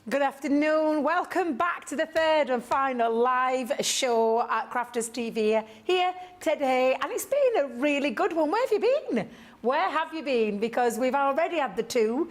Good afternoon. Welcome back to the third and final live show at Crafters TV here today. And it's been a really good one. Where have you been? Where have you been? Because we've already had the two.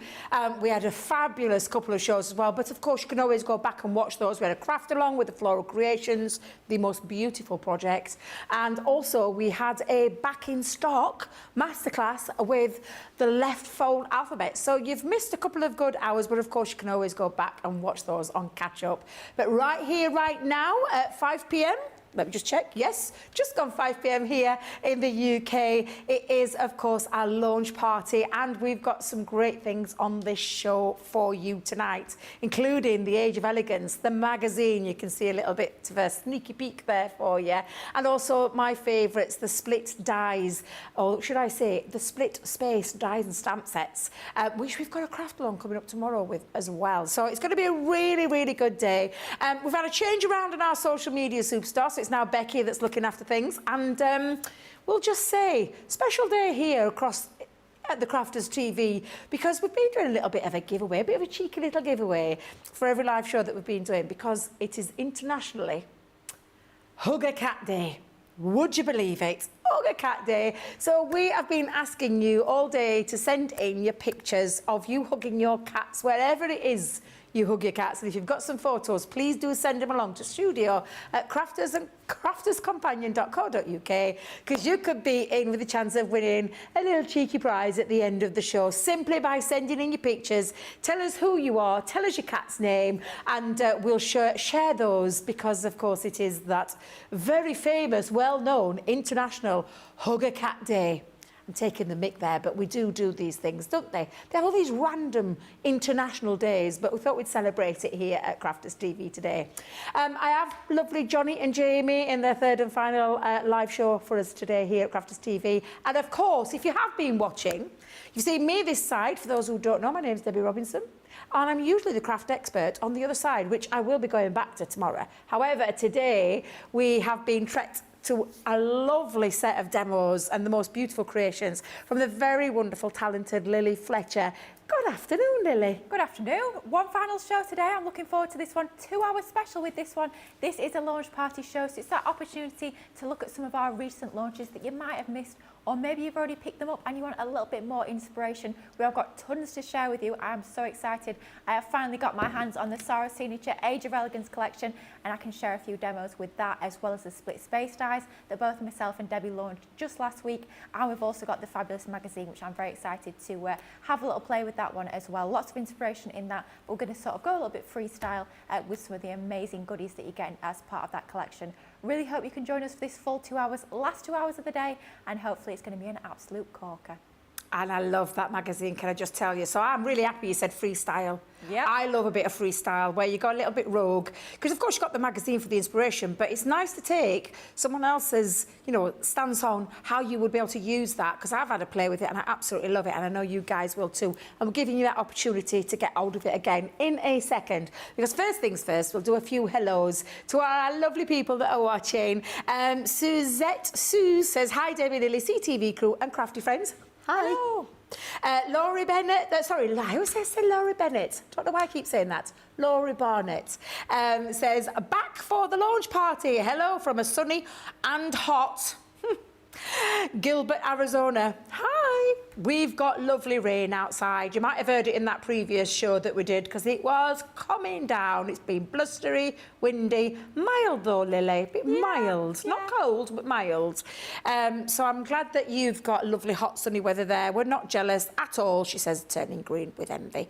We had a fabulous couple of shows as well. But of course, you can always go back and watch those. We had a craft along with the Floral Creations, the most beautiful project. And also we had a back in stock masterclass with the left fold alphabet. So you've missed a couple of good hours, but of course you can always go back and watch those on catch up. But right here, right now at 5 p.m, let me just check. Yes, just gone 5 p.m. here in the UK. It is, of course, our launch party, and we've got some great things on this show for you tonight, including The Age of Elegance, the magazine. You can see a little bit of a sneaky peek there for you. And also my favourites, the split dies, or should I say, the split space dies and stamp sets, which we've got a craft along coming up tomorrow with as well. So it's going to be a really, really good day. We've had a change around in our social media superstars. It's now Becky that's looking after things, and we'll just say special day here across at the Crafters TV, because we've been doing a little bit of a giveaway, a bit of a cheeky little giveaway for every live show that we've been doing, because it is internationally Hug a Cat Day. Would you believe it? Hug a Cat Day. So we have been asking you all day to send in your pictures of you hugging your cats, wherever it is you hug your cats. And if you've got some photos, please do send them along to studio at crafters and crafterscompanion.co.uk, because you could be in with a chance of winning a little cheeky prize at the end of the show, simply by sending in your pictures. Tell us who you are, tell us your cat's name, and we'll share those, because of course it is that very famous, well-known international Hug a Cat Day. I'm taking the mick there, but we do these things, don't they? They have all these random international days, but we thought we'd celebrate it here at Crafters TV today. I have lovely Johnny and Jamie in their third and final live show for us today here at Crafters TV. And of course, if you have been watching, you've seen me this side. For those who don't know, my name's Debby Robinson, and I'm usually the craft expert on the other side, which I will be going back to tomorrow. However, today we have been trekked to a lovely set of demos and the most beautiful creations from the very wonderful, talented Lilly Fletcher. Good afternoon, Lily. Good afternoon. One final show today. I'm looking forward to this one. 2-hour special with this one. This is a launch party show, so it's that opportunity to look at some of our recent launches that you might have missed, or maybe you've already picked them up and you want a little bit more inspiration. We have got tons to share with you. I am so excited. I have finally got my hands on the Sara signature Age of Elegance collection, and I can share a few demos with that, as well as the split space dies that both myself and Debbie launched just last week. And we've also got the fabulous magazine, which I'm very excited to have a little play with that one as well. Lots of inspiration in that. We're going to sort of go a little bit freestyle with some of the amazing goodies that you're getting as part of that collection. Really hope you can join us for this full 2 hours, last 2 hours of the day, and hopefully it's going to be an absolute corker. And I love that magazine, can I just tell you? So I'm really happy you said freestyle. Yeah. I love a bit of freestyle where you go a little bit rogue, because of course you've got the magazine for the inspiration, but it's nice to take someone else's, you know, stance on how you would be able to use that, because I've had a play with it and I absolutely love it, and I know you guys will too. And we're giving you that opportunity to get hold of it again in a second, because first things first, we'll do a few hellos to our lovely people that are watching. Suzette Sue says, hi Debbie, Lily, CTV crew and crafty friends. Hi. Hello. Laurie Bennett, sorry, I always say Laurie Bennett. Don't know why I keep saying that. Laurie Barnett says, back for the launch party. Hello from a sunny and hot Gilbert, Arizona. Hi. We've got lovely rain outside. You might have heard it in that previous show that we did, because it was coming down. It's been blustery, windy, mild though, Lily. A bit mild. Yeah. Not cold, but mild. So I'm glad that you've got lovely hot sunny weather there. We're not jealous at all, she says, turning green with envy.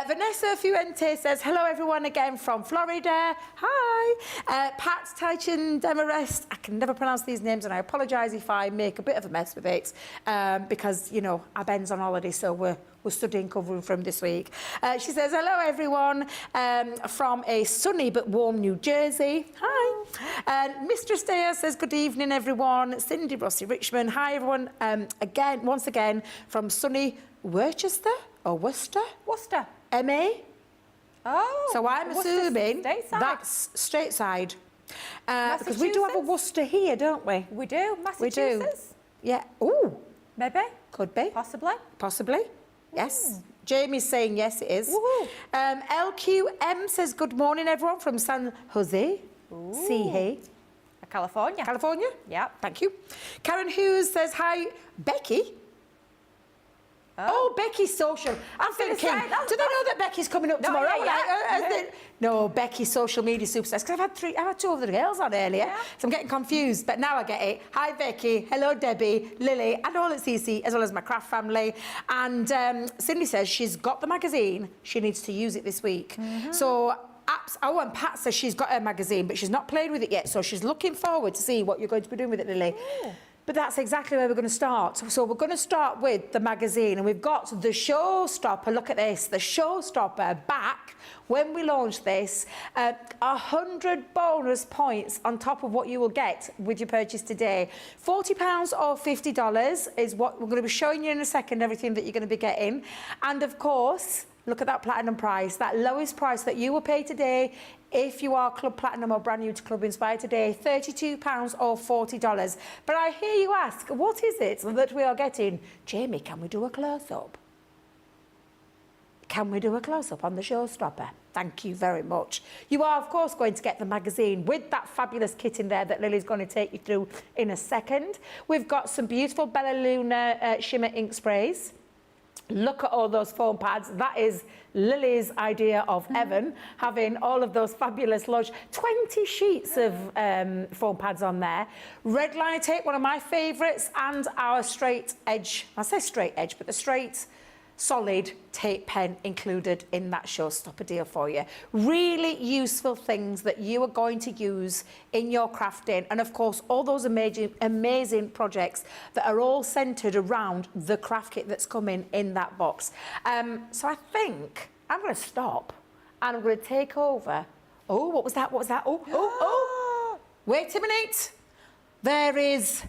Vanessa Fuente says, hello everyone again from Florida. Hi. Pat Taichin Demarest. I can never pronounce these names, and I apologise if I make a bit of a mess with it, because, you know, our Ben's on holiday, so we're studying covering from this week. She says, hello everyone, from a sunny but warm New Jersey. Hi. Mistress Dea says, good evening everyone. Cindy Rossi Richmond. Hi everyone, once again from sunny Worcester or Worcester? Worcester. MA. Oh. So I'm assuming that's stateside. Because we do have a Worcester here, don't we? We do. Massachusetts? We do. Yeah. Ooh. Maybe. Could be. Possibly. Possibly. Yes. Jamie's saying yes, it is. Woohoo. LQM says good morning, everyone, from San Jose. See California. California? Yep. Thank you. Karen Hughes says, hi, Becky. Oh, Becky's social. I'm thinking, do they know that Becky's coming up tomorrow? No, Becky's social media superstars. Because I've had two of the girls on earlier, so I'm getting confused. But now I get it. Hi, Becky. Hello, Debbie, Lily, and all at CC, as well as my craft family. And Cindy says she's got the magazine. She needs to use it this week. So. And Pat says she's got her magazine, but she's not played with it yet, so she's looking forward to see what you're going to be doing with it, Lily. But that's exactly where we're going to start. So we're going to start with the magazine, and we've got the Showstopper. Look at this, the Showstopper back when we launch this. 100 bonus points on top of what you will get with your purchase today. £40 or $50 is what we're going to be showing you in a second, everything that you're going to be getting. And of course, look at that platinum price, that lowest price that you will pay today if you are Club Platinum or brand new to Club Inspire today, £32 or $40. But I hear you ask, what is it that we are getting? Jamie, can we do a close-up? Can we do a close-up on the Showstopper? Thank you very much. You are, of course, going to get the magazine with that fabulous kit in there that Lily's going to take you through in a second. We've got some beautiful Bella Luna shimmer ink sprays. Look at all those foam pads. That is Lily's idea of heaven, having all of those fabulous large 20 sheets of foam pads on there. Red liner tape, one of my favourites, and our straight edge, I say straight edge, but the straight solid tape pen included in that Showstopper deal for you. Really useful things that you are going to use in your crafting, and of course all those amazing projects that are all centred around the craft kit that's coming in that box. So I think I'm going to stop and I'm going to take over. Oh, what was that? What was that? Oh. Wait a minute. There is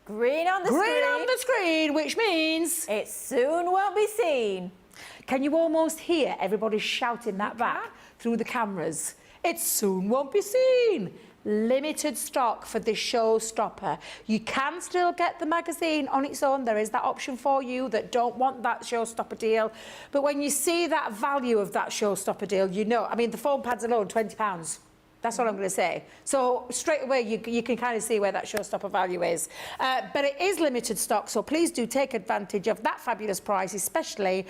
green on the screen, which means it soon won't be seen. Can you almost hear everybody shouting that back through the cameras? It soon won't be seen. Limited stock for the Showstopper. You can still get the magazine on its own. There is that option for you that don't want that Showstopper deal. But when you see that value of that Showstopper deal, you know, I mean, the foam pads alone, £20. That's what I'm going to say. So straight away, you can kind of see where that Showstopper value is. But it is limited stock, so please do take advantage of that fabulous price, especially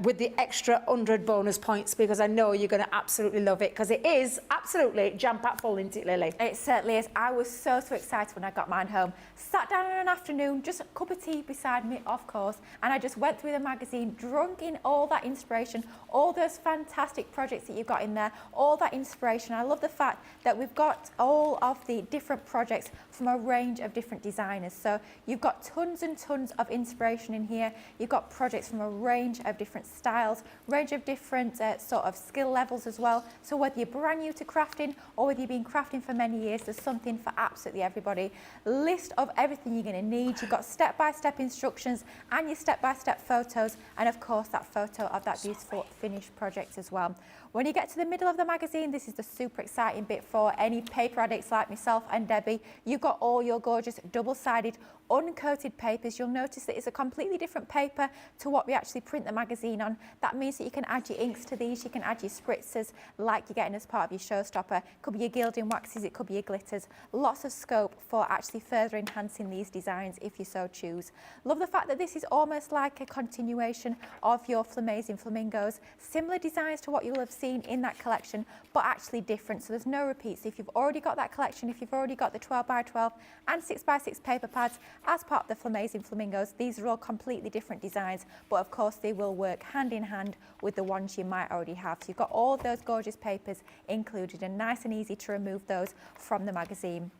with the extra 100 bonus points, because I know you're going to absolutely love it, because it is absolutely jam-packed full, isn't it, Lily? It certainly is. I was so excited when I got mine home. Sat down in an afternoon, just a cup of tea beside me, of course, and I just went through the magazine, drunk in all that inspiration, all those fantastic projects that you've got in there, all that inspiration. I love the fact that we've got all of the different projects from a range of different designers. So you've got tons and tons of inspiration in here. You've got projects from a range of different styles, range of different sort of skill levels as well. So whether you're brand new to crafting or whether you've been crafting for many years, there's something for absolutely everybody. List of everything you're going to need. You've got step-by-step instructions and your step-by-step photos, and of course that photo of that beautiful finished project as well. When you get to the middle of the magazine, this is the super exciting bit for any paper addicts like myself and Debbie. You've got all your gorgeous double-sided uncoated papers. You'll notice that it's a completely different paper to what we actually print the magazine on. That means that you can add your inks to these, you can add your spritzers like you're getting as part of your Showstopper. It could be your gilding waxes, it could be your glitters. Lots of scope for actually further enhancing these designs if you so choose. Love the fact that this is almost like a continuation of your Amazing Flamingos. Similar designs to what you'll have seen in that collection, but actually different. So there's no repeats. If you've already got that collection, if you've already got the 12x12 and 6x6 paper pads as part of the Amazing Flamingos, these are all completely different designs, but of course they will work hand in hand with the ones you might already have. So you've got all of those gorgeous papers included, and nice and easy to remove those from the magazine.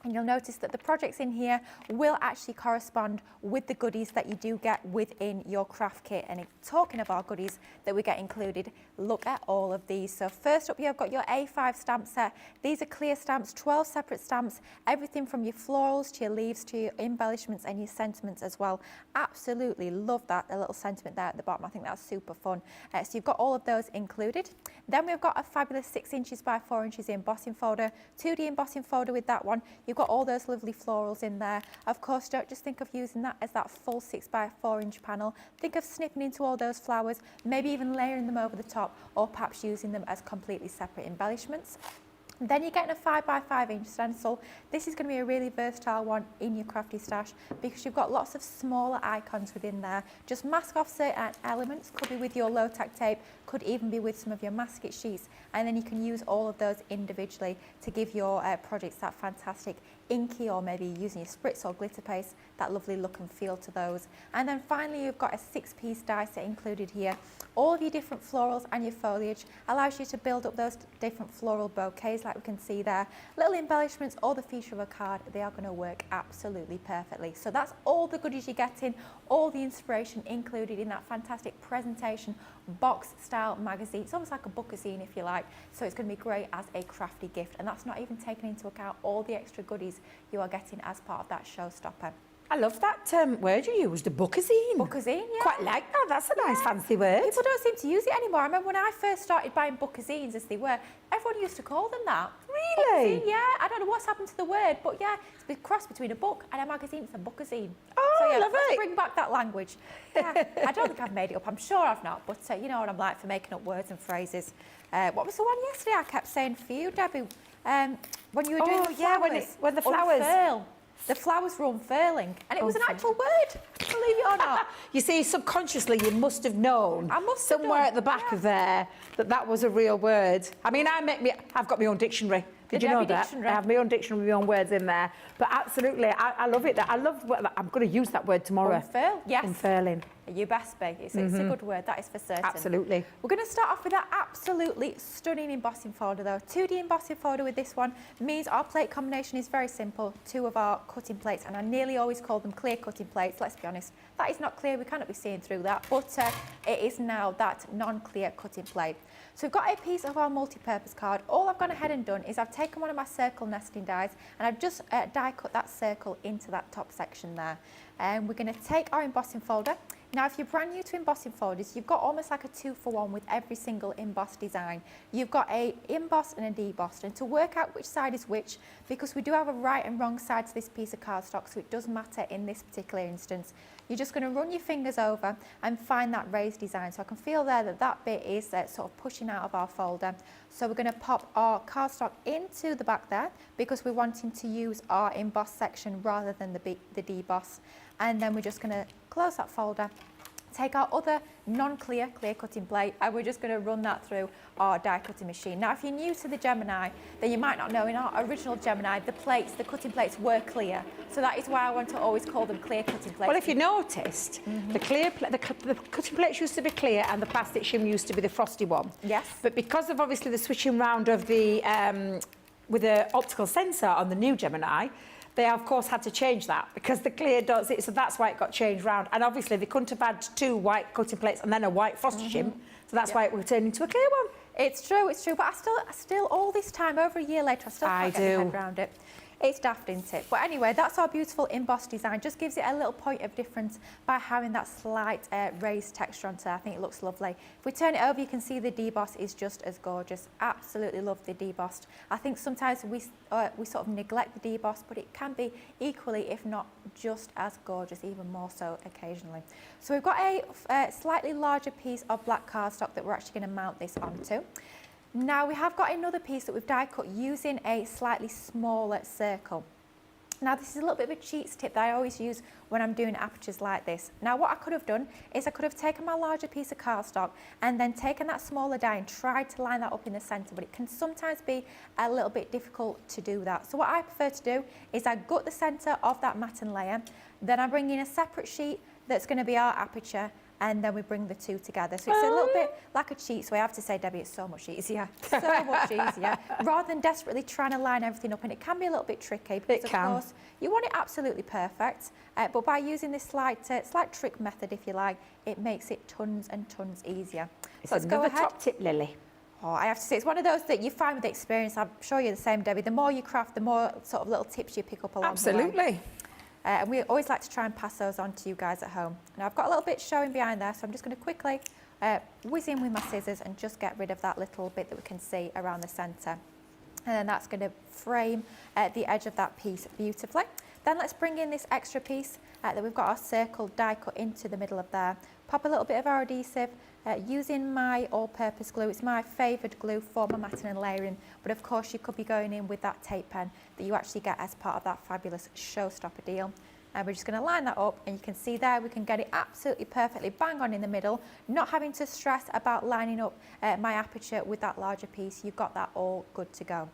And you'll notice that the projects in here will actually correspond with the goodies that you do get within your craft kit. And talking of our goodies that we get included, look at all of these. So first up, you've got your A5 stamp set. These are clear stamps, 12 separate stamps, everything from your florals to your leaves to your embellishments and your sentiments as well. Absolutely love that, a little sentiment there at the bottom. I think that's super fun. So you've got all of those included. Then we've got a fabulous 6 inches by 4 inches embossing folder, 2D embossing folder with that one. You've You've got all those lovely florals in there. Of course, don't just think of using that as that full 6x4" panel. Think of snipping into all those flowers, maybe even layering them over the top, or perhaps using them as completely separate embellishments. Then you're getting a 5x5" stencil. This is going to be a really versatile one in your crafty stash because you've got lots of smaller icons within there. Just mask off certain elements, could be with your low tack tape, could even be with some of your masking sheets, and then you can use all of those individually to give your projects that fantastic inky, or maybe using your spritz or glitter paste, that lovely look and feel to those. And then finally you've got a 6-piece die set included here. All of your different florals and your foliage allows you to build up those different floral bouquets like we can see there. Little embellishments or the feature of a card, they are going to work absolutely perfectly. So that's all the goodies you're getting, all the inspiration included in that fantastic presentation box style magazine. It's almost like a bookazine if you like, so it's going to be great as a crafty gift, and that's not even taking into account all the extra goodies you are getting as part of that showstopper. I love that word you used, a bookazine. Bookazine, yeah. Quite like that. That's a nice fancy word. People don't seem to use it anymore. I remember when I first started buying bookazines as they were, everyone used to call them that. Really? Bookazine, yeah. I don't know what's happened to the word, but yeah, it's a cross between a book and a magazine. It's a bookazine. Oh, so yeah, love let's it. bring back that language. Yeah, I don't think I've made it up. I'm sure I've not, but you know what I'm like for making up words and phrases. What was the one yesterday I kept saying for you, Debbie? When you were doing the flowers. when the flowers. Unfurl. The flowers were unfurling, and it was an actual word, believe it or not. You see, subconsciously you must have known I must have somewhere done, at the back of there that was a real word. I mean, I've got my own dictionary. Did you know that? Dictionary. I have my own dictionary with my own words in there. But absolutely, I love it. I'm going to use that word tomorrow. Unfurl, yes. Unfurling. You best be. It's a good word, that is for certain. Absolutely. We're going to start off with that absolutely stunning embossing folder though. 2D embossing folder with this one means our plate combination is very simple. 2 of our cutting plates, and I nearly always call them clear cutting plates. Let's be honest, that is not clear. We cannot be seeing through that, but it is now that non-clear cutting plate. So we've got a piece of our multi-purpose card. All I've gone ahead and done is I've taken one of my circle nesting dies and I've just die cut that circle into that top section there. And we're going to take our embossing folder. Now, if you're brand new to embossing folders, you've got almost like a 2-for-1 with every single embossed design. You've got a embossed and a debossed, and to work out which side is which, because we do have a right and wrong side to this piece of cardstock, so it does matter in this particular instance. You're just going to run your fingers over and find that raised design. So I can feel there that that bit is sort of pushing out of our folder. So we're going to pop our cardstock into the back there because we're wanting to use our embossed section rather than the deboss. And then we're just going to close that folder, take our other non-clear clear cutting plate, and we're just going to run that through our die cutting machine. Now, if you're new to the Gemini, then you might not know in our original Gemini, the cutting plates were clear. So that is why I want to always call them clear cutting plates. Well, if you noticed, the cutting plates used to be clear and the plastic shim used to be the frosty one. Yes. But because of obviously the switching round of the, with the optical sensor on the new Gemini, they of course had to change that because the clear does it, so that's why it got changed round. And obviously they couldn't have had 2 white cutting plates and then a white frosty shim, so that's why it will turn into a clear one. It's true, but I still all this time, over a year later, I still can't get my head around it. It's daft, isn't it? But anyway, that's our beautiful embossed design. Just gives it a little point of difference by having that slight raised texture onto it. I think it looks lovely. If we turn it over, you can see the deboss is just as gorgeous. Absolutely love the debossed. I think sometimes we sort of neglect the deboss, but it can be equally, if not just as gorgeous, even more so occasionally. So we've got a slightly larger piece of black cardstock that we're actually going to mount this onto. Now we have got another piece that we've die cut using a slightly smaller circle. Now this is a little bit of a cheats tip that I always use when I'm doing apertures like this. Now what I could have done is I could have taken my larger piece of cardstock and then taken that smaller die and tried to line that up in the centre, but it can sometimes be a little bit difficult to do that. So what I prefer to do is I gut the centre of that matting layer, then I bring in a separate sheet that's going to be our aperture, and then we bring the 2 together. So it's a little bit like a cheat. So I have to say, Debbie, it's so much easier. So much easier. Rather than desperately trying to line everything up. And it can be a little bit tricky because, of course, you want it absolutely perfect. But by using this slight trick method, if you like, it makes it tons and tons easier. So let's go ahead. Top tip, Lily. Oh, I have to say, it's one of those that you find with experience. I'm sure you're the same, Debbie. The more you craft, the more sort of little tips you pick up along the way. Absolutely. And we always like to try and pass those on to you guys at home. Now I've got a little bit showing behind there, so I'm just going to quickly whiz in with my scissors and just get rid of that little bit that we can see around the centre. and then that's going to frame the edge of that piece beautifully. Then let's bring in this extra piece that we've got our circle die cut into the middle of there. Pop a little bit of our adhesive using my all-purpose glue. It's my favoured glue for my matting and layering, but of course you could be going in with that tape pen that you actually get as part of that fabulous Showstopper deal. And we're just going to line that up, and you can see there we can get it absolutely perfectly bang on in the middle, not having to stress about lining up my aperture with that larger piece. You've got that all good to go.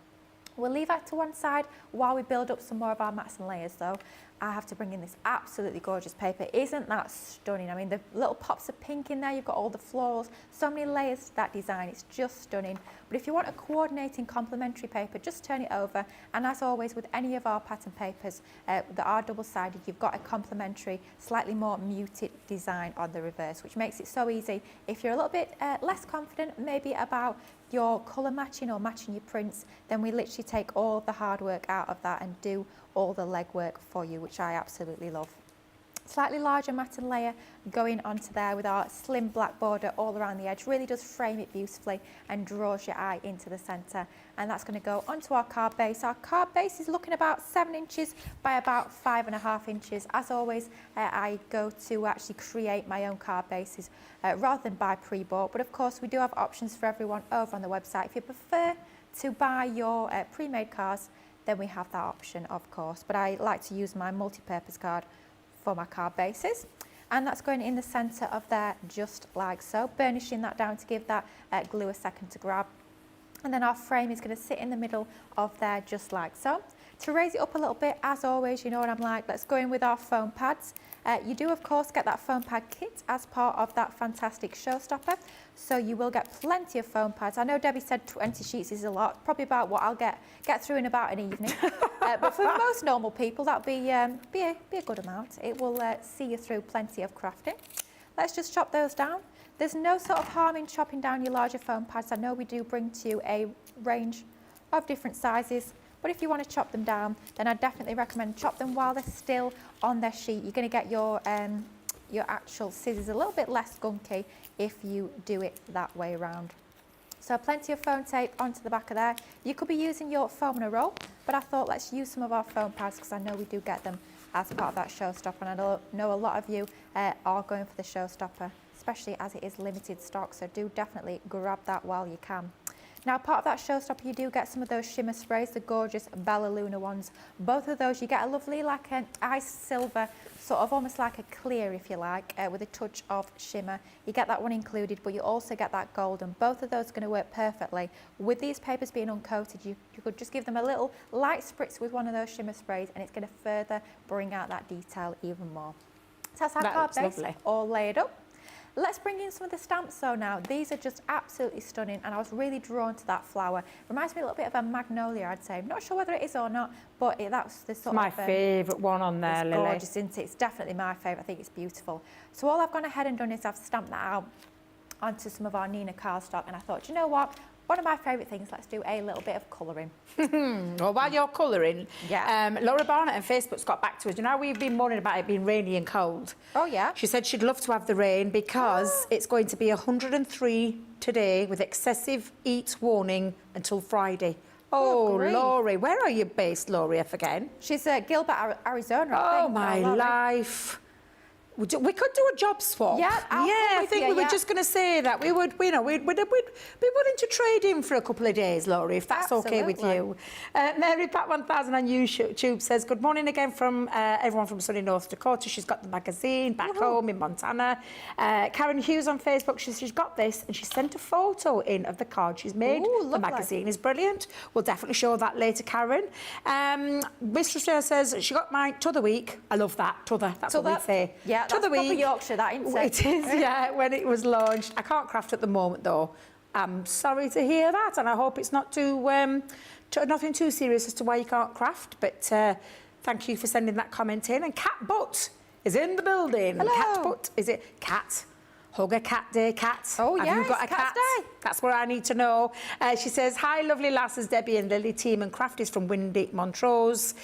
We'll leave that to one side while we build up some more of our mats and layers though. I have to bring in this absolutely gorgeous paper. Isn't that stunning? I mean, the little pops of pink in there, you've got all the florals, so many layers to that design, it's just stunning. But if you want a coordinating complementary paper, just turn it over, and as always with any of our pattern papers that are double-sided, you've got a complementary, slightly more muted design on the reverse, which makes it so easy. If you're a little bit less confident maybe about your colour matching or matching your prints, then we literally take all the hard work out of that and do all the legwork for you, which I absolutely love. Slightly larger matting layer going onto there with our slim black border all around the edge really does frame it beautifully and draws your eye into the centre. And that's going to go onto our card base. Our card base is looking about 7 inches by about 5.5 inches. As always, I go to actually create my own card bases rather than buy pre-bought. But of course, we do have options for everyone over on the website. If you prefer to buy your pre-made cards, then we have that option, of course. But I like to use my multi-purpose card for my card bases, and that's going in the centre of there just like so, burnishing that down to give that glue a second to grab. And then our frame is going to sit in the middle of there just like so. To raise it up a little bit, as always, you know what I'm like, let's go in with our foam pads. You do of course get that foam pad kit as part of that fantastic Showstopper, so you will get plenty of foam pads. I know Debbie said 20 sheets is a lot, probably about what I'll get through in about an evening. But for most normal people, that'll be a good amount. It will see you through plenty of crafting. Let's just chop those down. There's no sort of harm in chopping down your larger foam pads. I know we do bring to you a range of different sizes, but if you want to chop them down, then I definitely recommend chop them while they're still on their sheet. You're going to get your actual scissors a little bit less gunky if you do it that way around. So plenty of foam tape onto the back of there. You could be using your foam in a roll, but I thought let's use some of our foam pads because I know we do get them as part of that Showstopper, and I know a lot of you are going for the Showstopper, especially as it is limited stock, so do definitely grab that while you can. Now, part of that Showstopper, you do get some of those shimmer sprays, the gorgeous Bella Luna ones. Both of those, you get a lovely, like an ice silver, sort of almost like a clear, if you like, with a touch of shimmer. You get that one included, but you also get that gold, and both of those are going to work perfectly. With these papers being uncoated, you could just give them a little light spritz with one of those shimmer sprays, and it's going to further bring out that detail even more. So that's our card base, lovely, all layered up. Let's bring in some of the stamps though now. These are just absolutely stunning, and I was really drawn to that flower. Reminds me a little bit of a magnolia, I'd say. I'm not sure whether it is or not, but that's the sort of... my favourite one on there, it's Lily. Gorgeous, isn't it? It's definitely my favourite. I think it's beautiful. So all I've gone ahead and done is I've stamped that out onto some of our Nina cardstock, and I thought, you know what? One of my favourite things, let's do a little bit of colouring. Well, while you're colouring, yeah. Laura Barnett on Facebook's got back to us. You know, we've been moaning about it being rainy and cold. Oh, yeah. She said she'd love to have the rain because it's going to be 103 today with excessive heat warning until Friday. Oh, Laurie, where are you based, Laurie, again? She's Gilbert, Arizona, I think. Oh, my life. We could do a job swap. Yeah, I think we were just going to say that we would, you know, we'd be willing to trade in for a couple of days, Laurie, if that's okay with you. Mary Pat 1000 on YouTube says, good morning again from everyone from sunny North Dakota. She's got the magazine back home in Montana. Karen Hughes on Facebook, she's got this, and she sent a photo in of the card she's made. Ooh, the magazine is brilliant. We'll definitely show that later, Karen. Mistress says she got mine t'other week. I love that, t'other. That's what we say. Yeah. That's proper Yorkshire, that, isn't it? It is, yeah, when it was launched. I can't craft at the moment, though. I'm sorry to hear that, and I hope it's not nothing too serious as to why you can't craft, but thank you for sending that comment in. And Cat Butt is in the building. Hello. Cat Butt, is it Cat? Hug a cat day, Cat. Oh, yeah. Have you got a cat? Day. That's what I need to know. She says, hi, lovely lasses, Debbie and Lily team and crafties from windy Montrose.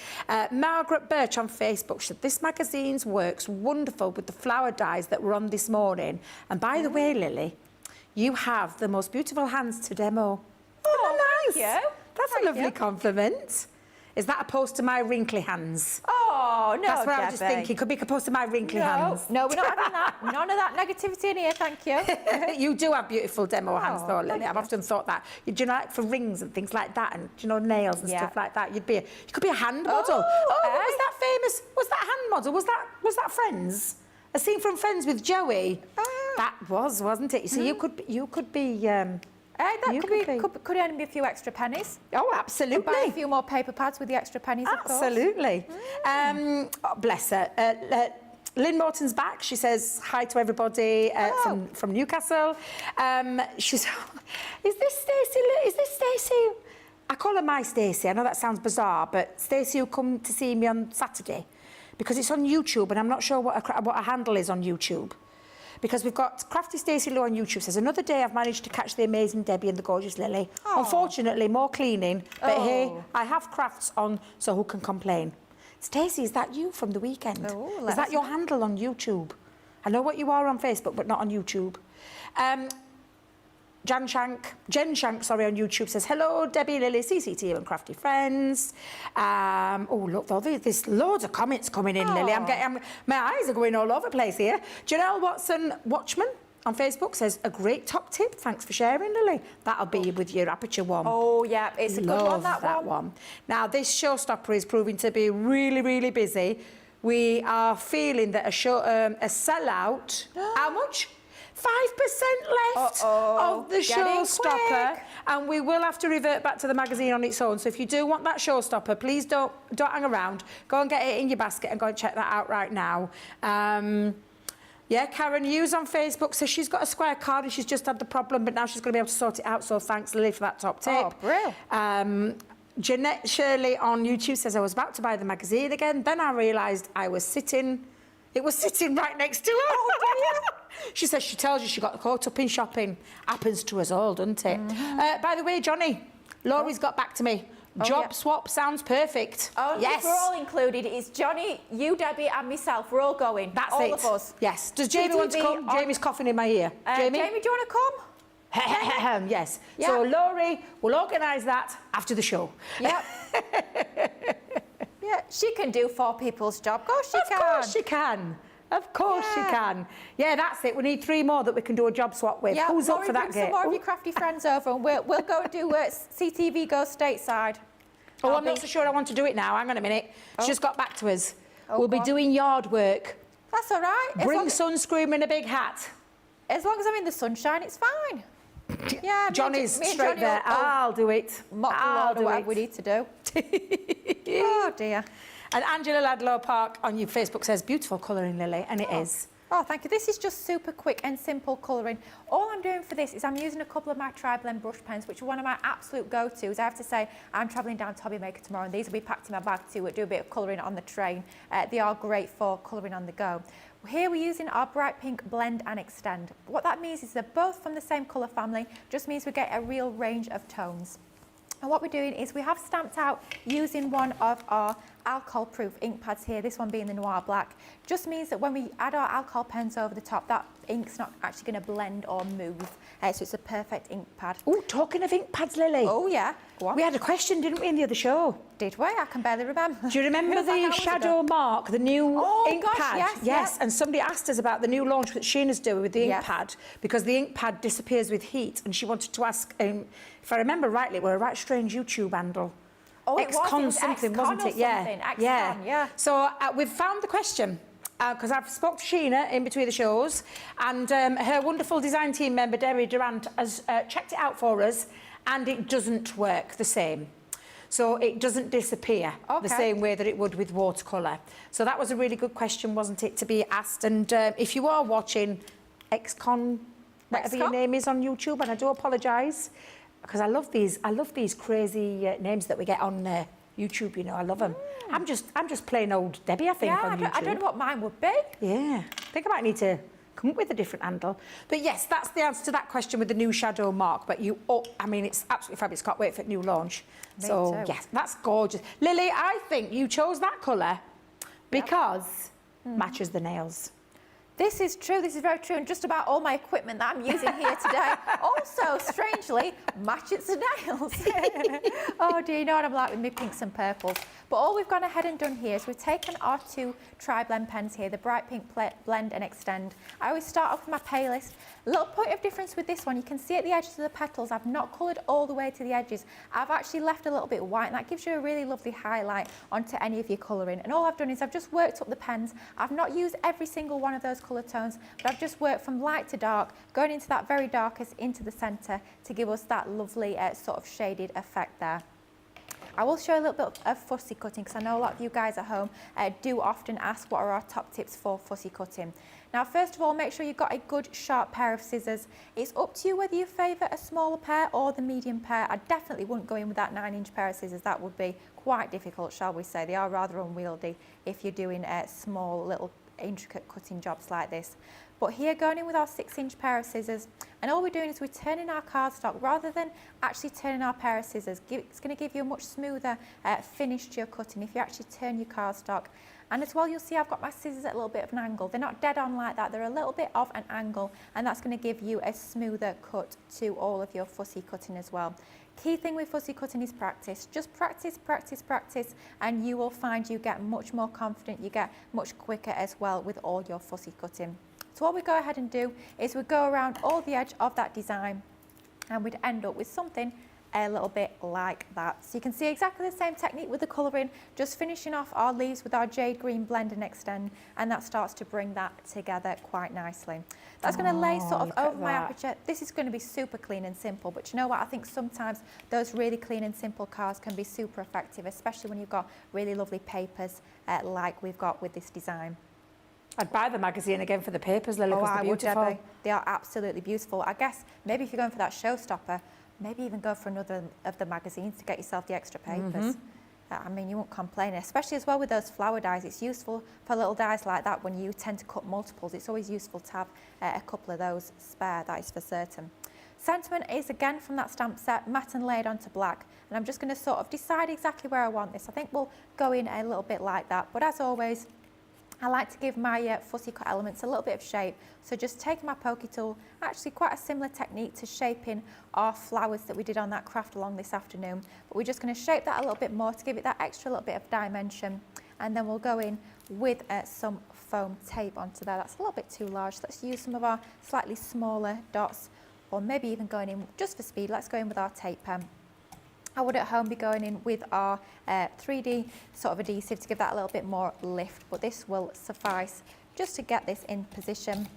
Margaret Birch on Facebook said, this magazine's works wonderful with the flower dyes that were on this morning. And by the way, Lily, you have the most beautiful hands to demo. Oh, nice. Thank you. That's a lovely compliment. Is that opposed to my wrinkly hands? Oh, no, That's what I was just Debbie. thinking. Could be opposed to my wrinkly hands. No, we're not having that. None of that negativity in here, thank you. You do have beautiful demo hands, though, Lily. thank I've you. often thought that. Do you know, like for rings and things like that, and do you know, nails and stuff like that? You could be a hand model. Was that famous? Was that hand model? Was that Friends? A scene from Friends with Joey. That was, wasn't it? You see, you could be. That could earn me a few extra pennies. Oh, absolutely. Buy a few more paper pads with the extra pennies, of course. Absolutely. Oh, bless her. Lynn Morton's back. She says hi to everybody from Newcastle. She's, is this Stacey? Is this Stacey? I call her my Stacey. I know that sounds bizarre, but Stacey who come to see me on Saturday, because it's on YouTube, and I'm not sure what her handle is on YouTube. Because we've got Crafty Stacey Lou on YouTube says, another day I've managed to catch the amazing Debbie and the gorgeous Lily. Oh. Unfortunately, more cleaning, but hey, I have crafts on, so who can complain? Stacey, is that you from the weekend? Oh, is that your handle on YouTube? I know what you are on Facebook, but not on YouTube. Jen Shank, on YouTube says, hello, Debbie, Lily, CCT and crafty friends. Oh, look, there's loads of comments coming in, Lily. My eyes are going all over the place here. Janelle Watson Watchman on Facebook says, a great top tip. Thanks for sharing, Lily. That'll be with your aperture one. Oh, yeah, it's a good one, that one. Now, this Showstopper is proving to be really, really busy. We are feeling that a sellout, how much? 5% left of the Showstopper, and we will have to revert back to the magazine on its own. So if you do want that Showstopper, please don't hang around. Go and get it in your basket and go and check that out right now. Yeah, Karen Hughes on Facebook says she's got a square card and she's just had the problem, but now she's going to be able to sort it out. So thanks, Lily, for that top tip. Oh, brilliant. Jeanette Shirley on YouTube says, I was about to buy the magazine again. Then I realised it was sitting right next to her. Oh, she says she tells you she got caught up in shopping. Happens to us all, doesn't it? By the way, Johnny, Laurie's got back to me. Job swap sounds perfect. Oh, yes. We're all included. It's Johnny, you, Debbie and myself. We're all going. That's all it. of us. Yes. Does Jamie want to come? Jamie's coughing in my ear. Jamie, do you want to come? Yes. Yeah. So Laurie will organise that after the show. Yep. Yeah, she can do 4 people's job. Of course she can. Of course she can. Of course she can. Yeah, that's it. We need 3 more that we can do a job swap with. Yeah, who's up for that? Bring some more of your crafty friends over, and we'll go and do CTV Go Stateside. Oh, I'm not so sure I want to do it now. Hang on a minute. She just got back to us. We'll be doing yard work. That's all right. Bring sunscreen and a big hat. As long as I'm in the sunshine, it's fine. Yeah, Johnny's straight there. I'll do it. I'll do whatever we need to do. Oh, dear. And Angela Ladlow Park on your Facebook says, beautiful colouring, Lily, and it is. Oh, thank you. This is just super quick and simple colouring. All I'm doing for this is I'm using a couple of my Tri-Blend brush pens, which are one of my absolute go-tos. I have to say, I'm travelling down to Hobby Maker tomorrow, and these will be packed in my bag to do a bit of colouring on the train. They are great for colouring on the go. Here we're using our bright pink Blend and Extend. What that means is they're both from the same colour family, just means we get a real range of tones. And what we're doing is we have stamped out using one of our alcohol-proof ink pads here, this one being the Noir Black. Just means that when we add our alcohol pens over the top, that ink's not actually going to blend or move. So it's a perfect ink pad. Oh, talking of ink pads, Lily. Oh, yeah. Go on. We had a question, didn't we, in the other show? Did we? I can barely remember. Do you remember the Shadow Mark, the new ink pad? Yes. And somebody asked us about the new launch that Sheena's doing with the ink pad, because the ink pad disappears with heat, and she wanted to ask, if I remember rightly, we're a right strange YouTube handle. Oh, Ex-con something, wasn't it? Yeah. So we've found the question. Because I've spoke to Sheena in between the shows, and her wonderful design team member, Debbie Durant, has checked it out for us, and it doesn't work the same. So it doesn't disappear the same way that it would with watercolour. So that was a really good question, wasn't it, to be asked? And if you are watching Ex-con, whatever your name is on YouTube, and I do apologise, because I love these crazy names that we get on YouTube, you know, I love them. I'm just plain old Debbie, I think, on YouTube. I don't know what mine would be. Yeah, I think I might need to come up with a different handle. But yes, that's the answer to that question with the new Shadow Mark. But I mean, it's absolutely fabulous. Can't wait for the new launch. Me so, too. yes, that's gorgeous. Lily, I think you chose that colour because matches the nails. This is true, this is very true, and just about all my equipment that I'm using here today also, strangely, match its nails. Oh dear, you know what I'm like with my pinks and purples. But all we've gone ahead and done here is we've taken our two tri-blend pens here, the Bright Pink Blend and Extend. I always start off with my palest. A little point of difference with this one, you can see at the edges of the petals, I've not coloured all the way to the edges. I've actually left a little bit white, and that gives you a really lovely highlight onto any of your colouring. And all I've done is I've just worked up the pens. I've not used every single one of those colour tones, but I've just worked from light to dark, going into that very darkest into the centre to give us that lovely sort of shaded effect there. I will show a little bit of fussy cutting because I know a lot of you guys at home do often ask what are our top tips for fussy cutting. Now, first of all, make sure you've got a good sharp pair of scissors. It's up to you whether you favour a smaller pair or the medium pair. I definitely wouldn't go in with that 9-inch pair of scissors. That would be quite difficult, shall we say. They are rather unwieldy if you're doing small little intricate cutting jobs like this. But here, going in with our 6-inch pair of scissors, and all we're doing is we're turning our cardstock rather than actually turning our pair of scissors. It's going to give you a much smoother finish to your cutting if you actually turn your cardstock. And as well, you'll see I've got my scissors at a little bit of an angle. They're not dead on like that, they're a little bit of an angle, and that's going to give you a smoother cut to all of your fussy cutting as well. Key thing with fussy cutting is practice. Just practice, practice, practice, and you will find you get much more confident, you get much quicker as well with all your fussy cutting. So what we go ahead and do is we go around all the edge of that design, and we'd end up with something a little bit like that. So you can see exactly the same technique with the colouring, just finishing off our leaves with our jade green Blend and Extend, and that starts to bring that together quite nicely. That's going to lay sort of over my aperture. This is going to be super clean and simple, but you know what? I think sometimes those really clean and simple cards can be super effective, especially when you've got really lovely papers like we've got with this design. I'd buy the magazine again for the papers, Lily, because I they're beautiful. would, Debbie. They are absolutely beautiful. I guess maybe if you're going for that Showstopper, maybe even go for another of the magazines to get yourself the extra papers. I mean, you won't complain, especially as well with those flower dies. It's useful for little dies like that when you tend to cut multiples. It's always useful to have a couple of those spare, that is for certain. Sentiment is again from that stamp set, matte and laid onto black. And I'm just going to sort of decide exactly where I want this. I think we'll go in a little bit like that. But as always, I like to give my fussy cut elements a little bit of shape. So just taking my pokey tool, actually quite a similar technique to shaping our flowers that we did on that craft along this afternoon. But we're just going to shape that a little bit more to give it that extra little bit of dimension. And then we'll go in with some foam tape onto there. That's a little bit too large. Let's use some of our slightly smaller dots, or maybe even going in just for speed. Let's go in with our tape pen. I would at home be going in with our 3D sort of adhesive to give that a little bit more lift, but this will suffice just to get this in position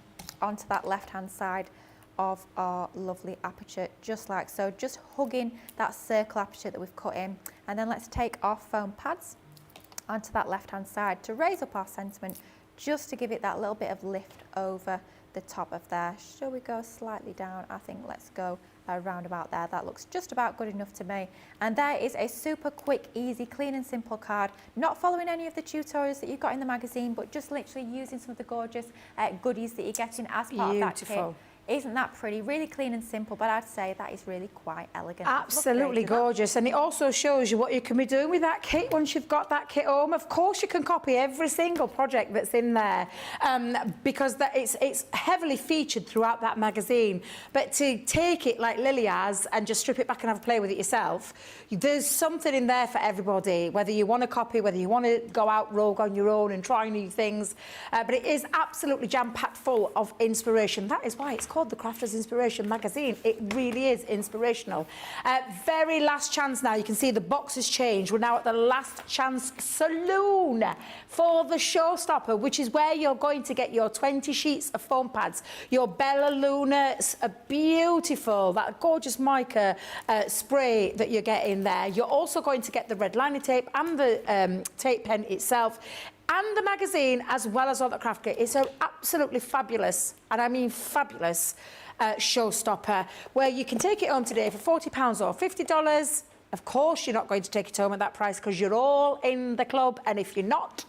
onto that left-hand side of our lovely aperture, just like so, just hugging that circle aperture that we've cut in. And then let's take our foam pads onto that left-hand side to raise up our sentiment, just to give it that little bit of lift over the top of there. Shall we go slightly down? I think let's go around about there. That looks just about good enough to me. And there is a super quick, easy, clean and simple card, not following any of the tutorials that you've got in the magazine, but just literally using some of the gorgeous goodies that you're getting as part of that kit. Isn't that pretty? Really clean and simple, but I'd say that is really quite elegant. Absolutely gorgeous. And it also shows you what you can be doing with that kit once you've got that kit home. Of course, you can copy every single project that's in there because it's heavily featured throughout that magazine. But to take it like Lily has and just strip it back and have a play with it yourself, there's something in there for everybody, whether you want to copy, whether you want to go out rogue on your own and try new things. But it is absolutely jam-packed full of inspiration. That is why it's called the Crafters Inspiration magazine. It really is inspirational. Very last chance now. You can see the box has changed. We're now at the last chance saloon for the Showstopper, which is where you're going to get your 20 sheets of foam pads, your Bella Luna, beautiful, that gorgeous mica spray that you're getting there. You're also going to get the red liner tape and the tape pen itself, and the magazine, as well as all the craft kit. It's an absolutely fabulous, and I mean fabulous, Showstopper, where you can take it home today for £40 or $50. Of course, you're not going to take it home at that price because you're all in the club, and if you're not,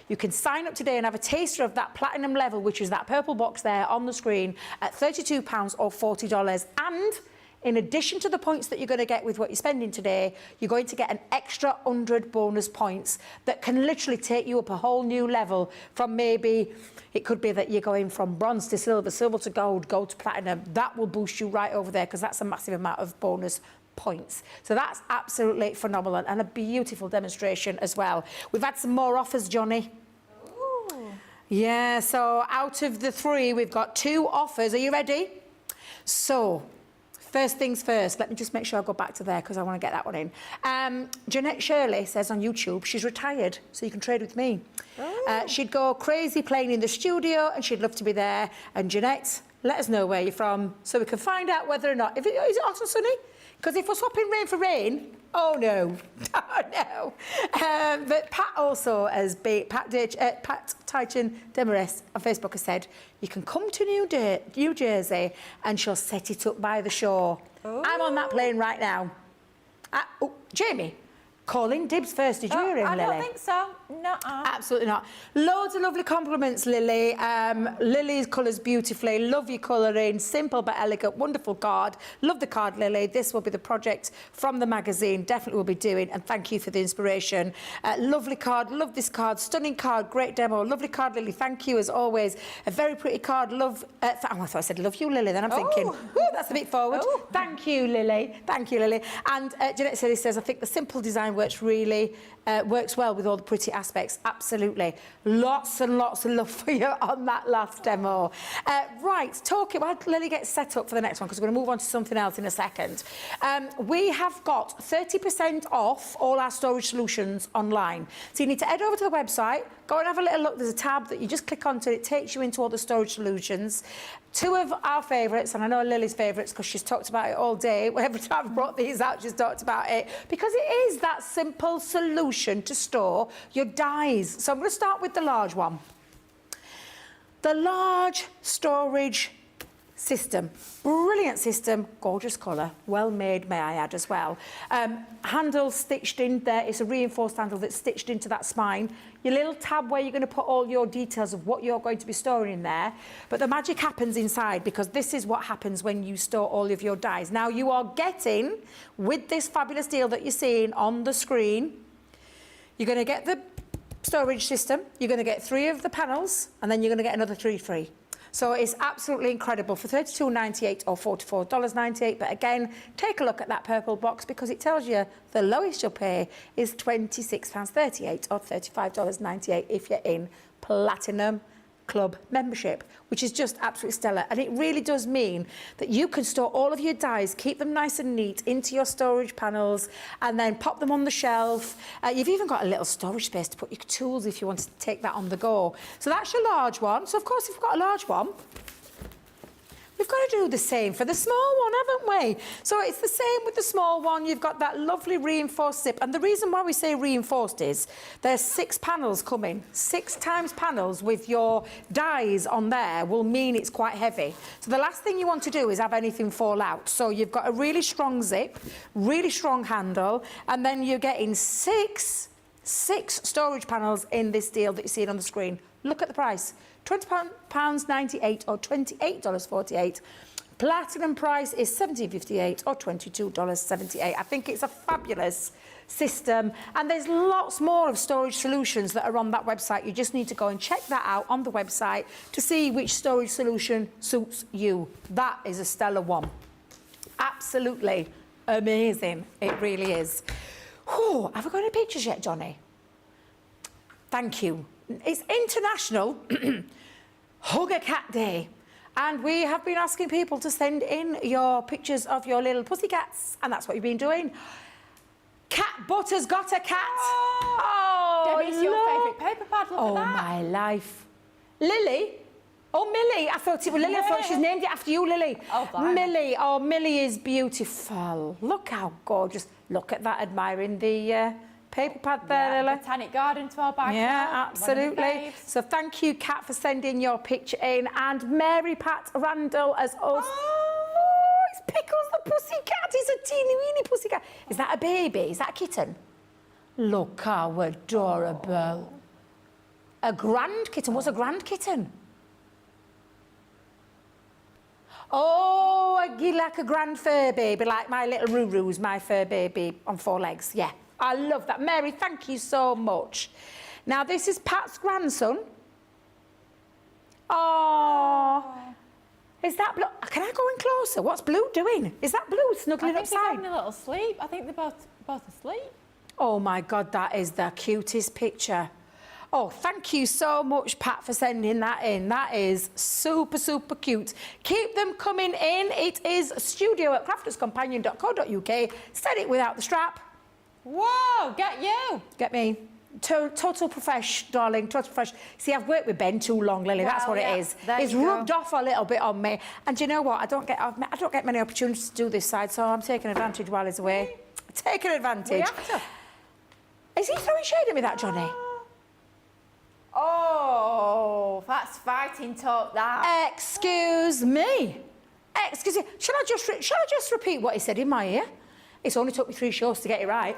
you can sign up today and have a taster of that platinum level, which is that purple box there on the screen, at £32 or $40. And In addition to the points that you're going to get with what you're spending today, you're going to get an extra 100 bonus points that can literally take you up a whole new level from maybe, it could be that you're going from bronze to silver, silver to gold, gold to platinum. That will boost you right over there because that's a massive amount of bonus points. So that's absolutely phenomenal and a beautiful demonstration as well. We've had some more offers, Johnny. Ooh. Yeah, so out of the 3, we've got 2 offers. Are you ready? So, first things first, let me just make sure I go back to there because I want to get that one in. Jeanette Shirley says on YouTube she's retired, so you can trade with me. Oh. She'd go crazy playing in the studio and she'd love to be there. And Jeanette, let us know where you're from so we can find out whether or not... Is it hot and sunny? Because if we're swapping rain for rain, oh no, oh no. But Pat also has been, Pat Titan Demarest on Facebook has said, you can come to New Jersey and she'll set it up by the shore. Ooh. I'm on that plane right now. Jamie, calling dibs first. Did you hear him, Lily? I don't think so. No. Absolutely not. Loads of lovely compliments, Lily. Lily's colours beautifully. Love your colouring. Simple but elegant. Wonderful card. Love the card, Lily. This will be the project from the magazine. Definitely will be doing. And thank you for the inspiration. Lovely card. Love this card. Stunning card. Great demo. Lovely card, Lily. Thank you as always. A very pretty card. Love. I thought I said love you, Lily. Then I'm thinking, ooh, that's a bit forward. Ooh. Thank you, Lily. Thank you, Lily. And Jeanette says, I think the simple design works well with all the pretty aspects. Absolutely. Lots and lots of love for you on that last demo. Right, while Lily gets set up for the next one, because we're going to move on to something else in a second. We have got 30% off all our storage solutions online. So you need to head over to the website, go and have a little look. There's a tab that you just click onto. It takes you into all the storage solutions. 2 of our favourites, and I know Lily's favourites because she's talked about it all day. Every time I've brought these out, she's talked about it. Because it is that simple solution to store your dyes. So I'm going to start with the large one. The large storage system. Brilliant system, gorgeous colour, well made, may I add as well. Handle stitched in there. It's a reinforced handle that's stitched into that spine. Your little tab where you're going to put all your details of what you're going to be storing in there. But the magic happens inside because this is what happens when you store all of your dyes. Now you are getting, with this fabulous deal that you're seeing on the screen, you're going to get the storage system, you're going to get 3 of the panels, and then you're going to get another 3 free. So it's absolutely incredible for $32.98 or $44.98. But again, take a look at that purple box because it tells you the lowest you'll pay is £26.38 or $35.98 if you're in Platinum Club membership, which is just absolutely stellar. And it really does mean that you can store all of your dyes, keep them nice and neat into your storage panels, and then pop them on the shelf. You've even got a little storage space to put your tools if you want to take that on the go. So that's your large one. So of course, if you've got a large one, we've got to do the same for the small one, haven't we? So it's the same with the small one. You've got that lovely reinforced zip. And the reason why we say reinforced is there's 6 panels coming. 6 times panels with your dies on there will mean it's quite heavy. So the last thing you want to do is have anything fall out. So you've got a really strong zip, really strong handle, and then you're getting 6 storage panels in this deal that you're seeing on the screen. Look at the price. £20.98 or $28.48. Platinum price is $17.58 or $22.78. I think it's a fabulous system, and there's lots more of storage solutions that are on that website. You just need to go and check that out on the website to see which storage solution suits you. That is a stellar one. Absolutely amazing. It really is. Whew, have I got any pictures yet, Johnny? Thank you. It's International Hug a Cat Day, and we have been asking people to send in your pictures of your little pussycats, and that's what you've been doing. Cat Butter's got a cat. Oh, Debbie's your favourite paper pad. Look at that. Oh, my life. Lily? Oh, Millie. I thought it was Lily. I thought she's named it after you, Lily. Oh, blimey. Millie. Oh, Millie is beautiful. Look how gorgeous. Look at that, admiring the paper pad there, Lily. Botanic Garden 12 by 12. Yeah, absolutely. So thank you, Kat, for sending your picture in. And Mary Pat Randall as us. Oh, it's Pickles the pussycat. It's a teeny weeny pussycat. Is that a baby? Is that a kitten? Look how adorable. A grand kitten. What's a grand kitten? Oh, like a grand fur baby, like my little Ruru's, my fur baby on 4 legs. Yeah, I love that. Mary, thank you so much. Now, this is Pat's grandson. Oh, is that Blue? Can I go in closer? What's Blue doing? Is that Blue snuggling I think upside? he's having a little sleep. I think they're both asleep. Oh my God, that is the cutest picture. Oh, thank you so much, Pat, for sending that in. That is super, super cute. Keep them coming in. It is studio@crafterscompanion.co.uk. Said it without the strap. Whoa, get you. Get me? Total profesh, darling, total profesh. See, I've worked with Ben too long, Lily. That's what it is. It's rubbed off a little bit on me. And do you know what? I don't get many opportunities to do this side, so I'm taking advantage while he's away. Taking advantage. We have to. Is he throwing shade at me, that Johnny? Oh, that's fighting talk, that. Excuse me. Excuse me. Shall I just repeat what he said in my ear? It's only took me 3 shows to get it right.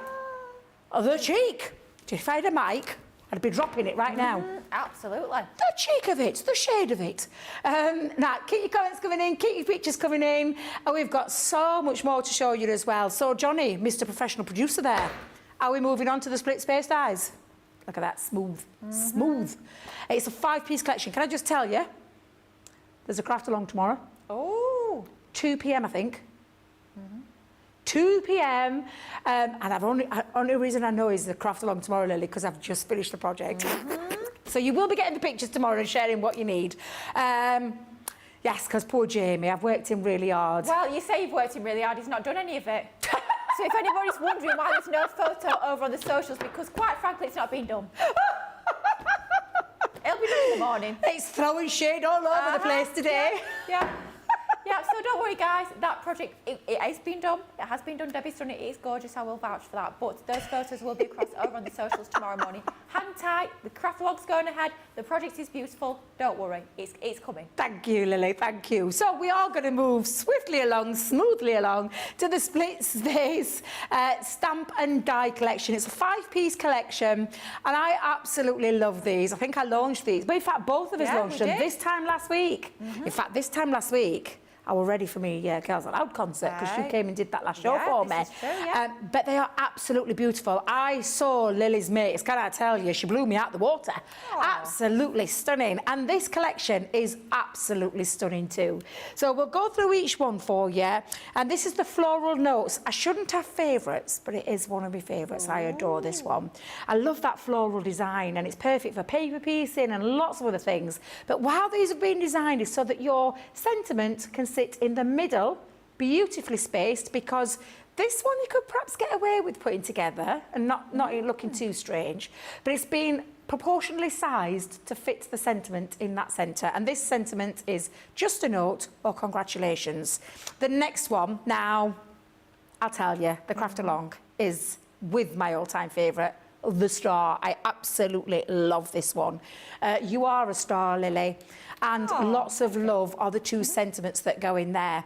Oh, the cheek. If I had a mic, I'd be dropping it right now. Absolutely. The cheek of it, the shade of it. Now, keep your comments coming in, keep your pictures coming in. And we've got so much more to show you as well. So, Johnny, Mr. Professional Producer there, are we moving on to the split-spaced eyes? Look at that, smooth, smooth. It's a 5-piece collection. Can I just tell you, there's a craft along tomorrow. Oh. 2 p.m, I think. 2 p.m. And only reason I know is the craft along tomorrow, Lily, because I've just finished the project. So you will be getting the pictures tomorrow and sharing what you need. Yes, because poor Jamie, I've worked him really hard. Well, you say you've worked him really hard, he's not done any of it. So if anybody's wondering why there's no photo over on the socials, because quite frankly, it's not been done. It'll be done in the morning. It's throwing shade all over the place today. Yeah. Yeah, so don't worry, guys. That project, it has been done. It has been done. Debbie's done it. It is gorgeous. I will vouch for that. But those photos will be across over on the socials tomorrow morning. Hang tight. The craft vlog's going ahead. The project is beautiful. Don't worry. It's coming. Thank you, Lily. Thank you. So we are going to move swiftly along, smoothly along to the split space stamp and die collection. It's a 5-piece collection, and I absolutely love these. I think I launched these. But in fact, both of us launched them this time last week. In fact, this time last week, I were ready for me Girls Aloud concert because she came and did that last show for me. This is true, but they are absolutely beautiful. I saw Lily's mates, can I tell you, she blew me out the water. Aww. Absolutely stunning. And this collection is absolutely stunning too. So we'll go through each one for you. And this is the floral notes. I shouldn't have favourites, but it is one of my favourites. I adore this one. I love that floral design, and it's perfect for paper piecing and lots of other things. But how these have been designed is so that your sentiment can sit in the middle, beautifully spaced, because this one you could perhaps get away with putting together and not looking too strange, but it's been proportionally sized to fit the sentiment in that centre, and this sentiment is just a note or congratulations. The next one, now I'll tell you, the craft along is with my all-time favourite, the star. I absolutely love this one. You are a star, Lily, and lots of love are the 2 sentiments that go in there.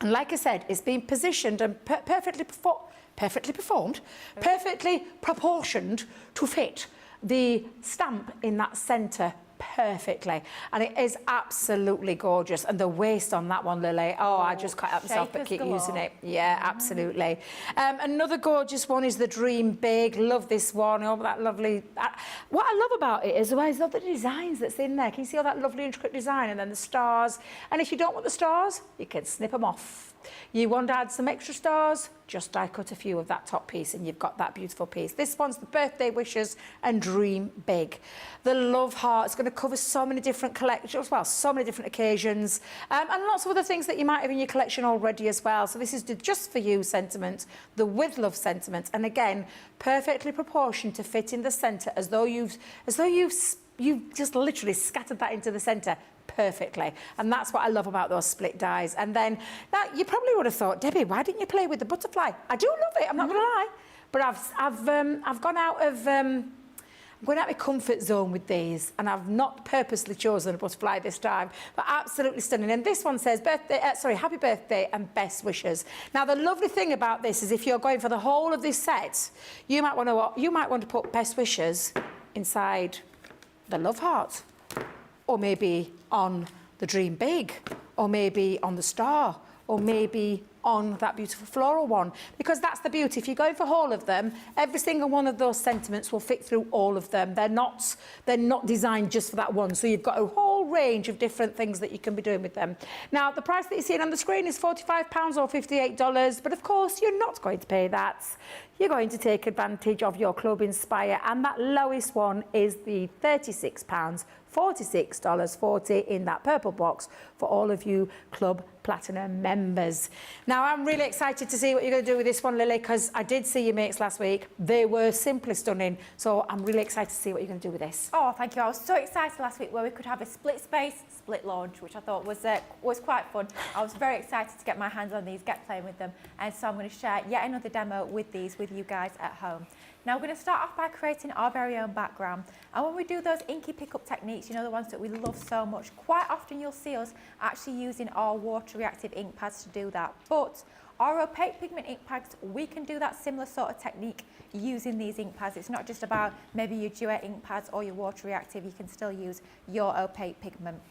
And like I said, it's been positioned and perfectly performed, perfectly proportioned to fit the stamp in that centre perfectly, and it is absolutely gorgeous. And the waist on that one, Lily, I just can't help myself but keep using it. Yeah, absolutely. Another gorgeous one is the Dream Big. Love this one. Oh, that lovely. What I love about it is all the designs that's in there. Can you see all that lovely intricate design, and then the stars? And if you don't want the stars, you can snip them off. You want to add some extra stars, just die cut a few of that top piece and you've got that beautiful piece. This one's the Birthday Wishes and Dream Big. The Love Heart is going to cover so many different collections, well, so many different occasions, and lots of other things that you might have in your collection already as well. So this is the Just For You sentiment, the With Love sentiment, and again, perfectly proportioned to fit in the centre, as though you've just literally scattered that into the centre perfectly. And that's what I love about those split dies. And then now you probably would have thought, Debbie, why didn't you play with the butterfly? I do love it, I'm not going to lie, but I've gone out of I'm going out of my comfort zone with these, and I've not purposely chosen a butterfly this time, but absolutely stunning. And this one says happy birthday and best wishes. Now the lovely thing about this is if you're going for the whole of this set, you might want to put best wishes inside the love heart, or maybe on the Dream Big, or maybe on the Star, or maybe on that beautiful floral one, because that's the beauty. If you're going for all of them, every single one of those sentiments will fit through all of them. They're not designed just for that one. So you've got a whole range of different things that you can be doing with them. Now, the price that you're seeing on the screen is £45 or $58, but of course, you're not going to pay that. You're going to take advantage of your Club Inspire, and that lowest one is the £36, $46.40 in that purple box for all of you Club Platinum members. Now, I'm really excited to see what you're going to do with this one, Lily, because I did see your makes last week. They were simply stunning. So I'm really excited to see what you're going to do with this. Oh, thank you. I was so excited last week where we could have a split space, split launch, which I thought was quite fun. I was very excited to get my hands on these, get playing with them. And so I'm going to share yet another demo with these with you guys at home. Now, we're going to start off by creating our very own background. And when we do those inky pickup techniques, you know, the ones that we love so much, quite often you'll see us actually using our water reactive ink pads to do that. But our opaque pigment ink pads, we can do that similar sort of technique using these ink pads. It's not just about maybe your duet ink pads or your water reactive, you can still use your opaque pigment.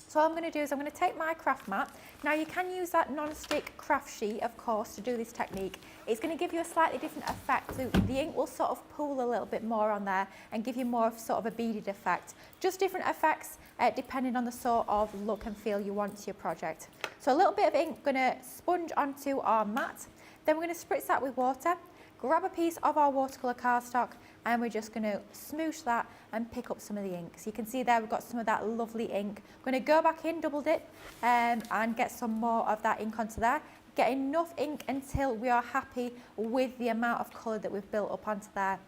So all I'm going to do is I'm going to take my craft mat. Now you can use that non-stick craft sheet, of course, to do this technique. It's going to give you a slightly different effect. So the ink will sort of pool a little bit more on there and give you more of sort of a beaded effect. Just different effects depending on the sort of look and feel you want to your project. So a little bit of ink going to sponge onto our mat. Then we're going to spritz that with water. Grab a piece of our watercolour cardstock and we're just going to smoosh that and pick up some of the ink. So you can see there we've got some of that lovely ink. I'm going to go back in, double dip and get some more of that ink onto there. Get enough ink until we are happy with the amount of colour that we've built up onto there.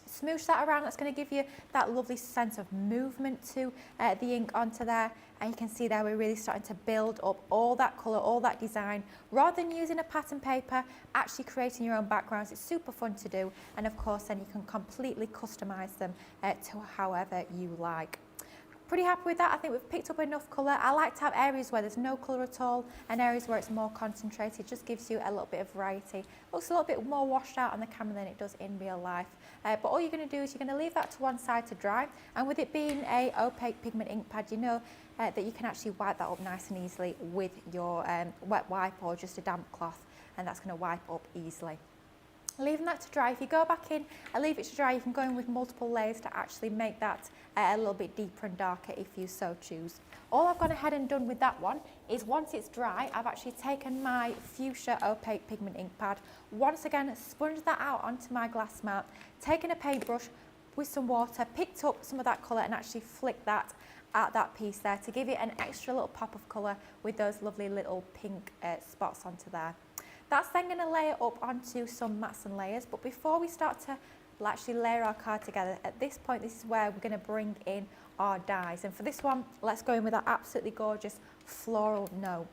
Smoosh that around, that's going to give you that lovely sense of movement to the ink onto there. And you can see there we're really starting to build up all that colour, all that design. Rather than using a pattern paper, actually creating your own backgrounds, it's super fun to do. And of course then you can completely customise them to however you like. Pretty happy with that. I think we've picked up enough colour. I like to have areas where there's no colour at all and areas where it's more concentrated. Just gives you a little bit of variety. Looks a little bit more washed out on the camera than it does in real life. But all you're going to do is you're going to leave that to one side to dry. And with it being a opaque pigment ink pad, you know that you can actually wipe that up nice and easily with your wet wipe or just a damp cloth, and that's going to wipe up easily. Leaving that to dry. If you go back in and leave it to dry, you can go in with multiple layers to actually make that a little bit deeper and darker if you so choose. All I've gone ahead and done with that one is once it's dry, I've actually taken my fuchsia opaque pigment ink pad, once again sponged that out onto my glass mat, taken a paintbrush with some water, picked up some of that colour and actually flicked that at that piece there to give it an extra little pop of colour with those lovely little pink spots onto there. That's then going to layer up onto some mats and layers, but before we start to actually layer our card together, at this point this is where we're going to bring in our dies, and for this one let's go in with our absolutely gorgeous floral no.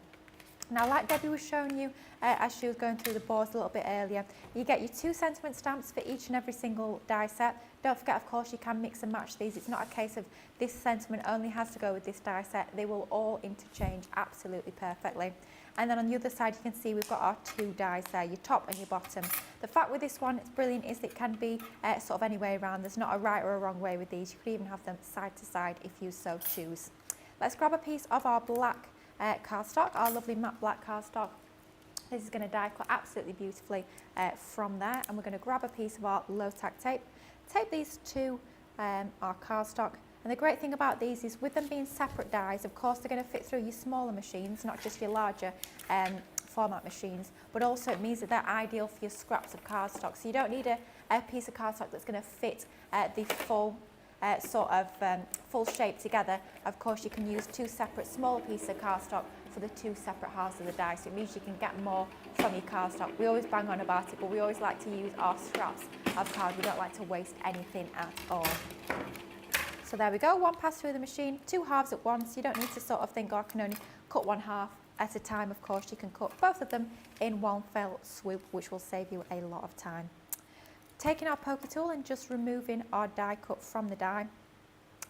Now, like Debbie was showing you as she was going through the boards a little bit earlier, you get your 2 sentiment stamps for each and every single die set. Don't forget, of course, you can mix and match these. It's not a case of this sentiment only has to go with this die set. They will all interchange absolutely perfectly. And then on the other side, you can see we've got our 2 dies there, your top and your bottom. The fact with this one, it's brilliant, is it can be sort of any way around. There's not a right or a wrong way with these. You could even have them side to side if you so choose. Let's grab a piece of our black cardstock, our lovely matte black cardstock. This is going to die cut absolutely beautifully from there, and we're going to grab a piece of our low tack tape, tape these to our cardstock. And the great thing about these is with them being separate dies, of course they're going to fit through your smaller machines, not just your larger format machines, but also it means that they're ideal for your scraps of cardstock. So you don't need a piece of cardstock that's going to fit the full full shape together. Of course, you can use 2 separate smaller pieces of cardstock for the 2 separate halves of the die, so it means you can get more from your cardstock. We always bang on about it, but we always like to use our scraps of card. We don't like to waste anything at all. So there we go, 1 pass through the machine, 2 halves at once. You don't need to sort of think, oh, I can only cut 1 half at a time. Of course, you can cut both of them in one fell swoop, which will save you a lot of time. Taking our poker tool and just removing our die cut from the die,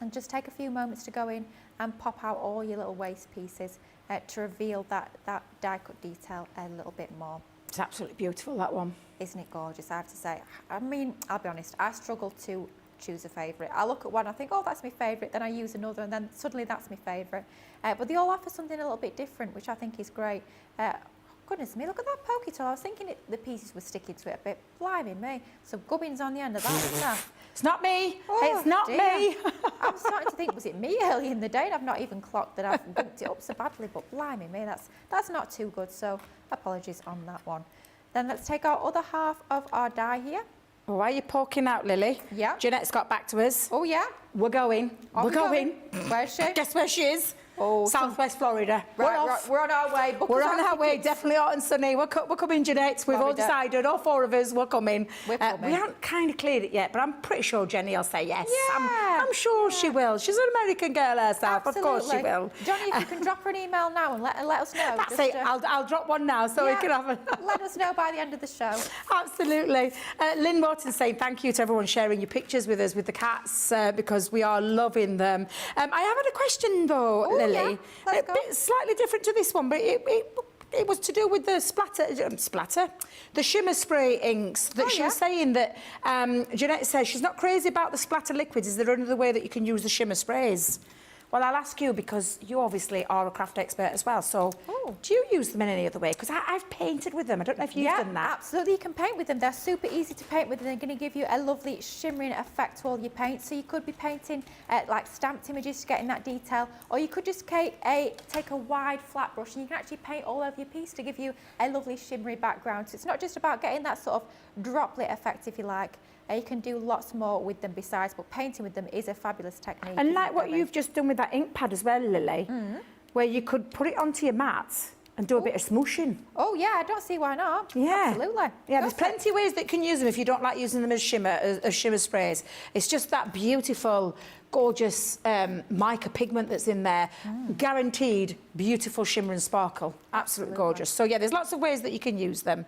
and just take a few moments to go in and pop out all your little waste pieces to reveal that die cut detail a little bit more. It's absolutely beautiful, that one. Isn't it gorgeous, I have to say. I mean, I'll be honest, I struggle to choose a favourite. I look at one, I think, oh, that's my favourite, then I use another, and then suddenly that's my favourite. But they all offer something a little bit different, which I think is great. Goodness me, look at that pokey tool. I was thinking the pieces were sticking to it a bit. Blimey me, some gubbins on the end of that stuff. It's not me. Oh, it's not dear. me. I'm starting to think, was it me early in the day? And I've not even clocked that I've booked it up so badly, but blimey me, that's not too good. So apologies on that one. Then let's take our other half of our die here. Why are you poking out, Lily? Yeah. Jeanette's got back to us. Oh, yeah. We're going. Are we going? Where's she? Guess where she is? Oh, Southwest Florida. Right, We're off. we're on our way. Book We're us on our our way, tickets. definitely hot and sunny. We're coming, Jeanette. We've all Florida. decided, all four of us, we're coming. We're coming. We haven't kind of cleared it yet, but I'm pretty sure Jenny will say yes. Yeah. I'm sure she will. She's an American girl herself. Absolutely. Of course she will. Johnny, if you can drop her an email now and let us know. That's it. I'll drop one now so we can have a... Let us know by the end of the show. Absolutely. Lynn Morton saying thank you to everyone sharing your pictures with us with the cats because we are loving them. I have had a question though, Lily. Yeah. Let's go. Bit slightly different to this one, but it was to do with the the shimmer spray inks that she was saying that Jeanette says she's not crazy about the splatter liquids. Is there another way that you can use the shimmer sprays? Well, I'll ask you because you obviously are a craft expert as well. So do you use them in any other way? Because I've painted with them. I don't know if you've done that. Absolutely. You can paint with them. They're super easy to paint with and they're going to give you a lovely shimmering effect to all your paint. So you could be painting like stamped images to get in that detail, or you could just take a wide flat brush and you can actually paint all over your piece to give you a lovely shimmery background. So it's not just about getting that sort of droplet effect, if you like. You can do lots more with them besides, but painting with them is a fabulous technique. And like what you've just done with that ink pad as well, Lily, where you could put it onto your mat and do a bit of smooshing. Oh yeah, I don't see why not. Yeah. Absolutely. Yeah, there's plenty of ways that you can use them if you don't like using them as shimmer sprays. It's just that beautiful, gorgeous mica pigment that's in there. Guaranteed beautiful shimmer and sparkle. Absolutely gorgeous. So yeah, there's lots of ways that you can use them.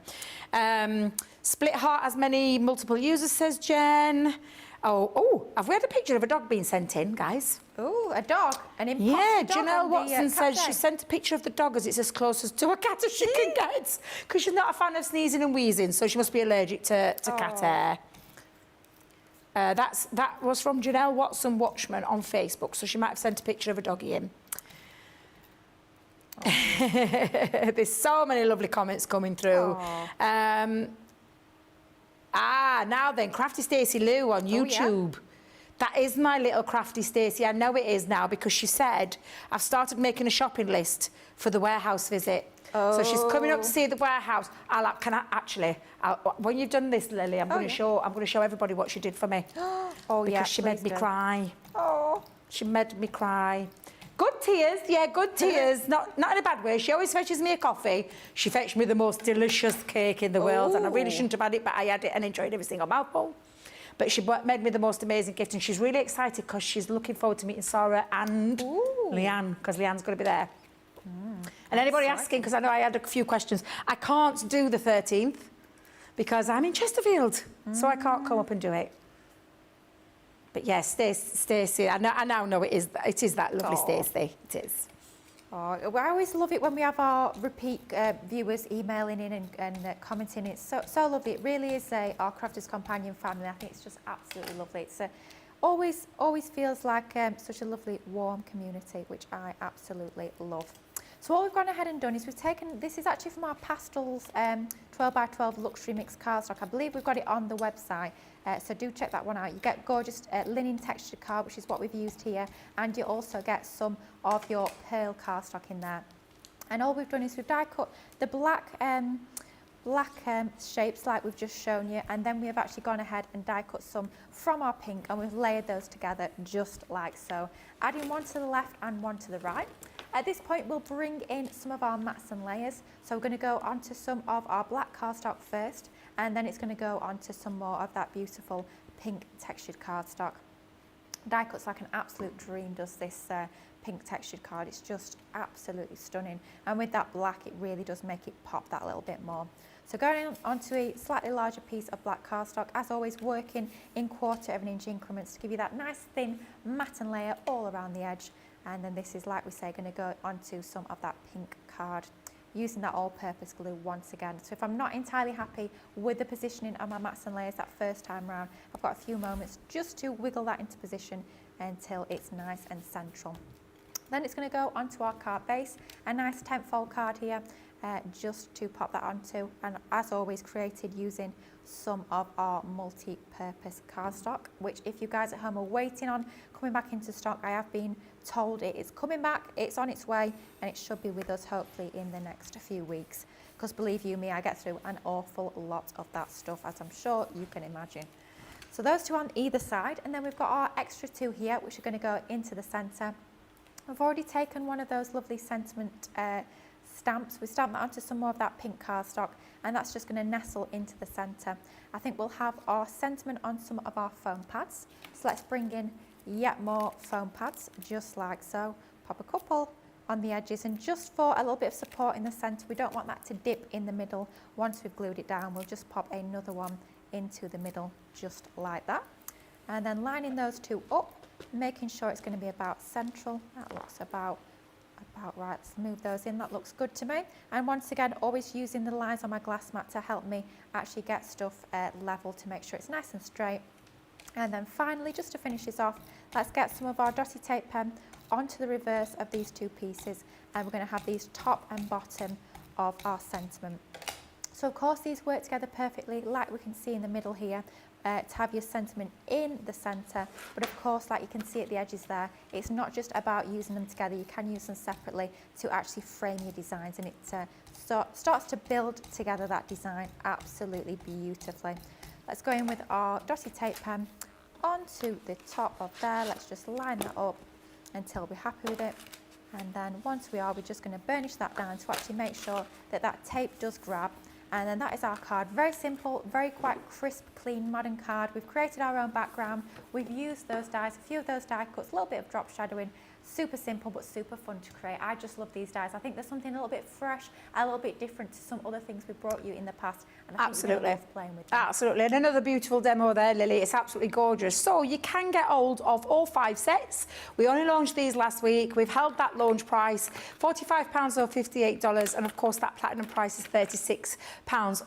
Split heart has many multiple users, says Jen. Oh, have we had a picture of a dog being sent in, guys? Oh, a dog, an imposter Yeah, dog. Janelle Watson says she sent a picture of the dog as it's as close as to a cat as she can get, because she's not a fan of sneezing and wheezing, so she must be allergic to cat hair. That was from Janelle Watson Watchman on Facebook, so she might have sent a picture of a doggy in. There's so many lovely comments coming through. Now then, Crafty Stacey Lou on YouTube. That is my little Crafty Stacey. I know it is now because she said, I've started making a shopping list for the warehouse visit. So she's coming up to see the warehouse. When you've done this, Lily, I'm going to show everybody what she did for me. Because she made me cry. She made me cry. Good tears, yeah, good tears. Not in a bad way. She always fetches me a coffee. She fetched me the most delicious cake in the world, and I really shouldn't have had it, but I had it and enjoyed every single mouthful. But she made me the most amazing gift, and she's really excited because she's looking forward to meeting Sara and Leanne, because Leanne's going to be there. And anybody asking, because I know I had a few questions, I can't do the 13th because I'm in Chesterfield, so I can't come up and do it. But yes, Stacey, I now know it is that lovely Stacey. It is. I always love it when we have our repeat viewers emailing in and commenting. It's so lovely. It really is our Crafters Companion family. I think it's just absolutely lovely. It's always feels like such a lovely, warm community, which I absolutely love. So what we've gone ahead and done is we've taken, this is actually from our Pastels 12x12 Luxury Mix cardstock. I believe we've got it on the website, so do check that one out. You get gorgeous linen textured card, which is what we've used here, and you also get some of your pearl cardstock in there. And all we've done is we've die cut the black shapes like we've just shown you, and then we have actually gone ahead and die cut some from our pink, and we've layered those together just like so, adding one to the left and one to the right. At this point, we'll bring in some of our mats and layers. So we're going to go onto some of our black cardstock first, and then it's going to go onto some more of that beautiful pink textured cardstock. Die cut's like an absolute dream, does this pink textured card. It's just absolutely stunning. And with that black, it really does make it pop that little bit more. So going onto a slightly larger piece of black cardstock, as always working in 1/4 of an inch increments to give you that nice thin matten layer all around the edge. And then this is, like we say, going to go onto some of that pink card. using that all-purpose glue once again. So if I'm not entirely happy with the positioning of my mats and layers that first time round, I've got a few moments just to wiggle that into position until it's nice and central. Then it's going to go onto our card base, a nice 10-fold card here, just to pop that onto, and as always created using some of our multi-purpose cardstock, which if you guys at home are waiting on coming back into stock, I have been told it is coming back, it's on its way, and it should be with us hopefully in the next few weeks, because believe you me, I get through an awful lot of that stuff, as I'm sure you can imagine. So those two on either side, and then we've got our extra two here, which are going to go into the centre. I've already taken one of those lovely sentiment stamps. We stamped that onto some more of that pink cardstock, and that's just going to nestle into the centre. I think we'll have our sentiment on some of our foam pads. So let's bring in yet more foam pads, just like so. Pop a couple on the edges, and just for a little bit of support in the centre, we don't want that to dip in the middle. Once we've glued it down, we'll just pop another one into the middle, just like that. And then lining those two up, making sure it's going to be about central. That looks about right. Let's move those in. That looks good to me. And once again, always using the lines on my glass mat to help me actually get stuff level, to make sure it's nice and straight. And then finally, just to finish this off, let's get some of our dotty tape pen onto the reverse of these two pieces, and we're going to have these top and bottom of our sentiment. So of course these work together perfectly, like we can see in the middle here, to have your sentiment in the centre, but of course, like you can see at the edges there, it's not just about using them together, you can use them separately to actually frame your designs, and it starts to build together that design absolutely beautifully. Let's go in with our dotty tape pen onto the top of there. Let's just line that up until we're happy with it, and then once we are, we're just going to burnish that down to actually make sure that that tape does grab. And then that is our card. Very simple, very quite crisp, clean, modern card. We've created our own background. We've used those dies, a few of those die cuts, a little bit of drop shadowing. Super simple, but super fun to create. I just love these dies. I think there's something a little bit fresh, a little bit different to some other things we've brought you in the past. And I think you're really playing with them. Absolutely. And another beautiful demo there, Lily. It's absolutely gorgeous. So you can get hold of all 5 sets. We only launched these last week. We've held that launch price, £45 or $58. And of course, that platinum price is £36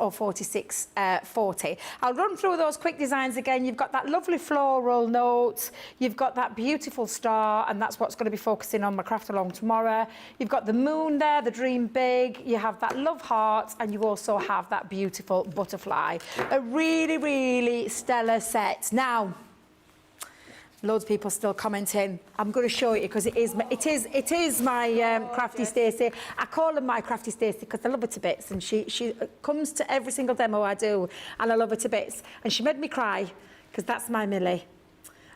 or $46.40. I'll run through those quick designs again. You've got that lovely floral note. You've got that beautiful star, and that's what's going to be focusing on my craft along tomorrow. You've got the moon there, the dream big. You have that love heart, and you also have that beautiful butterfly. A really, really stellar set. Now, loads of people still commenting. I'm going to show you because it is my Crafty Stacey. I call her my Crafty Stacey because I love her to bits, and she comes to every single demo I do, and I love her to bits. And she made me cry because that's my Millie.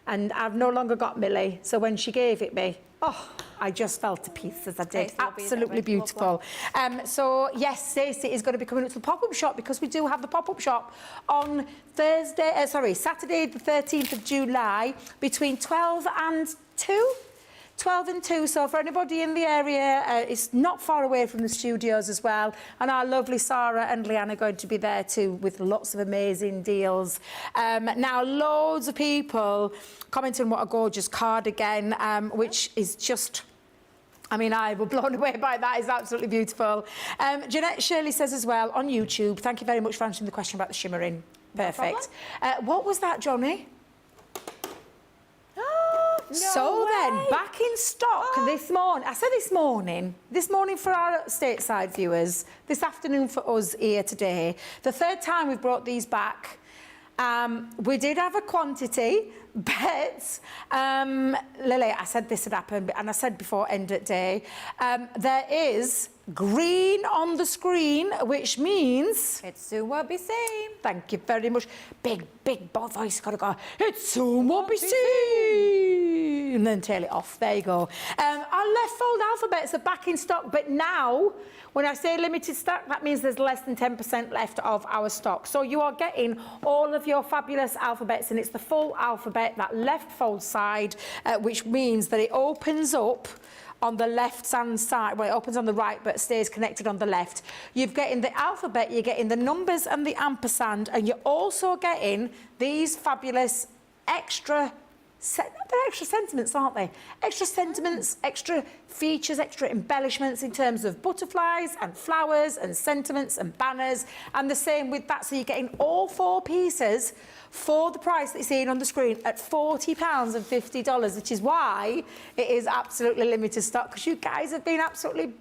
And I've no longer got Millie, so when she gave it me, oh, I just fell to pieces. I did. Absolutely beautiful. So yes, Stacey is going to be coming up to the pop-up shop, because we do have the pop-up shop on Saturday the 13th of July between 12 and 2. 12 and 2, so for anybody in the area, it's not far away from the studios as well. And our lovely Sara and Leanne are going to be there too, with lots of amazing deals. Now, loads of people commenting what a gorgeous cardigan, which is just... I mean, I was blown away by that. It's absolutely beautiful. Jeanette Shirley says as well on YouTube, thank you very much for answering the question about the shimmering. Perfect. What was that, Johnny? Then, back in stock this morning. I said this morning for our stateside viewers, this afternoon for us here today. The 3rd time we've brought these back. We did have a quantity, but Lily, I said this would happen, and I said before end of day, there is green on the screen, which means... It soon won't be seen. Thank you very much. Big voice got to go. It soon won't be seen. And then tail it off. There you go. Our left fold alphabets are back in stock, but now, when I say limited stock, that means there's less than 10% left of our stock. So you are getting all of your fabulous alphabets, and it's the full alphabet, that left fold side, which means that it opens up on the left-hand side. Well, it opens on the right, but stays connected on the left. You're getting the alphabet, you're getting the numbers and the ampersand, and you're also getting these fabulous extra They're extra sentiments, aren't they? Extra sentiments, extra features, extra embellishments in terms of butterflies and flowers and sentiments and banners. And the same with that. So you're getting all 4 pieces for the price that you're seeing on the screen at £40.50, which is why it is absolutely limited stock, because you guys have been absolutely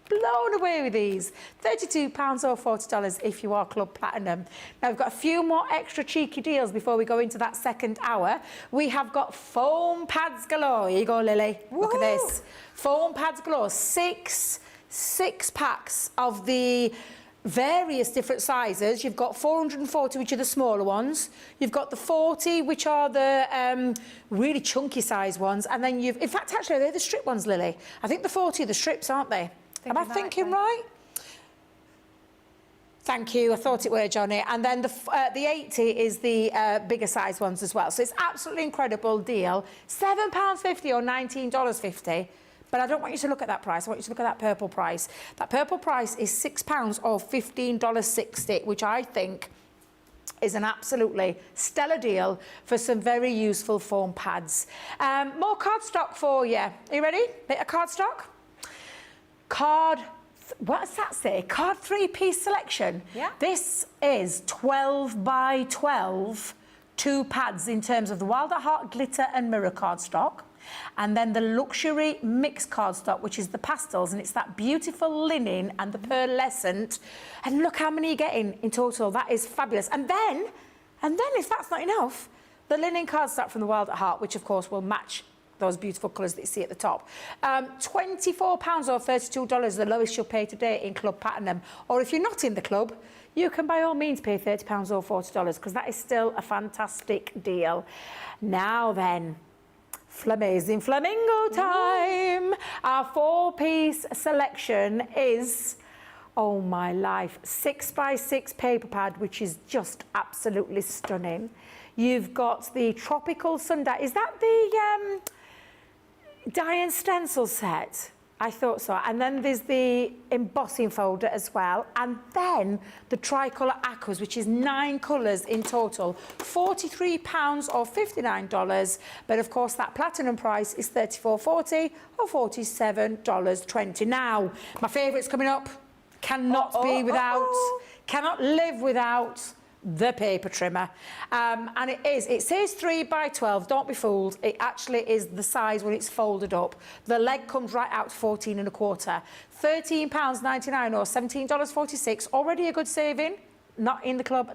blown away with these. £32 or $40 if you are Club Platinum. Now we've got a few more extra cheeky deals before we go into that second hour. We have got foam pads galore. Here you go, Lily. Look at this. Foam pads galore. Six packs of the various different sizes. You've got 440, which are the smaller ones. You've got the 40, which are the really chunky size ones. And then in fact, actually, they're the strip ones, Lily. I think the 40 are the strips, aren't they? Am I thinking right? Thank you. I thought it were, Johnny. And then the 80 is the bigger size ones as well. So it's absolutely incredible deal. £7.50 or $19.50. But I don't want you to look at that price. I want you to look at that purple price. That purple price is £6 or $15.60, which I think is an absolutely stellar deal for some very useful foam pads. More cardstock for you. Are you ready? Bit of cardstock? What does that say? Card 3-piece selection. Yeah. This is 12 by 12, 2 pads in terms of the Wild at Heart glitter and mirror cardstock. And then the luxury mix cardstock, which is the pastels, and it's that beautiful linen and the pearlescent. And look how many you're getting in total. That is fabulous. And then if that's not enough, the linen cardstock from the Wild at Heart, which of course will match those beautiful colours that you see at the top. £24 or $32, the lowest you'll pay today in Club Platinum. Or if you're not in the club, you can by all means pay £30 or $40, because that is still a fantastic deal. Now then, Flamazing Flamingo time. Our 4-piece selection is, oh my life, 6x6 paper pad, which is just absolutely stunning. You've got the tropical sundial. Is that the die and stencil set? I thought so. And then there's the embossing folder as well. And then the tricolour aquas, which is 9 colours in total. £43 or $59. But of course, that platinum price is $34.40 or $47.20. Now, my favourite's coming up. Cannot live without the paper trimmer. And it says 3 by 12, don't be fooled. It actually is the size when it's folded up. The leg comes right out to 14 1/4. £13.99 or $17.46, already a good saving. Not in the club,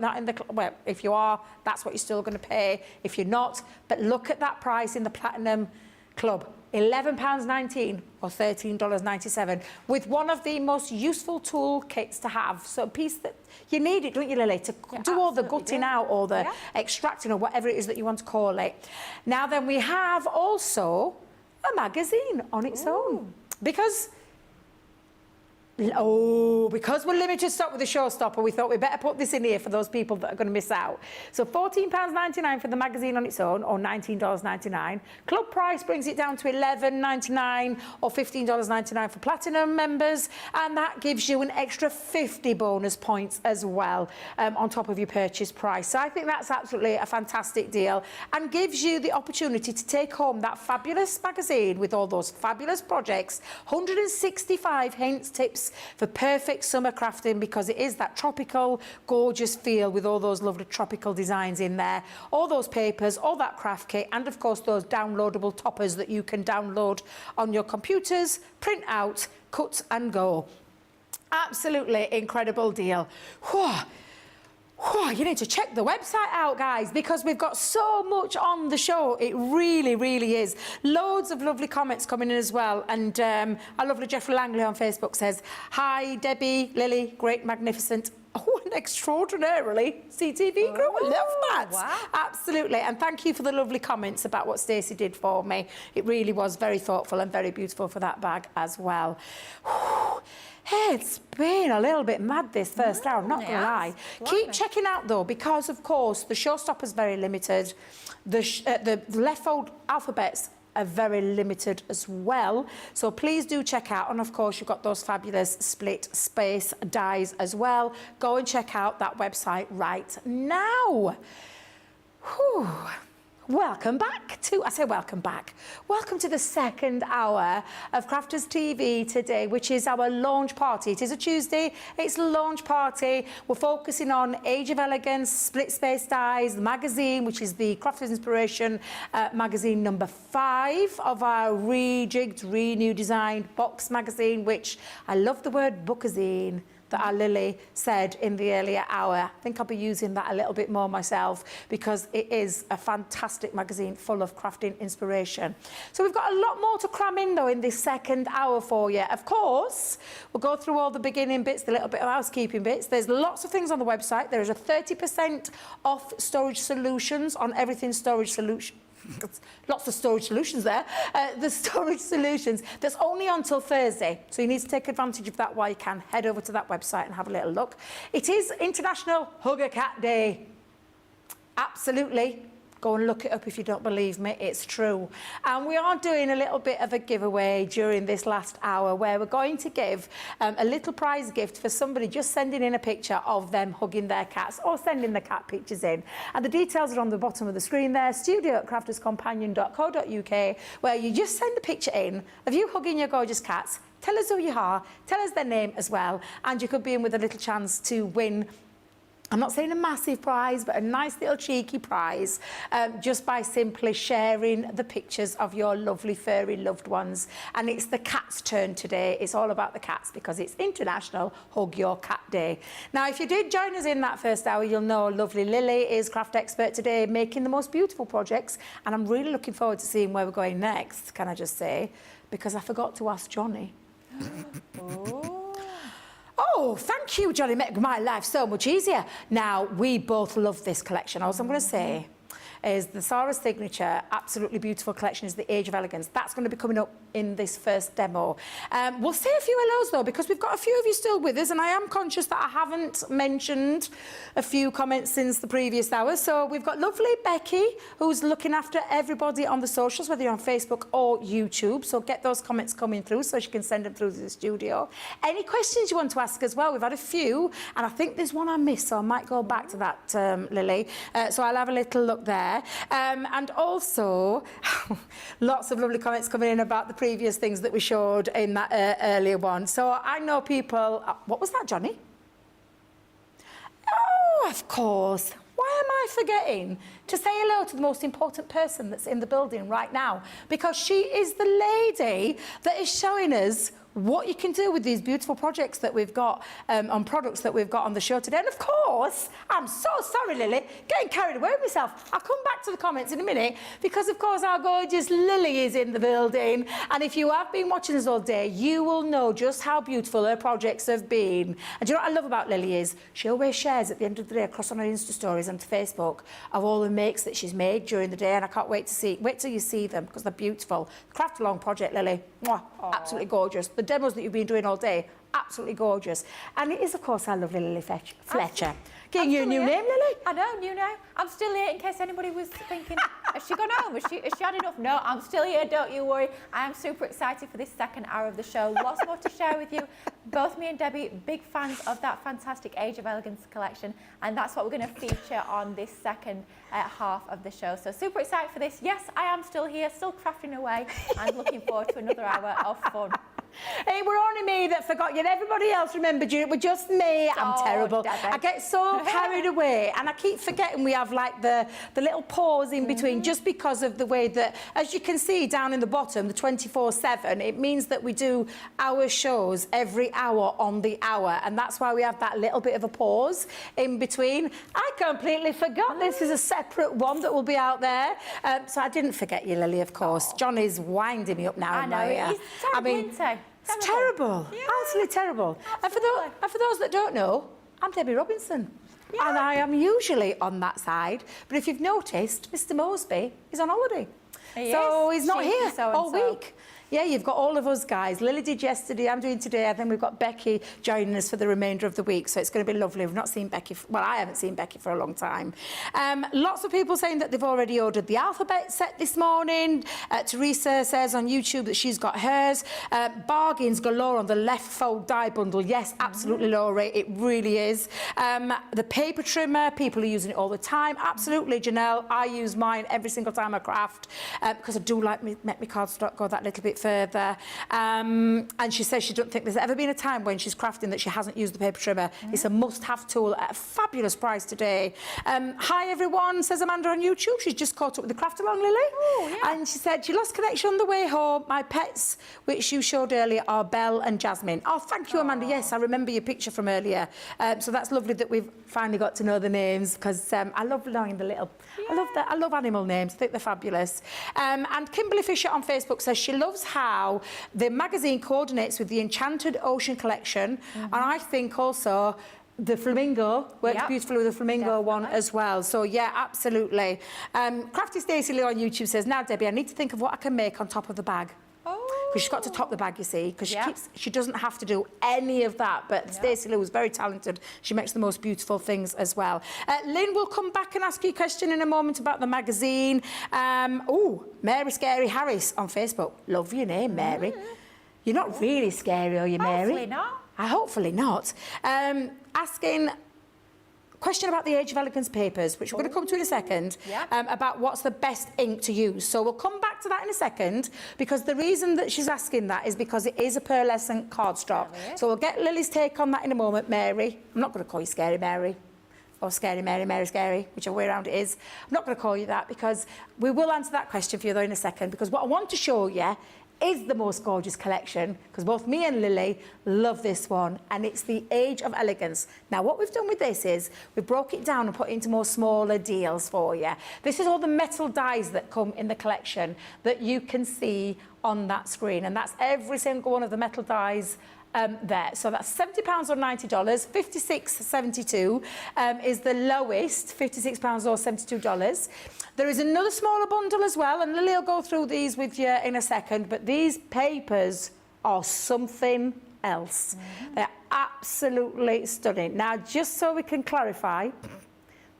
well, if you are, that's what you're still going to pay. If you're not, but look at that price in the Platinum Club. £11.19 or $13.97 with one of the most useful tool kits to have. So a piece that you need it, don't you, Lily, to do all the gutting out or the extracting or whatever it is that you want to call it. Now then, we have also a magazine on its own, because we're limited stock with the Showstopper, we thought we'd better put this in here for those people that are going to miss out. So £14.99 for the magazine on its own, or $19.99. Club price brings it down to $11.99 or $15.99 for Platinum members, and that gives you an extra 50 bonus points as well on top of your purchase price. So I think that's absolutely a fantastic deal, and gives you the opportunity to take home that fabulous magazine with all those fabulous projects, 165 hints, tips for perfect summer crafting, because it is that tropical, gorgeous feel with all those lovely tropical designs in there, all those papers, all that craft kit, and of course those downloadable toppers that you can download on your computers, print out, cut and go. Absolutely incredible deal. Whew. You need to check the website out, guys, because we've got so much on the show. It really, really is. Loads of lovely comments coming in as well. And our lovely Jeffrey Langley on Facebook says, "Hi, Debbie, Lily, great, magnificent. Oh, and extraordinarily CTV crew. I love that." Wow. Absolutely. And thank you for the lovely comments about what Stacey did for me. It really was very thoughtful and very beautiful for that bag as well. Hey, it's been a little bit mad this first hour, I'm not going to lie. Keep checking out, though, because, of course, the Showstopper's very limited. The left-fold alphabets are very limited as well. So please do check out. And, of course, you've got those fabulous split space dies as well. Go and check out that website right now. Whew. welcome back to, welcome to the second hour of Crafters TV today, which is our launch party. It is a Tuesday, it's a launch party. We're focusing on Age of Elegance, Split Space Dyes, the magazine, which is the Crafters Inspiration magazine number 5 of our rejigged, new designed box magazine, which I love the word bookazine that our Lily said in the earlier hour. I think I'll be using that a little bit more myself because it is a fantastic magazine full of crafting inspiration. So we've got a lot more to cram in though in this second hour for you. Of course, we'll go through all the beginning bits, the little bit of housekeeping bits. There's lots of things on the website. There is a 30% off storage solutions on everything storage solution. Lots of storage solutions there. The storage solutions, that's only until Thursday. So you need to take advantage of that while you can. Head over to that website and have a little look. It is International Hug a Cat Day. Absolutely. Go and look it up if you don't believe me, it's true. And we are doing a little bit of a giveaway during this last hour where we're going to give a little prize gift for somebody just sending in a picture of them hugging their cats or sending the cat pictures in. And the details are on the bottom of the screen there, studio@crafterscompanion.co.uk, where you just send a picture in of you hugging your gorgeous cats. Tell us who you are, tell us their name as well, and you could be in with a little chance to win. I'm not saying a massive prize, but a nice little cheeky prize, just by simply sharing the pictures of your lovely furry loved ones. And it's the cat's turn today. It's all about the cats because it's International Hug Your Cat Day. Now, if you did join us in that first hour, you'll know lovely Lily is craft expert today, making the most beautiful projects. And I'm really looking forward to seeing where we're going next, can I just say, because I forgot to ask Johnny. Oh, thank you, Johnny. Make my life so much easier. Now, we both love this collection. All I'm going to say is the Sara signature, absolutely beautiful collection is the Age of Elegance. That's going to be coming up in this first demo. We'll say a few hellos though, because we've got a few of you still with us, and I am conscious that I haven't mentioned a few comments since the previous hour. So we've got lovely Becky, who's looking after everybody on the socials, whether you're on Facebook or YouTube. So get those comments coming through so she can send them through to the studio. Any questions you want to ask as well? We've had a few, and I think there's one I missed, so I might go back to that, Lily. So I'll have a little look there. And also, lots of lovely comments coming in about the previous things that we showed in that earlier one. So I know people... what was that, Johnny? Oh, of course. Why am I forgetting to say hello to the most important person that's in the building right now? Because she is the lady that is showing us what you can do with these beautiful projects that we've got on products that we've got on the show today. And of course, I'm so sorry, Lily, getting carried away with myself. I'll come back to the comments in a minute because, of course, our gorgeous Lily is in the building. And if you have been watching us all day, you will know just how beautiful her projects have been. And do you know what I love about Lily is she always shares at the end of the day across on her Insta stories and to Facebook of all the makes that she's made during the day. And I can't wait till you see them because they're beautiful. Craft along project, Lily. Mwah, absolutely gorgeous. The demos that you've been doing all day, absolutely gorgeous. And it is, of course, our lovely Lily Fletcher. Getting you a new name, Lily? I know, new name. I'm still here in case anybody was thinking, has she gone home? Has she had enough? No, I'm still here, don't you worry. I am super excited for this second hour of the show. Lots more to share with you. Both me and Debbie, big fans of that fantastic Age of Elegance collection, and that's what we're going to feature on this second half of the show. So super excited for this. Yes, I am still here, still crafting away, and looking forward to another hour of fun. It were only me that forgot you, and everybody else remembered you. It was just me. I'm terrible. Debbie. I get so carried away, and I keep forgetting we have like the little pause in between, just because of the way that, as you can see down in the bottom, the 24/7. It means that we do our shows every hour on the hour, and that's why we have that little bit of a pause in between. I completely forgot this is a separate one that will be out there, so I didn't forget you, Lily. Of course, Johnny's winding me up now. I know. It's terrible, isn't it? It's terrible, yeah. absolutely terrible. And for those that don't know, I'm Debby Robinson. Yeah. And I am usually on that side. But if you've noticed, Mr. Mosby is on holiday. He's not here all week. Yeah, you've got all of us guys. Lily did yesterday, I'm doing today, and then we've got Becky joining us for the remainder of the week, so it's going to be lovely. We've not seen Becky, well, I haven't seen Becky for a long time. Lots of people saying that they've already ordered the alphabet set this morning. Teresa says on YouTube that she's got hers. Bargains galore on the left fold die bundle. Yes, absolutely, Laurie, it really is. The paper trimmer, people are using it all the time. Absolutely, Janelle, I use mine every single time I craft because I do like make my cardstock go that little bit further. And she says she doesn't think there's ever been a time when she's crafting that she hasn't used the paper trimmer. It's a must-have tool at a fabulous price today. Hi everyone, says Amanda on YouTube. She's just caught up with the craft along, Lily. Oh, yeah. And she said she lost connection on the way home. My pets, which you showed earlier, are Belle and Jasmine. Oh, thank you, Amanda. Yes, I remember your picture from earlier. So that's lovely that we've finally got to know the names because I love knowing the little... Yeah. I love animal names. I think they're fabulous. And Kimberly Fisher on Facebook says she loves how the magazine coordinates with the Enchanted Ocean collection. And I think also the flamingo works beautifully with the flamingo one as well. So yeah, absolutely. Crafty Stacey Lee on YouTube says, now Debbie, I need to think of what I can make on top of the bag. Because she's got to top the bag, you see, because she doesn't have to do any of that. But Stacey Lou is very talented. She makes the most beautiful things as well. Lynn will come back and ask you a question in a moment about the magazine. Mary Scary Harris on Facebook. Love your name, Mary. You're not really scary, are you, Mary? Hopefully not. Hopefully not. Asking... question about the Age of Elegance papers, which we're going to come to in a second, about what's the best ink to use. So we'll come back to that in a second, because the reason that she's asking that is because it is a pearlescent cardstock. So we'll get Lily's take on that in a moment, Mary. I'm not going to call you Scary Mary, or Scary Mary, Mary Scary, whichever way around it is. I'm not going to call you that, because we will answer that question for you, though, in a second, because what I want to show you is the most gorgeous collection, because both me and Lily love this one, and it's the Age of Elegance. Now, what we've done with this is we broke it down and put it into more smaller deals for you. This is all the metal dies that come in the collection that you can see on that screen, and that's every single one of the metal dies there. So that's £70 or $90, $56.72 is the lowest, £56 or $72. There is another smaller bundle as well, and Lily will go through these with you in a second, but these papers are something else. They're absolutely stunning. Now, just so we can clarify,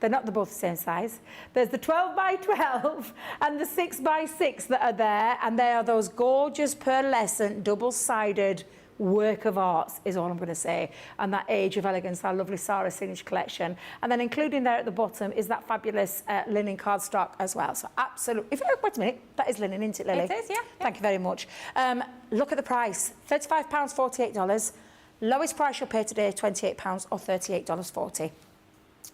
they're not both the same size. There's the 12 by 12 and the 6 by 6 that are there, and they are those gorgeous pearlescent double-sided work of arts, is all I'm going to say. And that Age of Elegance, our lovely Sara signature collection. And then including there at the bottom is that fabulous linen cardstock as well. So absolutely. Wait a minute, that is linen, isn't it, Lily? It is, yeah. Thank you very much. Look at the price, £35, $48. Lowest price you'll pay today, £28 or $38.40.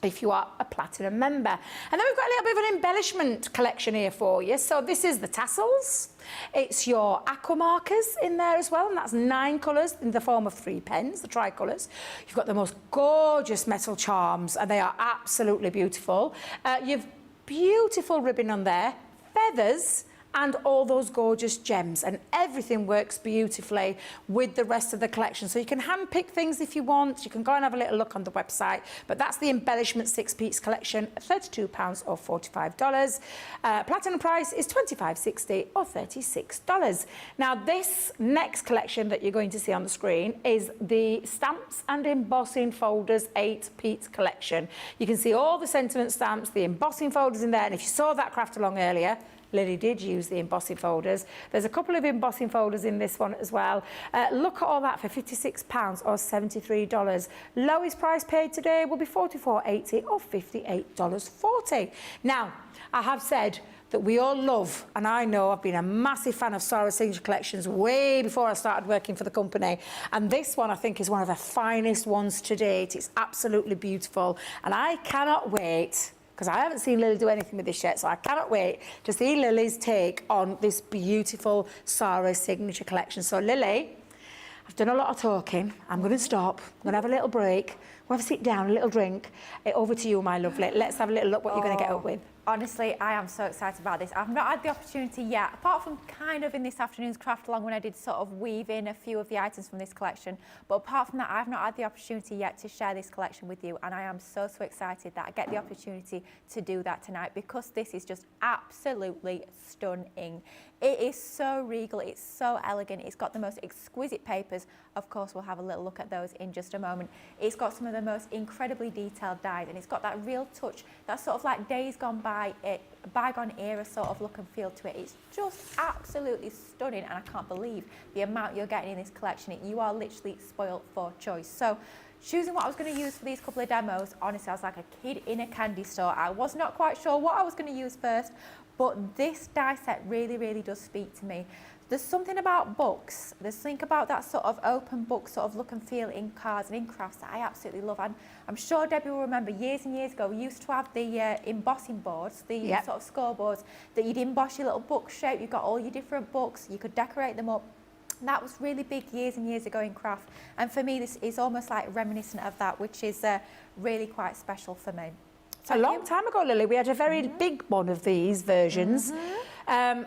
If you are a platinum member. And then we've got a little bit of an embellishment collection here for you. So this is the tassels. It's your aqua markers in there as well, and that's 9 colours in the form of 3 pens, the tricolours. You've got the most gorgeous metal charms, and they are absolutely beautiful. You've beautiful ribbon on there, feathers, and all those gorgeous gems, and everything works beautifully with the rest of the collection. So you can hand pick things if you want. You can go and have a little look on the website, but that's the embellishment 6-piece collection, £32 or $45. Platinum price is $25.60 or $36. Now this next collection that you're going to see on the screen is the Stamps and Embossing Folders 8-piece collection. You can see all the sentiment stamps, the embossing folders in there, and if you saw that craft along earlier, Lily did use the embossing folders. There's a couple of embossing folders in this one as well. Look at all that for £56 or $73. Lowest price paid today will be $44.80 or $58.40. Now, I have said that we all love, and I know I've been a massive fan of Sara's signature collections way before I started working for the company, and this one I think is one of the finest ones to date. It's absolutely beautiful, and I cannot wait, because I haven't seen Lily do anything with this yet, so I cannot wait to see Lily's take on this beautiful Sara signature collection. So Lily, I've done a lot of talking. I'm going to stop. I'm going to have a little break. we'll have a sit down, a little drink. Over to you, my lovely. Let's have a little look what you're going to get up with. Honestly, I am so excited about this. I've not had the opportunity yet, apart from kind of in this afternoon's craft along when I did sort of weave in a few of the items from this collection. But apart from that, I've not had the opportunity yet to share this collection with you. And I am so excited that I get the opportunity to do that tonight, because this is just absolutely stunning. It is so regal, it's so elegant, it's got the most exquisite papers. Of course, we'll have a little look at those in just a moment. It's got some of the most incredibly detailed dyes, and it's got that real touch, that sort of like days gone by, bygone era sort of look and feel to it. It's just absolutely stunning, and I can't believe the amount you're getting in this collection. You are literally spoiled for choice. So choosing what I was going to use for these couple of demos, honestly, I was like a kid in a candy store. I was not quite sure what I was going to use first, but this die set really does speak to me. There's something about books, there's something about that sort of open book sort of look and feel in cards and in crafts that I absolutely love. And I'm sure Debbie will remember years and years ago, we used to have the embossing boards, the sort of scoreboards that you'd emboss your little book shape. You've got all your different books, you could decorate them up. And that was really big years and years ago in craft. And for me, this is almost like reminiscent of that, which is really quite special for me. A long time ago, Lily, we had a very big one of these versions,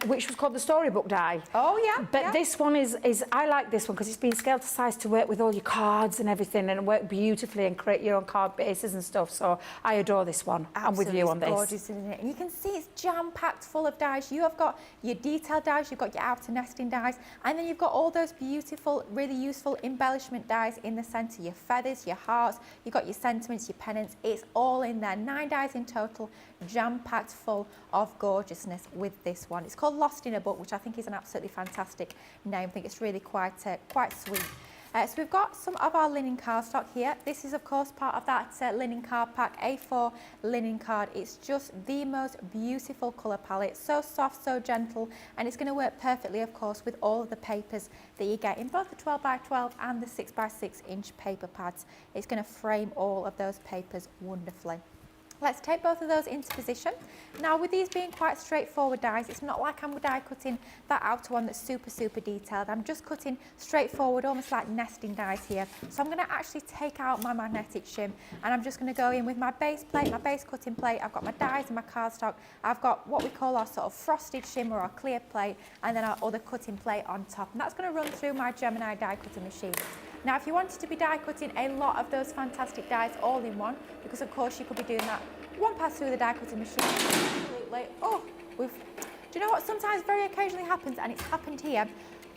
which was called the storybook die. Oh, yeah. But this one is, I like this one because it's been scaled to size to work with all your cards and everything, and work beautifully and create your own card bases and stuff. So I adore this one. I'm with you on this. Gorgeous, isn't it? And you can see it's jam-packed full of dies. You have got your detailed dies, you've got your outer nesting dies, and then you've got all those beautiful, really useful embellishment dies in the centre. Your feathers, your hearts, you've got your sentiments, your pennants. It's all in there. 9 dies in total, jam-packed full of gorgeousness with this one. It's called Lost in a Book, which I think is an absolutely fantastic name. I think it's really quite sweet. So we've got some of our linen cardstock here. This is of course part of that linen card pack, A4 linen card. It's just the most beautiful colour palette, so soft, so gentle, and it's going to work perfectly of course with all of the papers that you get in both the 12x12 and the 6x6 inch paper pads. It's going to frame all of those papers wonderfully. Let's take both of those into position. Now with these being quite straightforward dies, it's not like I'm die cutting that outer one that's super detailed. I'm just cutting straightforward, almost like nesting dies here. So I'm going to actually take out my magnetic shim, and I'm just going to go in with my base plate, my base cutting plate. I've got my dies and my cardstock. I've got what we call our sort of frosted shim or our clear plate, and then our other cutting plate on top. And that's going to run through my Gemini die cutting machine. Now, if you wanted to be die cutting a lot of those fantastic dies all in one, because of course you could be doing that one pass through the die cutting machine. Absolutely. Oh, do you know what sometimes very occasionally happens, and it's happened here?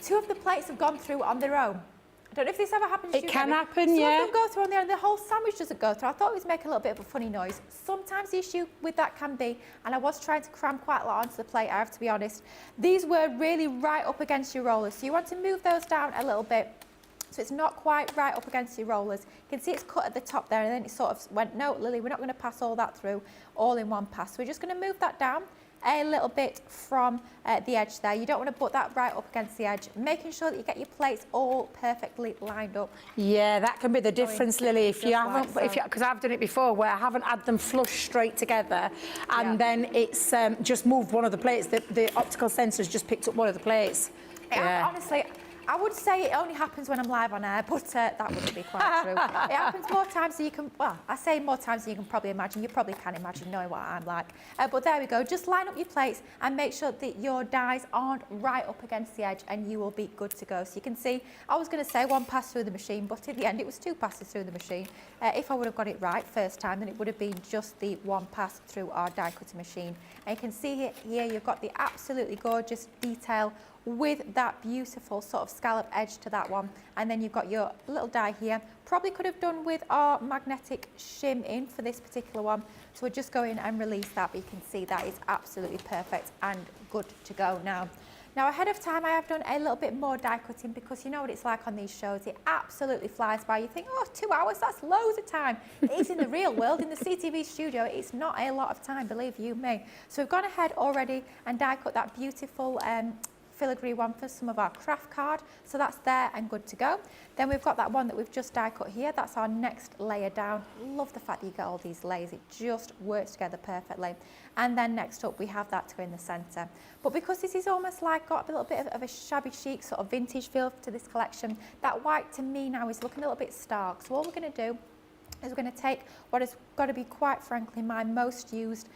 2 of the plates have gone through on their own. I don't know if this ever happens to you. It can happen, Some yeah. of them go through on there and the whole sandwich doesn't go through. I thought it was making a little bit of a funny noise. Sometimes the issue with that can be, and I was trying to cram quite a lot onto the plate, I have to be honest, these were really right up against your rollers. So you want to move those down a little bit, so it's not quite right up against your rollers. You can see it's cut at the top there, and then it sort of went, no, Lily, we're not going to pass all that through all in one pass. So we're just going to move that down a little bit from the edge there. You don't want to put that right up against the edge, making sure that you get your plates all perfectly lined up. Yeah, that can be the difference, Lily. If you haven't, like so. because I've done it before where I haven't had them flush straight together, and then it's just moved one of the plates. The optical sensor's just picked up one of the plates. Honestly, I would say it only happens when I'm live on air, but that wouldn't be quite true. It happens more times than you can, well, I say more times than you can probably imagine. You probably can imagine knowing what I'm like. But there we go. Just line up your plates and make sure that your dies aren't right up against the edge, and you will be good to go. So you can see, I was going to say 1 pass through the machine, but in the end it was 2 passes through the machine. If I would have got it right first time, then it would have been just the 1 pass through our die cutting machine. And you can see here you've got the absolutely gorgeous detail with that beautiful sort of scallop edge to that one, and then you've got your little die here. Probably could have done with our magnetic shim in for this particular one, so we'll just go in and release that, but you can see that is absolutely perfect and good to go now. Now ahead of time I have done a little bit more die cutting, because you know what it's like on these shows, it absolutely flies by. You think, oh, 2 hours, that's loads of time. It is in the real world, in the CTV studio, it's not a lot of time, believe you me. So we've gone ahead already and die cut that beautiful filigree one for some of our craft card, so that's there and good to go. Then we've got that one that we've just die cut here, that's our next layer down. Love the fact that you get all these layers, it just works together perfectly. And then next up we have that to go in the centre. But because this is almost like got a little bit of a shabby chic sort of vintage feel to this collection, that white to me now is looking a little bit stark. So all we're going to do is we're going to take what has got to be, quite frankly, my most used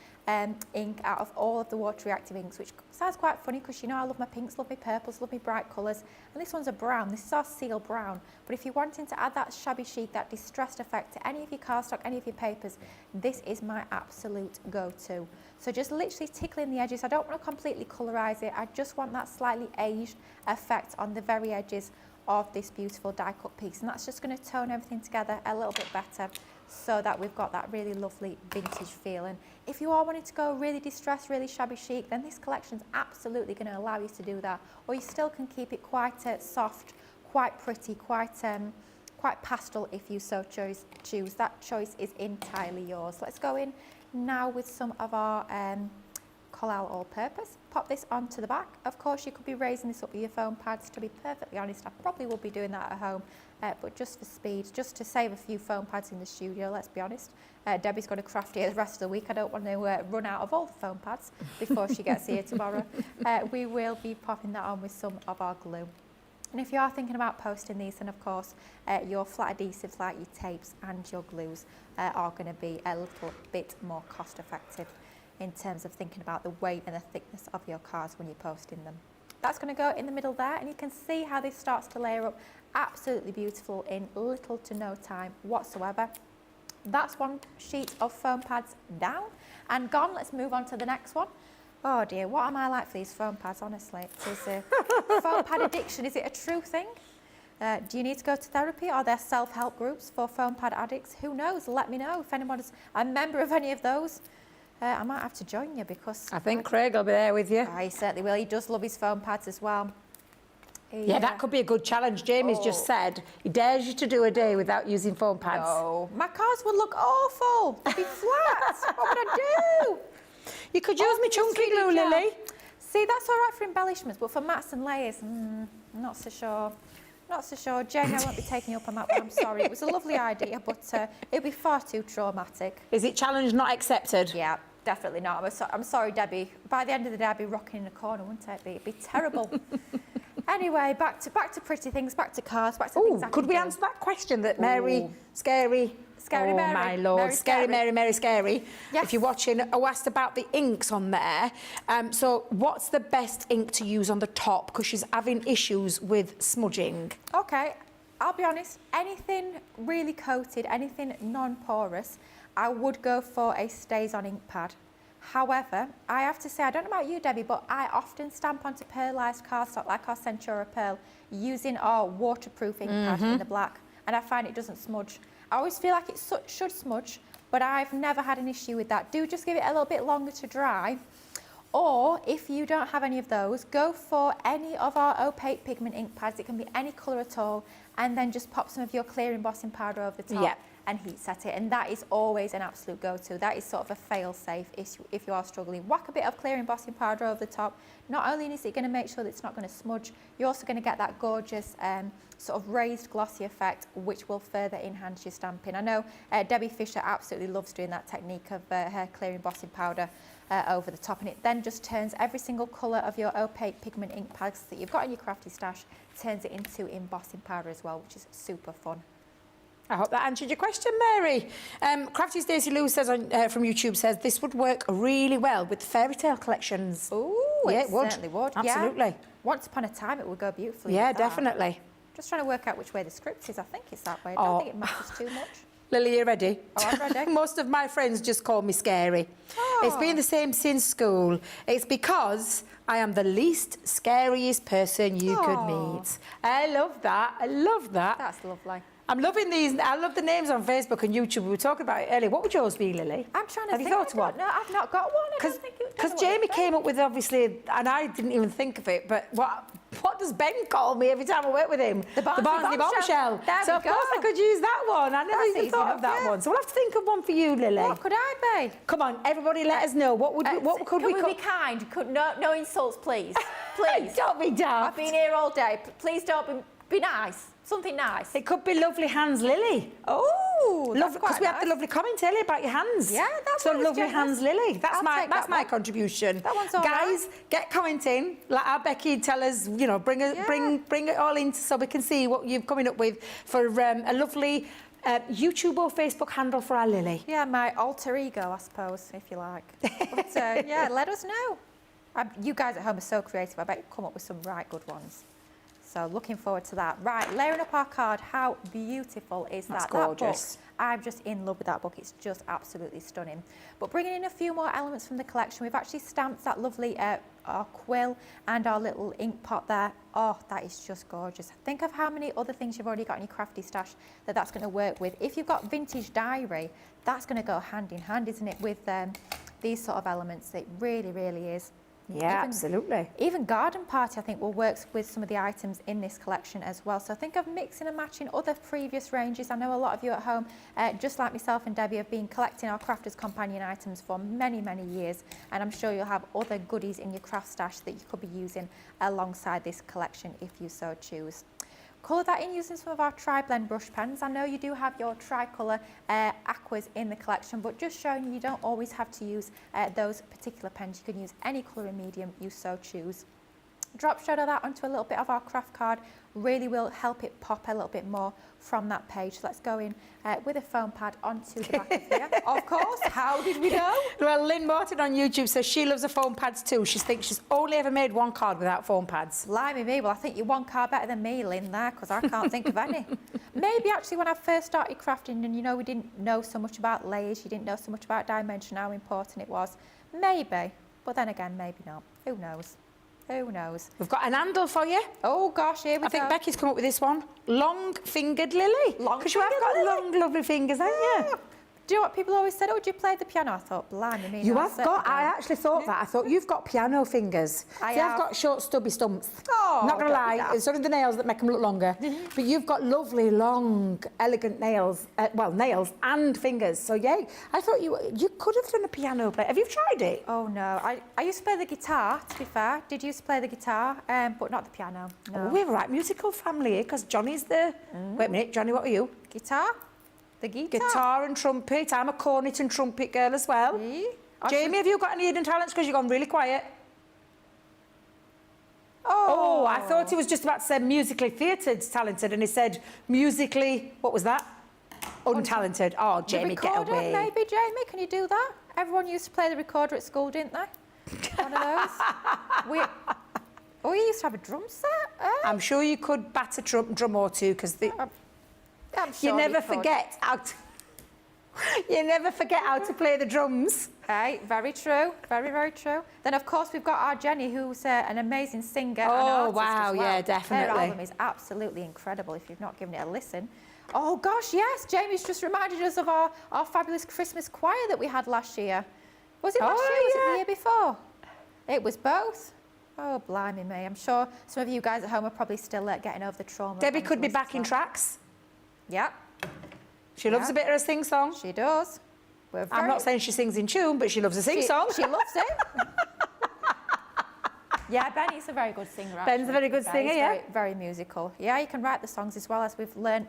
ink out of all of the water reactive inks, which sounds quite funny because you know I love my pinks, love my purples, love my bright colours, and this one's a brown. This is our seal brown, but if you're wanting to add that shabby chic, that distressed effect to any of your cardstock, any of your papers, this is my absolute go-to. So just literally tickling the edges. I don't want to completely colorise it, I just want that slightly aged effect on the very edges of this beautiful die cut piece, and that's just going to tone everything together a little bit better so that we've got that really lovely vintage feel. And if you are wanting to go really distressed, really shabby chic, then this collection's absolutely going to allow you to do that, or you still can keep it quite soft, quite pretty, quite pastel if you so choose. That choice is entirely yours. Let's go in now with some of our Collal all-purpose. Pop this onto the back. Of course, you could be raising this up with your foam pads. To be perfectly honest, I probably will be doing that at home, but just for speed, just to save a few foam pads in the studio, let's be honest. Debbie's got to craft here the rest of the week. I don't want to run out of all the foam pads before she gets here tomorrow. We will be popping that on with some of our glue. And if you are thinking about posting these, then of course your flat adhesives like your tapes and your glues are going to be a little bit more cost effective in terms of thinking about the weight and the thickness of your cards when you're posting them. That's going to go in the middle there, and you can see how this starts to layer up absolutely beautiful in little to no time whatsoever. That's one sheet of foam pads down and gone. Let's move on to the next one. Oh dear, what am I like for these foam pads, honestly? It is a foam pad addiction. Is it a true thing? Do you need to go to therapy? Are there self-help groups for foam pad addicts? Who knows? Let me know if anyone's a member of any of those. I might have to join you because... I think Craig will be there with you. He certainly will. He does love his foam pads as well. Yeah, that could be a good challenge. Jamie's just said he dares you to do a day without using foam pads. No, my cards would look awful. They'd be flat. What would I do? You could use me chunky glue, Lily. See, that's all right for embellishments, but for mats and layers, not so sure. Not so sure. Jane, I won't be taking you up on that one, I'm sorry. It was a lovely idea, but it'd be far too traumatic. Is it challenge not accepted? Yeah, definitely not. I'm sorry, Debbie. By the end of the day, I'd be rocking in a corner, wouldn't it? It'd be terrible. Anyway, back to pretty things, back to cards, back to things I could we do. answer that question that Mary, Scary Mary. My Lord, Mary Scary. Yes. If you're watching, asked about the inks on there. So what's the best ink to use on the top? Because she's having issues with smudging. Okay, I'll be honest, anything really coated, anything non-porous, I would go for a stays-on ink pad. However, I have to say, I don't know about you, Debbie, but I often stamp onto pearlised cardstock like our Centura Pearl using our waterproof ink pad in the black, and I find it doesn't smudge. I always feel like it should smudge, but I've never had an issue with that. Do just give it a little bit longer to dry. Or if you don't have any of those, go for any of our opaque pigment ink pads. It can be any colour at all, and then just pop some of your clear embossing powder over the top and heat set it. And that is always an absolute go-to. That is sort of a fail-safe if you are struggling. Whack a bit of clear embossing powder over the top. Not only is it going to make sure that it's not going to smudge, you're also going to get that gorgeous sort of raised glossy effect, which will further enhance your stamping. I know Debbie Fisher absolutely loves doing that technique of her clear embossing powder over the top, and it then just turns every single colour of your opaque pigment ink pads that you've got in your crafty stash, turns it into embossing powder as well, which is super fun. I hope that answered your question, Mary. Crafty Stacey Lou says from YouTube says this would work really well with fairy tale collections. Ooh, yeah, it certainly would. Absolutely. Yeah. Once upon a time, it would go beautifully. Yeah, with that. definitely. Just trying to work out which way the script is. I think it's that way. I don't think it matters too much. Lily, you ready? Oh, I'm ready. Most of my friends just call me Scary. Oh. It's been the same since school. It's because I am the least scariest person you could meet. I love that. I love that. That's lovely. I'm loving these. I love the names on Facebook and YouTube. We were talking about it earlier. What would yours be, Lily? I'm trying to Have think. you thought of one? No, I've not got one. Because Jamie came up with, obviously, and I didn't even think of it, but what does Ben call me every time I work with him? The Barnsley Bombshell. There so, we of course, go. I could use that one. I never even thought of that one. So we'll have to think of one for you, Lily. What could I be? Come on, everybody let us know. What could we be kind? No insults, please. Please. Don't be daft. I've been here all day. Please don't be nice. Something nice. It could be lovely hands, Lily. Oh, because we had the lovely comment earlier about your hands. Yeah, that's so lovely hands, Lily. That's my contribution. That one's all Guys, right. get commenting. Like our Becky tell us, bring it all in so we can see what you're coming up with for a lovely YouTube or Facebook handle for our Lily? Yeah, my alter ego, I suppose, if you like. But yeah, let us know. You guys at home are so creative. I bet you'll come up with some right good ones. So looking forward to that. Right, layering up our card. How beautiful is that? That's gorgeous. That book, I'm just in love with that book. It's just absolutely stunning. But bringing in a few more elements from the collection, we've actually stamped that lovely our quill and our little ink pot there. Oh, that is just gorgeous. Think of how many other things you've already got in your crafty stash that's going to work with. If you've got vintage diary, that's going to go hand in hand, isn't it, with these sort of elements? It really, really is. Yeah, absolutely. Even garden party, I think, will work with some of the items in this collection as well. So think of mixing and matching other previous ranges. I know a lot of you at home, just like myself and Debbie, have been collecting our Crafters Companion items for many, many years. And I'm sure you'll have other goodies in your craft stash that you could be using alongside this collection if you so choose. Colour that in using some of our tri-blend brush pens. I know you do have your tricolour aquas in the collection, but just showing you don't always have to use those particular pens. You can use any colour and medium you so choose. Drop shadow that onto a little bit of our craft card. Really will help it pop a little bit more from that page. So let's go in with a foam pad onto the back of here. Of course, how did we know? Well, Lynn Morton on YouTube says she loves her foam pads too. She thinks she's only ever made one card without foam pads. Blimey me, well I think you're one card better than me, Lynn, there, because I can't think of any. Maybe actually when I first started crafting and we didn't know so much about layers, you didn't know so much about dimension, how important it was. Maybe, but then again, maybe not. Who knows? Who knows? We've got an handle for you. Oh gosh, here we go. I think Becky's come up with this one. Long-fingered Lily. Because you have got long, lovely fingers, haven't you? Do you know what people always said? Oh, do you play the piano? I thought, blimey me. You have got, I actually thought that. I thought you've got piano fingers. I've got short, stubby stumps. Oh, not going to lie, it's sort of the nails that make them look longer. But you've got lovely, long, elegant nails. Well, nails and fingers. So, yeah, I thought you could have done a piano play. Have you tried it? Oh, no. I used to play the guitar, to be fair. Did used to play the guitar, but not the piano. No. Oh, we're a right musical family here, because Johnny's the... Wait a minute, Johnny, what are you? Guitar? The guitar. Guitar and trumpet. I'm a cornet and trumpet girl as well. Jamie, have you got any hidden talents? Because you've gone really quiet. Oh, I thought he was just about to say musically theatre talented, and he said musically, what was that? Untalented. Oh, Jamie, get away. Maybe, Jamie, can you do that? Everyone used to play the recorder at school, didn't they? One of those. Oh, you used to have a drum set? I'm sure you could bat a drum or two, because I'm sure you never forget how to... You never forget how to play the drums. Right, very true, very, very true. Then, of course, we've got our Jenny, who's an amazing singer and artist wow, as well. yeah, definitely. Her album is absolutely incredible if you've not given it a listen. Oh, gosh, yes, Jamie's just reminded us of our fabulous Christmas choir that we had last year. Was it last year or was it the year before? It was both. Oh, blimey me. I'm sure some of you guys at home are probably still getting over the trauma. Debbie could be back in tracks. Yep. She loves a bit of a sing-song. She does. I'm not saying she sings in tune, but she loves a sing-song. She loves it. Yeah, Benny's a very good singer. Ben's a very good singer, yeah. Very, very musical. Yeah, you can write the songs as well, as we've learned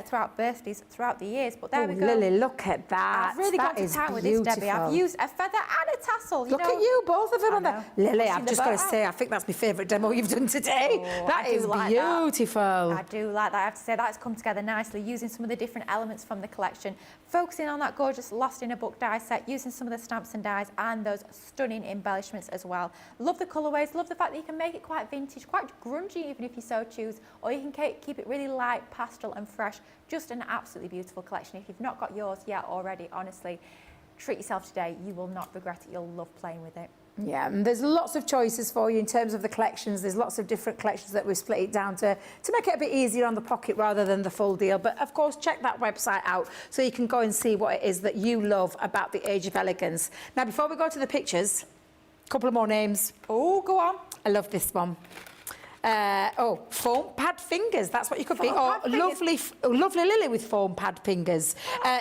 throughout birthdays, throughout the years. But there we go. Lily, look at that. I've really gone to town with this, Debbie. I've used a feather and a tassel. Look at you, both of them on there. Lily, I've just got to say, I think that's my favourite demo you've done today. That is beautiful. I do like that. I have to say, that's come together nicely, using some of the different elements from the collection, focusing on that gorgeous Lost in a Book die set, using some of the stamps and dies and those stunning embellishments as well. Love the colourways, love the fact that you can make it quite vintage, quite grungy even if you so choose, or you can keep it really light, pastel and fresh. Just an absolutely beautiful collection. If you've not got yours yet already, honestly, treat yourself today. You will not regret it. You'll love playing with it. Yeah, and there's lots of choices for you in terms of the collections. There's lots of different collections that we've split it down to make it a bit easier on the pocket rather than the full deal. But of course, check that website out so you can go and see what it is that you love about the Age of Elegance. Now, before we go to the pictures, a couple of more names. Oh, go on. I love this one. Foam pad fingers. That's what you could be. Oh, lovely Lily with foam pad fingers.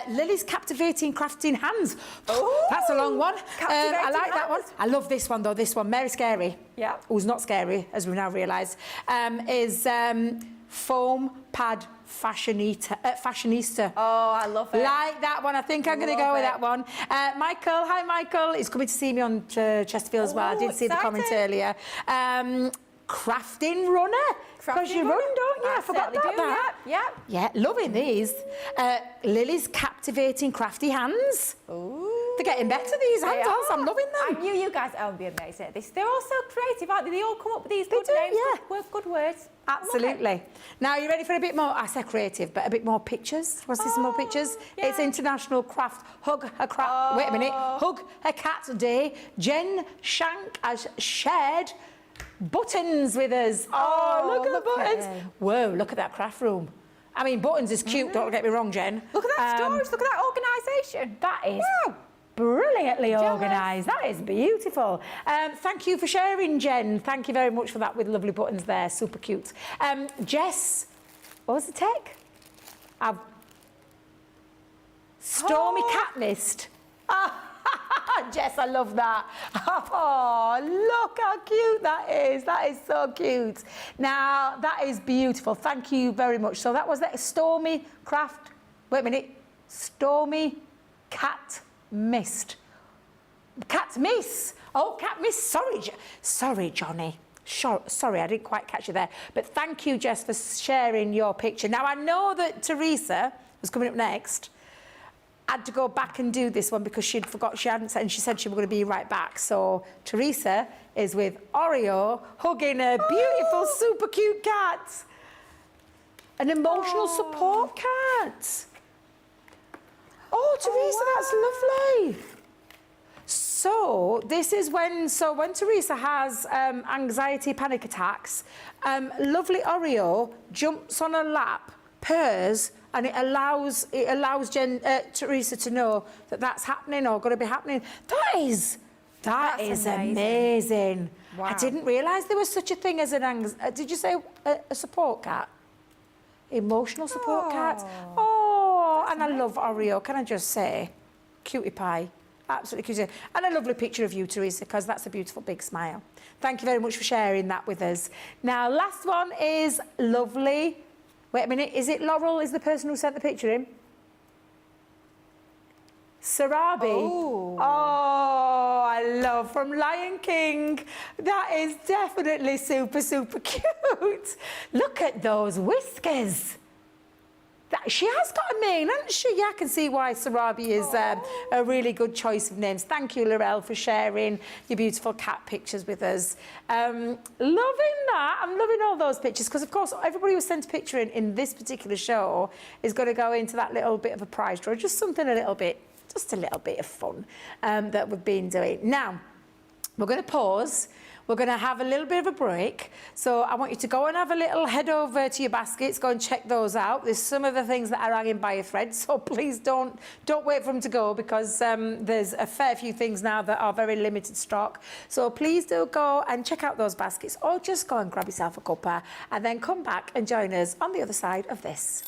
Lily's captivating crafting hands. Oh, that's a long one. I like that one. I love this one though. This one, Mary Scary. Yeah. Who's not scary, as we now realise, is foam pad fashionista. Oh, I love it. Like that one. I think I'm going to go with that one. Michael, hi Michael. He's coming to see me on Chesterfield as well. I did see the comment earlier. crafting runner. Because you run, don't you? I forgot about that. Yeah, loving these. Lily's captivating crafty hands. Ooh. They're getting better, these handles. I'm loving them. I knew you guys would be amazing at this. They're all so creative, aren't they? They all come up with these good do, names, yeah. good words. Absolutely. Now, you ready for a bit more? I said creative, but a bit more pictures. Want to see some more pictures? Yeah. It's International Craft Hug a Craft. Wait a minute. Hug a Cat Day. Jen Shank has shared buttons with us. Oh, look at the buttons. Whoa, look at that craft room. I mean, buttons is cute, don't get me wrong, Jen. Look at that storage, look at that organisation. That is brilliantly organised. That is beautiful. Thank you for sharing, Jen. Thank you very much for that with lovely buttons there. Super cute. Jess, what was the tech? Stormy cat mist. Jess, I love that. Oh, look how cute that is. That is so cute. Now, that is beautiful. Thank you very much. So that was that Stormy Craft. Wait a minute. Stormy Cat Mist. Cat Miss. Oh, Cat Miss. Sorry, Johnny. Sorry, I didn't quite catch you there. But thank you, Jess, for sharing your picture. Now, I know that Teresa was coming up next. Had to go back and do this one because she'd forgot she hadn't said, and she said she was going to be right back. So Teresa is with Oreo hugging a beautiful, super cute cat. An emotional support cat. Oh, Teresa, that's lovely. So this is when Teresa has anxiety, panic attacks, lovely Oreo jumps on her lap, purrs, and it allows Teresa to know that that's happening or going to be happening. That is amazing. Wow. I didn't realise there was such a thing as did you say a support cat? Emotional support cat? Oh, and I love Oreo, can I just say? Cutie pie. Absolutely cutie. And a lovely picture of you, Teresa, because that's a beautiful big smile. Thank you very much for sharing that with us. Now, last one is lovely. Wait a minute, is it Laurel is the person who sent the picture in? Sarabi. Oh, I love from Lion King. That is definitely super, super cute. Look at those whiskers. She has got a mane, hasn't she? Yeah, I can see why Sarabi is a really good choice of names. Thank you, Laurel, for sharing your beautiful cat pictures with us. Loving that. I'm loving all those pictures because, of course, everybody who sent a picture in this particular show is going to go into that little bit of a prize draw. Just a little bit of fun that we've been doing. Now, we're going to pause. We're going to have a little bit of a break. So I want you to go and have a little head over to your baskets, go and check those out. There's some of the things that are hanging by a thread, so please don't wait for them to go because there's a fair few things now that are very limited stock. So please do go and check out those baskets or just go and grab yourself a cuppa and then come back and join us on the other side of this.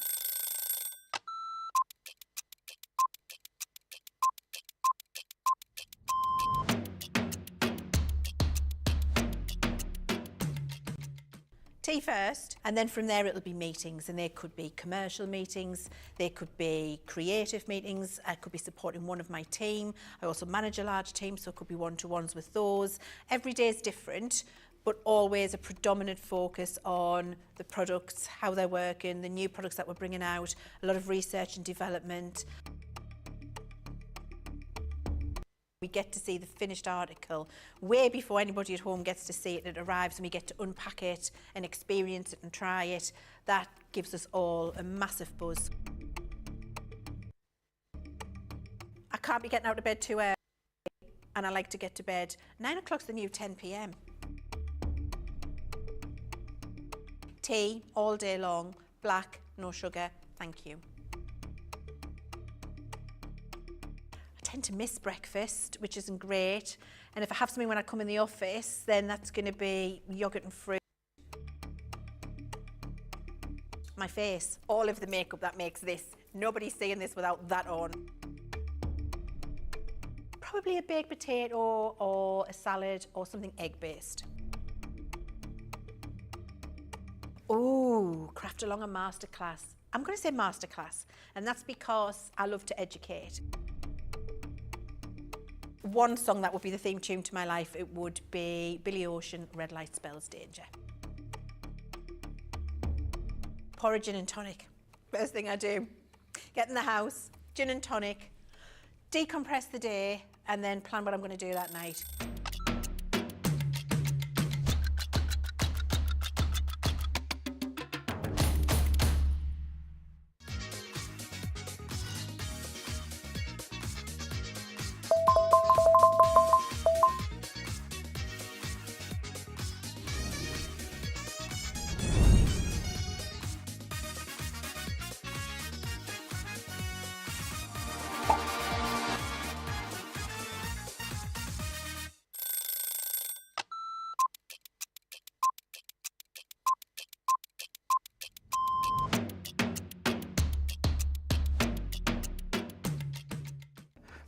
Tea first, and then from there it'll be meetings, and they could be commercial meetings, they could be creative meetings, I could be supporting one of my team. I also manage a large team, so it could be one-to-ones with those. Every day is different, but always a predominant focus on the products, how they're working, the new products that we're bringing out, a lot of research and development. We get to see the finished article way before anybody at home gets to see it. It arrives and we get to unpack it and experience it and try it. That gives us all a massive buzz. I can't be getting out of bed too early, and I like to get to bed. 9 o'clock's the new 10 p.m. Tea all day long, black, no sugar, thank you. I tend to miss breakfast, which isn't great. And if I have something when I come in the office, then that's going to be yogurt and fruit. My face, all of the makeup that makes this. Nobody's seeing this without that on. Probably a baked potato or a salad or something egg-based. Ooh, craft along a masterclass. I'm going to say masterclass, and that's because I love to educate. One song that would be the theme tune to my life, it would be Billy Ocean, Red Light Spells Danger. pour a gin and tonic. First thing I do. Get in the house, gin and tonic, decompress the day, and then plan what I'm going to do that night.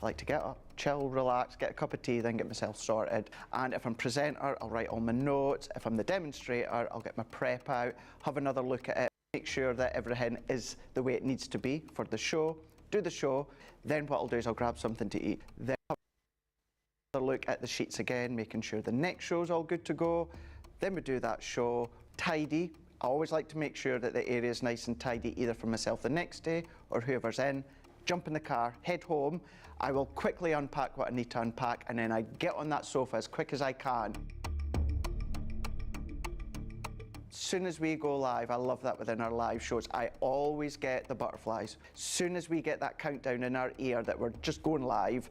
I like to get up, chill, relax, get a cup of tea, then get myself sorted. And if I'm presenter, I'll write all my notes. If I'm the demonstrator, I'll get my prep out, have another look at it, make sure that everything is the way it needs to be for the show, do the show. Then what I'll do is I'll grab something to eat. Then have another look at the sheets again, making sure the next show's all good to go. Then we do that show, tidy. I always like to make sure that the area is nice and tidy, either for myself the next day or whoever's in. Jump in the car, head home. I will quickly unpack what I need to unpack, and then I get on that sofa as quick as I can. As soon as we go live, I love that within our live shows, I always get the butterflies. As soon as we get that countdown in our ear that we're just going live,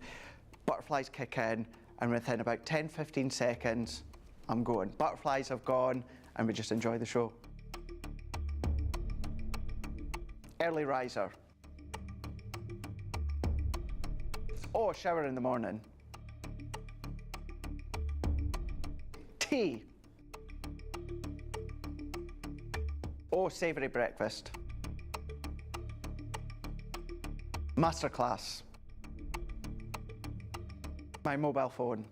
butterflies kick in, and within about 10-15 seconds, I'm going. Butterflies have gone, and we just enjoy the show. Early riser. Oh, shower in the morning. Tea. Oh, savoury breakfast. Masterclass. My mobile phone.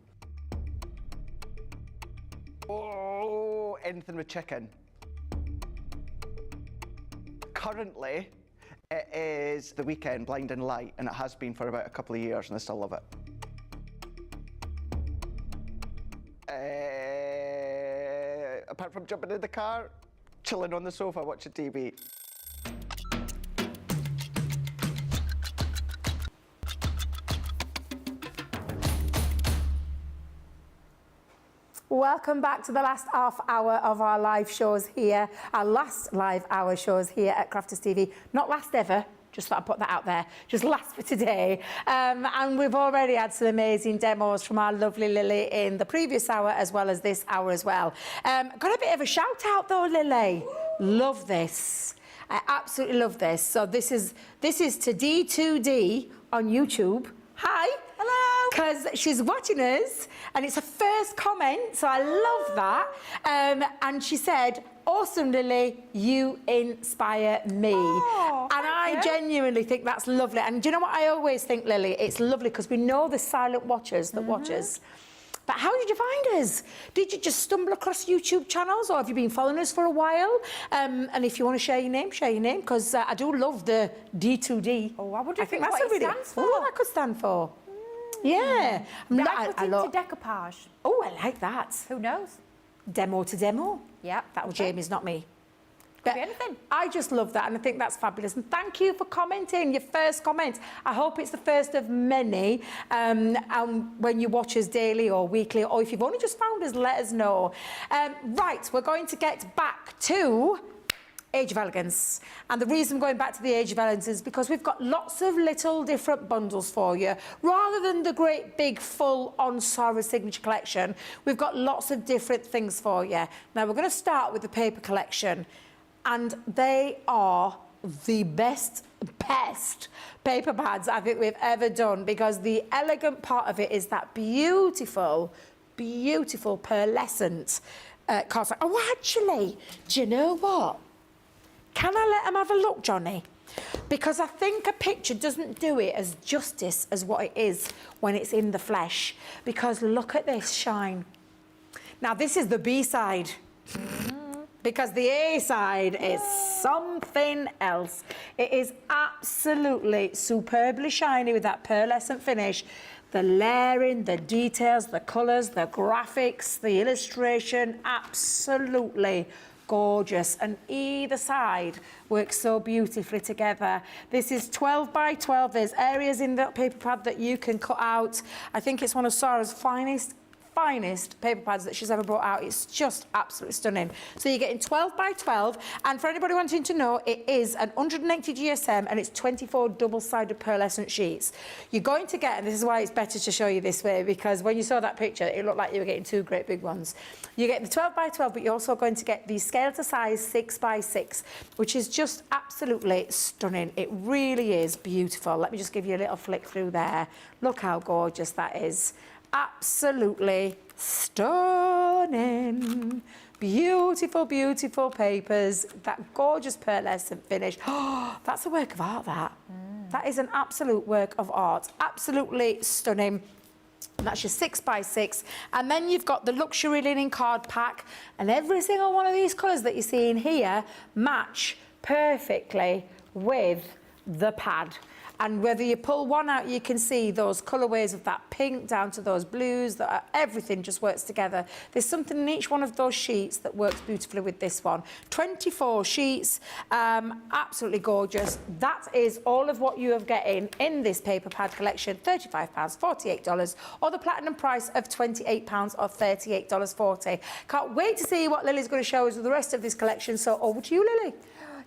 Oh, anything with chicken. Currently, it is the weekend, Blinding Light, and it has been for about a couple of years, and I still love it. Apart from jumping in the car, chilling on the sofa, watching TV. Welcome back to the last half hour of our live shows here, our last live hour shows here at Crafters TV. Not last ever, just thought I'd put that out there, just last for today. And we've already had some amazing demos from our lovely Lily in the previous hour as well as this hour as well. Got a bit of a shout out though, Lily. Love this. I absolutely love this. So this is to D2D on YouTube. Hi. Hello. Because she's watching us and it's her first comment, so I love that. And she said, awesome, Lily, you inspire me. Oh, and I genuinely think that's lovely. And do you know what I always think, Lily? It's lovely because we know the silent watchers that watch us. But how did you find us? Did you just stumble across YouTube channels, or have you been following us for a while? And if you want to share your name, because I do love the D2D. Oh, I wonder if think that's that's what it stands for. What that could stand for. Yeah. I put into decoupage. Oh, I like that. Who knows? Demo to demo. Yeah. That was Jamie's, not me. Could be anything. I just love that, and I think that's fabulous. And thank you for commenting, your first comment. I hope it's the first of many. And when you watch us daily or weekly, or if you've only just found us, let us know. Right, we're going to get back to Age of Elegance. And the reason going back to the Age of Elegance is because we've got lots of little different bundles for you. Rather than the great big full-on Sara signature collection, we've got lots of different things for you. Now, we're going to start with the paper collection. And they are the best paper pads I think we've ever done, because the elegant part of it is that beautiful, beautiful pearlescent cardstock. Oh, actually, do you know what? Can I let them have a look, Johnny? Because I think a picture doesn't do it as justice as what it is when it's in the flesh. Because look at this shine. Now, this is the B side. Because the A side is something else. It is absolutely superbly shiny with that pearlescent finish. The layering, the details, the colours, the graphics, the illustration, absolutely gorgeous, and either side works so beautifully together. This is 12 by 12. There's areas in that paper pad that you can cut out. I think it's one of Sara's finest paper pads that she's ever brought out. It's just absolutely stunning. So you're getting 12 by 12, and for anybody wanting to know, it is an 180 GSM and it's 24 double-sided pearlescent sheets. You're going to get, and this is why it's better to show you this way, because when you saw that picture, it looked like you were getting two great big ones. You get the 12 by 12, but you're also going to get the scale to size 6 by 6, which is just absolutely stunning. It really is beautiful. Let me just give you a little flick through there. Look how gorgeous that is. Absolutely stunning. Beautiful, beautiful papers. That gorgeous pearlescent finish. Oh, that's a work of art, that. That is an absolute work of art. Absolutely stunning. And that's your 6 by 6. And then you've got the luxury linen card pack. And every single one of these colours that you see in here match perfectly with the pad. And whether you pull one out, you can see those colourways of that pink down to those blues, everything just works together. There's something in each one of those sheets that works beautifully with this one. 24 sheets, absolutely gorgeous. That is all of what you are getting in this paper pad collection, £35, $48, or the platinum price of £28 or $38.40. Can't wait to see what Lily's going to show us with the rest of this collection, so over to you, Lily.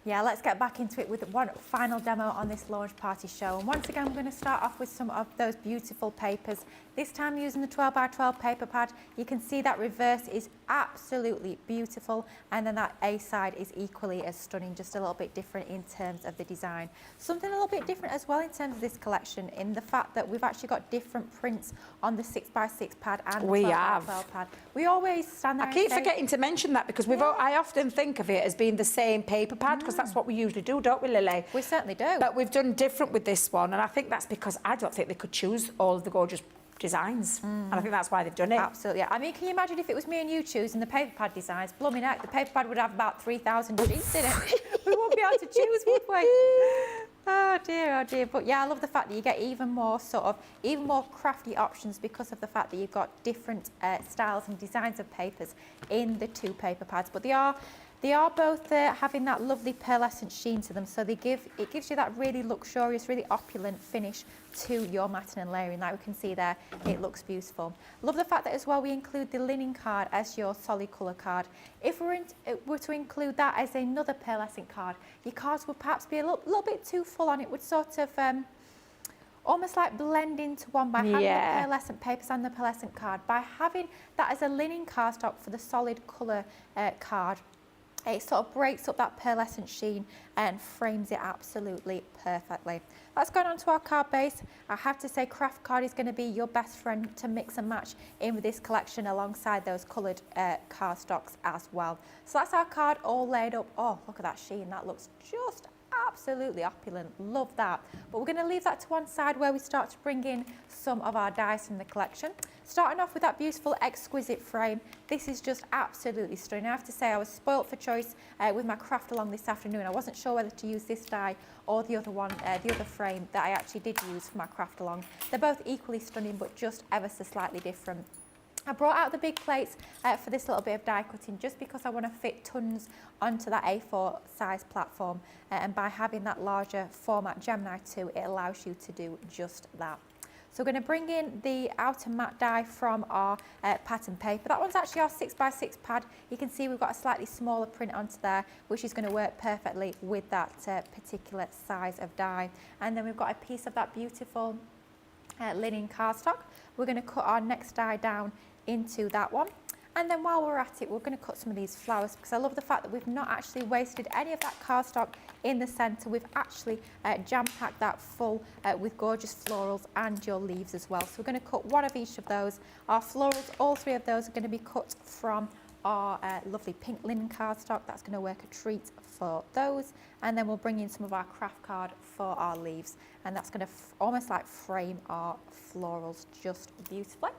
Yeah, let's get back into it with one final demo on this launch party show. And once again, I'm going to start off with some of those beautiful papers. This time using the 12 by 12 paper pad. You can see that reverse is absolutely beautiful, and then that A side is equally as stunning, just a little bit different in terms of the design. Something a little bit different as well in terms of this collection, in the fact that we've actually got different prints on the 6 by 6 pad and the 12 by 12 pad. We always stand there I keep forgetting to mention that, because I often think of it as being the same paper pad, because that's what we usually do, don't we, Lily? We certainly do. But we've done different with this one, and I think that's because I don't think they could choose all of the gorgeous designs, and I think that's why they've done it. Absolutely. I mean, can you imagine if it was me and you choosing the paper pad designs? Blooming heck, the paper pad would have about 3,000 sheets in it. We won't be able to choose, would we? Oh dear, oh dear. But yeah, I love the fact that you get even more crafty options because of the fact that you've got different styles and designs of papers in the two paper pads. But they are both having that lovely pearlescent sheen to them, so it gives you that really luxurious, really opulent finish to your matting and layering. Like we can see there, it looks beautiful. Love the fact that as well we include the linen card as your solid colour card. If we were to include that as another pearlescent card, your cards would perhaps be a little bit too full on. It would sort of almost like blend into one by having the pearlescent papers and the pearlescent card. By having that as a linen cardstock for the solid colour card, it sort of breaks up that pearlescent sheen and frames it absolutely perfectly. That's going on to our card base. I have to say, craft card is going to be your best friend to mix and match in with this collection alongside those coloured cardstocks as well. So that's our card all laid up. Oh, look at that sheen. That looks just absolutely opulent. Love that. But we're going to leave that to one side where we start to bring in some of our dies from the collection. Starting off with that beautiful exquisite frame. This is just absolutely stunning. I have to say, I was spoilt for choice with my craft along this afternoon. I wasn't sure whether to use this die or the other one, the other frame that I actually did use for my craft along. They're both equally stunning, but just ever so slightly different. I brought out the big plates for this little bit of die cutting, just because I want to fit tons onto that A4 size platform, and by having that larger format Gemini 2, it allows you to do just that. So we're going to bring in the outer matte die from our pattern paper. That one's actually our 6 by 6 pad. You can see we've got a slightly smaller print onto there, which is going to work perfectly with that particular size of die. And then we've got a piece of that beautiful linen cardstock. We're going to cut our next die down into that one. And then while we're at it, we're going to cut some of these flowers, because I love the fact that we've not actually wasted any of that cardstock in the centre. We've actually jam-packed that full with gorgeous florals and your leaves as well. So we're going to cut one of each of those. Our florals, all three of those are going to be cut from our lovely pink linen cardstock. That's going to work a treat for those. And then we'll bring in some of our craft card for our leaves. And that's going to almost like frame our florals just beautifully.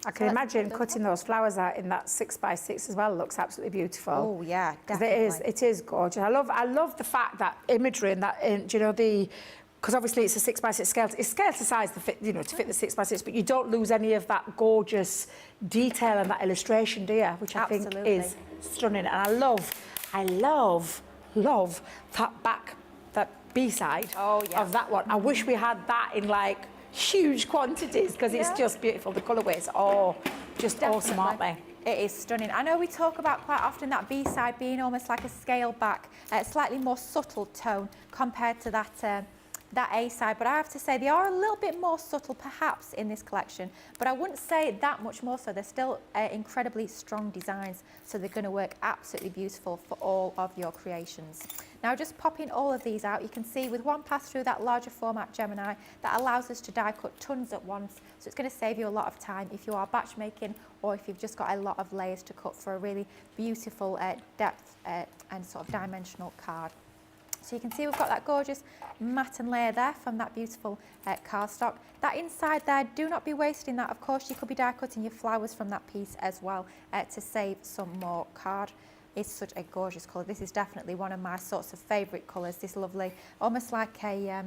I can imagine cutting those flowers out in that 6 by 6 as well. Looks absolutely beautiful. Oh yeah, definitely. It is gorgeous. I love the fact that imagery and that, you know, because obviously it's a 6x6 scale. It's scaled to size to fit, you know, to fit the 6x6, but you don't lose any of that gorgeous detail and that illustration, do you? Which I think is stunning. And I love that back, that B-side of that one. I wish we had that in like huge quantities because it's just beautiful. The colourways are just awesome, aren't they? It is stunning. I know we talk about quite often that B-side being almost like a scale back, slightly more subtle tone compared to that that A side, but I have to say they are a little bit more subtle perhaps in this collection, but I wouldn't say that much more so. They're still incredibly strong designs, so they're going to work absolutely beautiful for all of your creations. Now just popping all of these out, you can see with one pass through that larger format Gemini that allows us to die cut tons at once, so it's going to save you a lot of time if you are batch making or if you've just got a lot of layers to cut for a really beautiful depth and sort of dimensional card. So you can see we've got that gorgeous matte and layer there from that beautiful cardstock. That inside there, do not be wasting that. Of course, you could be die cutting your flowers from that piece as well to save some more card. It's such a gorgeous colour. This is definitely one of my sorts of favourite colours. This lovely, almost like a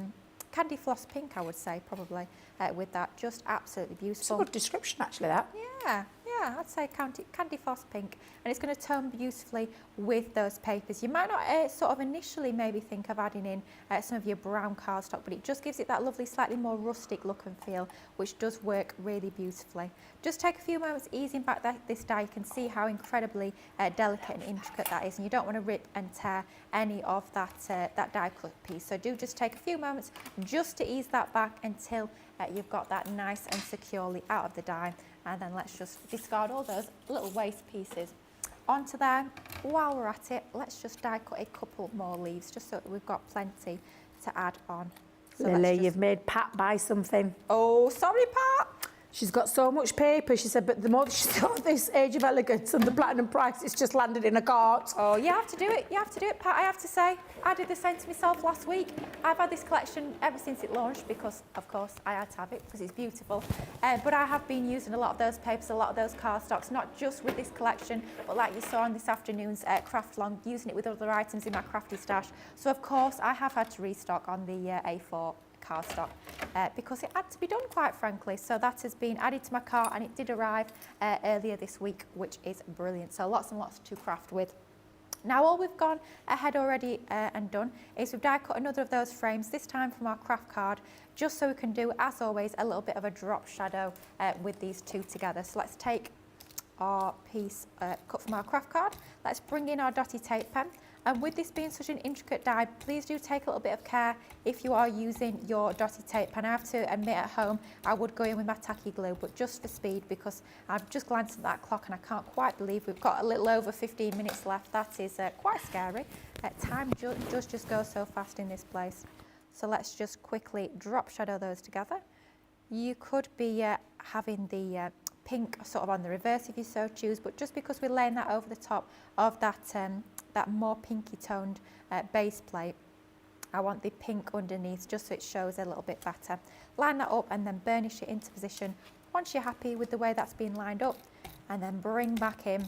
candy floss pink, I would say, probably, with that. Just absolutely beautiful. It's a good description, actually, that. Yeah, I'd say candy floss pink, and it's going to tone beautifully with those papers. You might not sort of initially maybe think of adding in some of your brown cardstock, but it just gives it that lovely, slightly more rustic look and feel, which does work really beautifully. Just take a few moments easing back this die. You can see how incredibly delicate and intricate that is, and you don't want to rip and tear any of that that die cut piece. So do just take a few moments just to ease that back until you've got that nice and securely out of the die. And then let's just discard all those little waste pieces onto there. While we're at it, let's just die cut a couple more leaves just so that we've got plenty to add on. So Lily, you've made Pat buy something. Oh, sorry, Pat. She's got so much paper, she said, but the more she's got this Age of Elegance and the platinum price, it's just landed in a cart. Oh, you have to do it. You have to do it, Pat. I have to say, I did the same to myself last week. I've had this collection ever since it launched because, of course, I had to have it because it's beautiful. But I have been using a lot of those papers, a lot of those cardstocks, not just with this collection, but like you saw on this afternoon's craft long, using it with other items in my crafty stash. So, of course, I have had to restock on the A4 cardstock because it had to be done, quite frankly. So that has been added to my cart and it did arrive earlier this week, which is brilliant. So lots and lots to craft with. Now all we've gone ahead already and done is we've die cut another of those frames, this time from our craft card, just so we can do, as always, a little bit of a drop shadow with these two together. So let's take our piece cut from our craft card. Let's bring in our dotty tape pen. And with this being such an intricate die, please do take a little bit of care if you are using your dotty tape pen. I have to admit at home, I would go in with my tacky glue, but just for speed, because I've just glanced at that clock and I can't quite believe we've got a little over 15 minutes left. That is quite scary. Time does just go so fast in this place. So let's just quickly drop shadow those together. You could be having the pink sort of on the reverse if you so choose, but just because we're laying that over the top of that that more pinky toned base plate, I want the pink underneath just so it shows a little bit better. Line that up and then burnish it into position once you're happy with the way that's been lined up, and then bring back in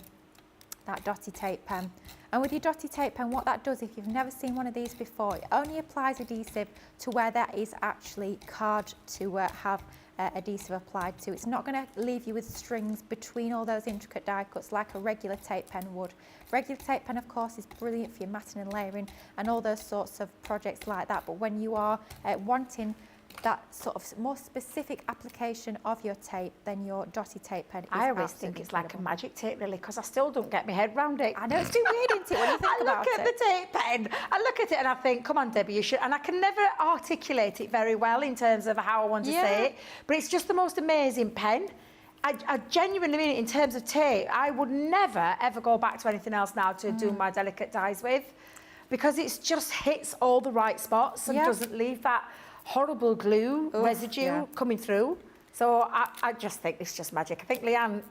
that dotty tape pen. And with your dotty tape pen, what that does, if you've never seen one of these before, it only applies adhesive to where there is actually card to have adhesive applied to. It's not going to leave you with strings between all those intricate die cuts like a regular tape pen would. Regular tape pen, of course, is brilliant for your matting and layering and all those sorts of projects like that, but when you are wanting that sort of more specific application of your tape, then your dotty tape pen is I always think it's like a magic tape, Lily, because I still don't get my head round it. I know, it's too weird, isn't it, when you think about it? I look at the tape pen, I look at it and I think, come on, Debbie, you should. And I can never articulate it very well in terms of how I want to say it, but it's just the most amazing pen. I genuinely mean it in terms of tape. I would never, ever go back to anything else now to do my delicate dies with, because it just hits all the right spots and doesn't leave that horrible glue residue coming through. So I just think it's just magic. I think Leanne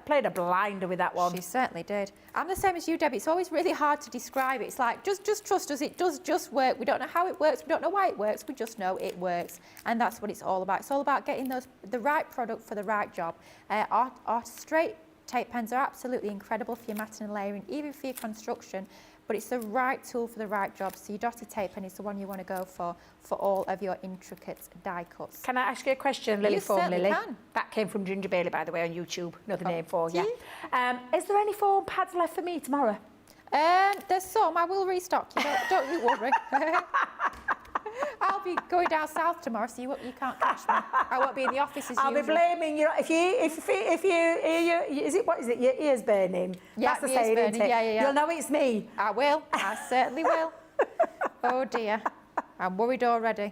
played a blinder with that one. She certainly did. I'm the same as you, Debbie. It's always really hard to describe it. It's like, just trust us. It does just work. We don't know how it works. We don't know why it works. We just know it works. And that's what it's all about. It's all about getting the right product for the right job. Our straight tape pens are absolutely incredible for your matting and layering, even for your construction. but it's the right tool for the right job. So your dotted tape pen is the one you want to go for all of your intricate die cuts. Can I ask you a question, Lily You Foam certainly Lily? can. That came from Ginger Bailey, by the way, on YouTube. Another name for you. gee. Is there any foam pads left for me tomorrow? There's some. I will restock you. Don't you worry. I'll be going down south tomorrow, so you can't catch me. I won't be in the office as I'll usual. be blaming you if you hear your ears burning. Yeah, That's the my ears saying, burning. isn't it? Yeah. You'll know it's me. I will. I certainly will. Oh dear. I'm worried already.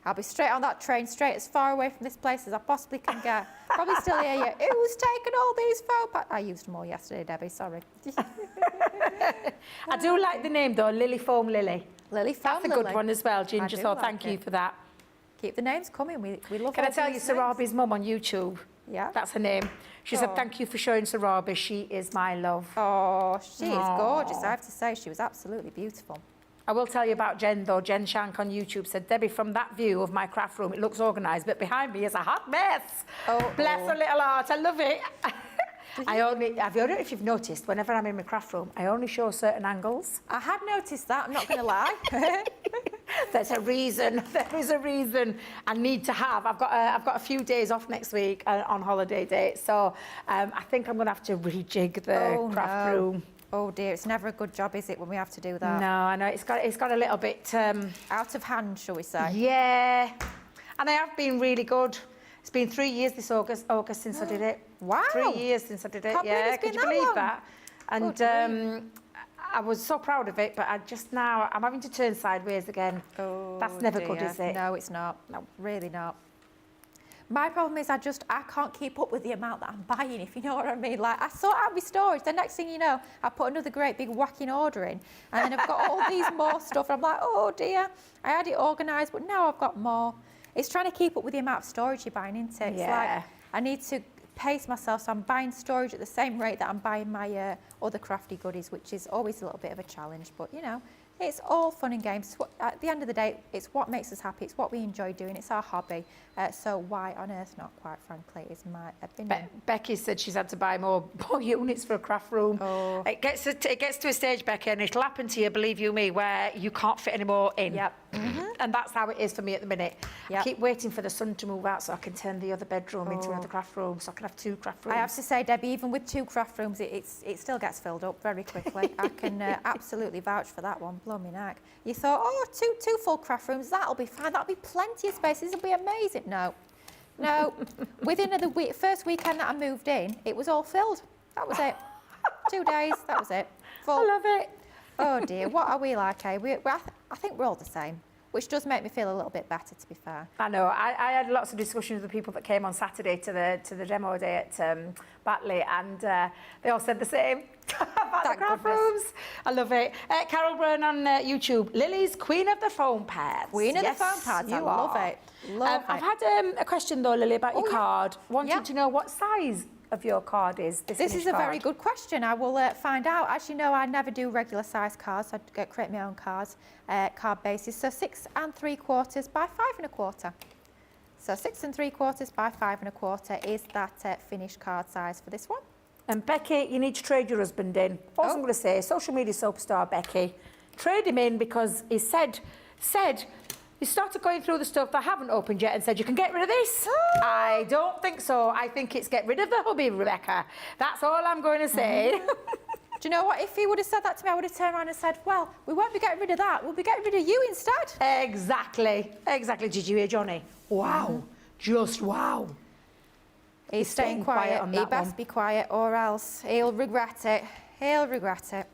I'll be straight on that train, straight as far away from this place as I possibly can get. Probably still hear you. Who's taken all these foam pads? I used them all yesterday, Debbie, sorry. I do like the name though, Lily Foam Lily. Lily Foam That's a Lily. good one as well, Ginger, do so like thank you it. for that. Keep the names coming. We love Can I all tell you these Sarabi's names. mum on YouTube? Yeah. That's her name. She said, thank you for showing Sarabi. She is my love. Oh, she is gorgeous. I have to say, she was absolutely beautiful. I will tell you about Jen though. Jen Shank on YouTube said, Debbie, from that view of my craft room, it looks organised, but behind me is a hot mess. Oh, Bless her little heart. I love it. I don't know if you've noticed, whenever I'm in my craft room, I only show certain angles. I had noticed that, I'm not going to lie. There's a reason. There is a reason. I need to have. I've got a few days off next week on holiday dates, so I think I'm going to have to rejig the craft room. Oh dear, it's never a good job, is it, when we have to do that? No, I know it's got a little bit Out of hand, shall we say? Yeah, and I have been really good. It's been 3 years this August since I did it. Wow. 3 years since I did it. Can't believe Yeah, it's been could you that believe long. that? And Good I was so proud of it, but I'm having to turn sideways again. Oh, That's never good, dear. is it? No, it's not. No, really not. My problem is I can't keep up with the amount that I'm buying, if you know what I mean. Like, I sort out my storage. The next thing you know, I put another great big whacking order in, and then I've got all these more stuff. And I'm like, oh dear, I had it organised, but now I've got more. It's trying to keep up with the amount of storage you're buying, isn't it? It's Yeah. like, I need to pace myself, so I'm buying storage at the same rate that I'm buying my other crafty goodies, which is always a little bit of a challenge. But, you know, it's all fun and games. At the end of the day, it's what makes us happy. It's what we enjoy doing. It's our hobby. So why on earth not, quite frankly, is my opinion. Becky said she's had to buy more units for a craft room. Oh. It gets to a stage, Becky, and it'll happen to you, believe you me, where you can't fit any more in. Yep. And that's how it is for me at the minute. I Yep. keep waiting for the sun to move out so I can turn the other bedroom into another craft room, so I can have 2 craft rooms. I have to say, Debbie, even with 2 craft rooms, it still gets filled up very quickly. I can absolutely vouch for that one. Blow me neck. You thought, oh, two full craft rooms, that'll be fine. That'll be plenty of space. This will be amazing. No. Within the first weekend that I moved in, it was all filled. That was it. 2 days, that was it. Full. I love it. Oh dear, what are we like, eh? I think we're all the same, which does make me feel a little bit better, to be fair. I know. I had lots of discussions with the people that came on Saturday to the demo day at Batley, and they all said the same about Thank the craft goodness. rooms. I love it. Carol Byrne on YouTube. Lily's Queen of the Foam Pads. Queen of Yes, the foam pads, I you love are. it. Love I've it. had a question though, Lily, about your Oh, yeah. card. Wanting Yeah. to know what size of your card is. This finished is a very card. good question. I will find out. As you know, I never do regular size cards. I create my own cards, card bases. So 6 3/4 by 5 1/4. So 6 3/4 by 5 1/4 is that finished card size for this one. And Becky, you need to trade your husband in. All I'm going to say, social media superstar Becky, trade him in because he said he started going through the stuff that I haven't opened yet and said, you can get rid of this. I don't think so. I think it's get rid of the hubby, Rebecca. That's all I'm going to say. Do you know what? If he would have said that to me, I would have turned around and said, well, we won't be getting rid of that. We'll be getting rid of you instead. Exactly. Did you hear Johnny? Wow. Just wow. He's staying quiet. on He that best one. be quiet or else he'll regret it. He'll regret it.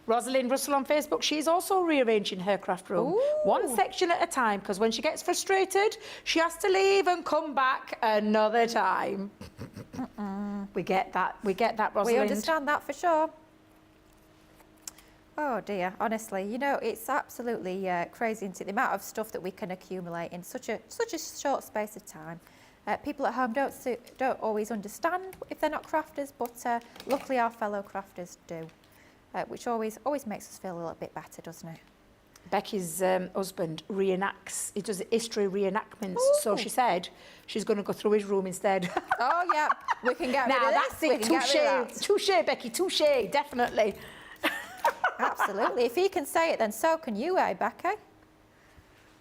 Rosalind Russell on Facebook, she's also rearranging her craft room. Ooh. One section at a time, because when she gets frustrated, she has to leave and come back another time. We get that, Rosalind. We understand that for sure. Oh dear, honestly, you know, it's absolutely crazy, isn't it? The amount of stuff that we can accumulate in such a short space of time. People at home don't always understand if they're not crafters, but luckily our fellow crafters do, which always makes us feel a little bit better, doesn't it? Becky's husband he does history reenactments, so she said she's going to go through his room instead. Oh yeah, we can get rid Now of that's this. We it, can get rid of that. touche, Becky, touche, definitely. Absolutely. If he can say it, then so can you, eh, Becky?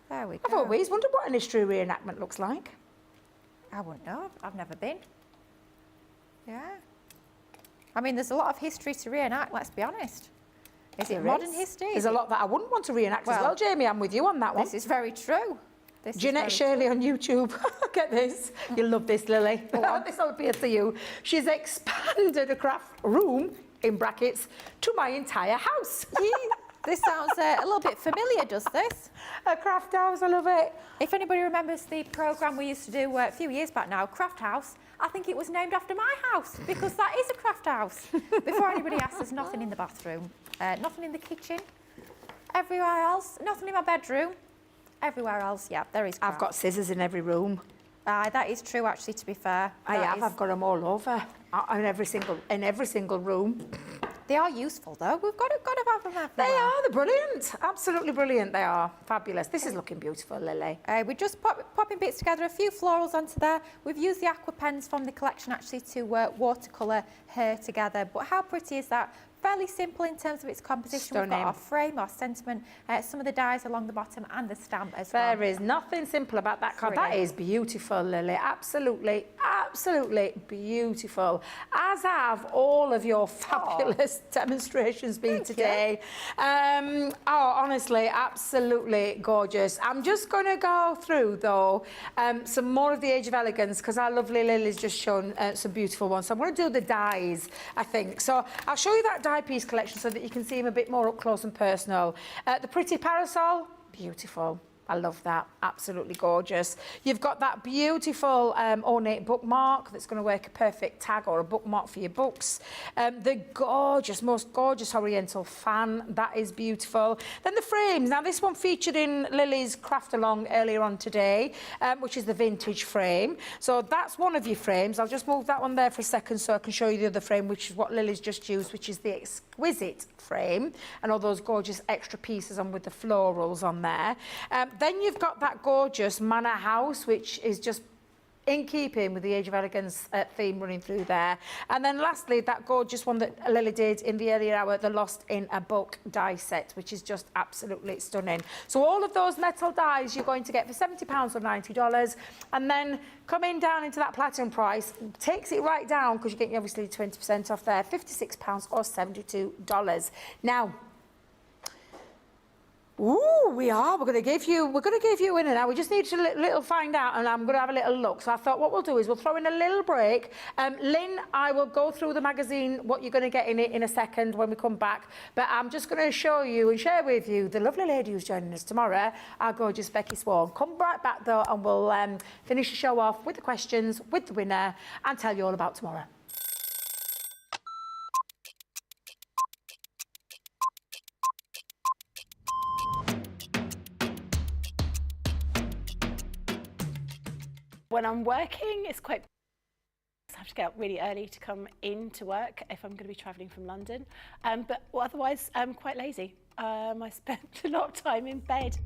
There we go. I've always wondered what an history reenactment looks like. I wouldn't know. I've never been. Yeah. I mean, there's a lot of history to reenact, let's be honest. Is it modern history? There's a lot that I wouldn't want to reenact as well, Jamie. I'm with you on that one. This is very true. Jeanette Shirley on YouTube. Get this. You'll love this, Lily. This will appeal to you. She's expanded a craft room, in brackets, to my entire house. This sounds a little bit familiar, does this? A craft house, I love it. If anybody remembers the programme we used to do a few years back now, Craft House, I think it was named after my house because that is a craft house. Before anybody asks, there's nothing in the bathroom, nothing in the kitchen, everywhere else, nothing in my bedroom. Everywhere else, yeah, there is craft. I've got scissors in every room. That is true, actually, to be fair. I've got them all over, in every single room. They are useful, though. We've got to have them everywhere. They're brilliant. Absolutely brilliant, they are. Fabulous. This is looking beautiful, Lily. We're just popping bits together, a few florals onto there. We've used the aqua pens from the collection, actually, to watercolour her together. But how pretty is that? Fairly simple in terms of its composition. Stunning. We've got our frame, our sentiment, some of the dies along the bottom and the stamp as well. There is nothing simple about that card. That is beautiful, Lily. Absolutely, absolutely beautiful. As have all of your fabulous demonstrations been today. Honestly, absolutely gorgeous. I'm just going to go through, though, some more of the Age of Elegance because our lovely Lily's just shown some beautiful ones. So I'm going to do the dies, I think. So I'll show you that die piece collection so that you can see them a bit more up close and personal. The pretty parasol, beautiful. I love that, absolutely gorgeous. You've got that beautiful ornate bookmark that's going to work a perfect tag or a bookmark for your books. The gorgeous, most gorgeous oriental fan, that is beautiful. Then the frames. Now this one featured in Lily's craft along earlier on today, which is the vintage frame. So that's one of your frames. I'll just move that one there for a second so I can show you the other frame, which is what Lily's just used, which is the exquisite frame and all those gorgeous extra pieces on with the florals on there. Then you've got that gorgeous manor house, which is just in keeping with the Age of Elegance theme running through there. And then lastly, that gorgeous one that Lily did in the earlier hour, the Lost in a Book die set, which is just absolutely stunning. So all of those metal dies you're going to get for £70 or $90. And then coming down into that platinum price, takes it right down because you're getting obviously 20% off there, £56 or $72. Now, we're going to give you a winner now. We just need to little find out, and I'm going to have a little look. So I thought what we'll do is we'll throw in a little break. Lynn, I will go through the magazine, what you're going to get in it in a second when we come back. But I'm just going to show you and share with you the lovely lady who's joining us tomorrow, our gorgeous Becky Swan. Come right back though, and we'll finish the show off with the questions, with the winner, and tell you all about tomorrow. When I'm working, it's quite... I have to get up really early to come into work if I'm going to be travelling from London. But otherwise, I'm quite lazy. I spend a lot of time in bed.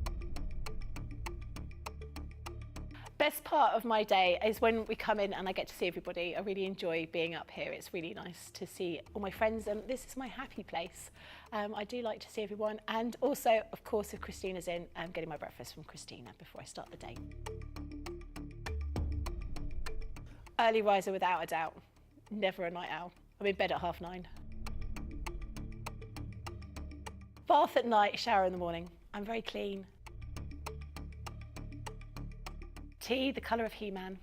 Best part of my day is when we come in and I get to see everybody. I really enjoy being up here. It's really nice to see all my friends, and this is my happy place. I do like to see everyone, and also, of course, if Christina's in, I'm getting my breakfast from Christina before I start the day. Early riser without a doubt, never a night owl. I'm in bed at 9:30. Bath at night, shower in the morning. I'm very clean. Tea, the colour of He-Man.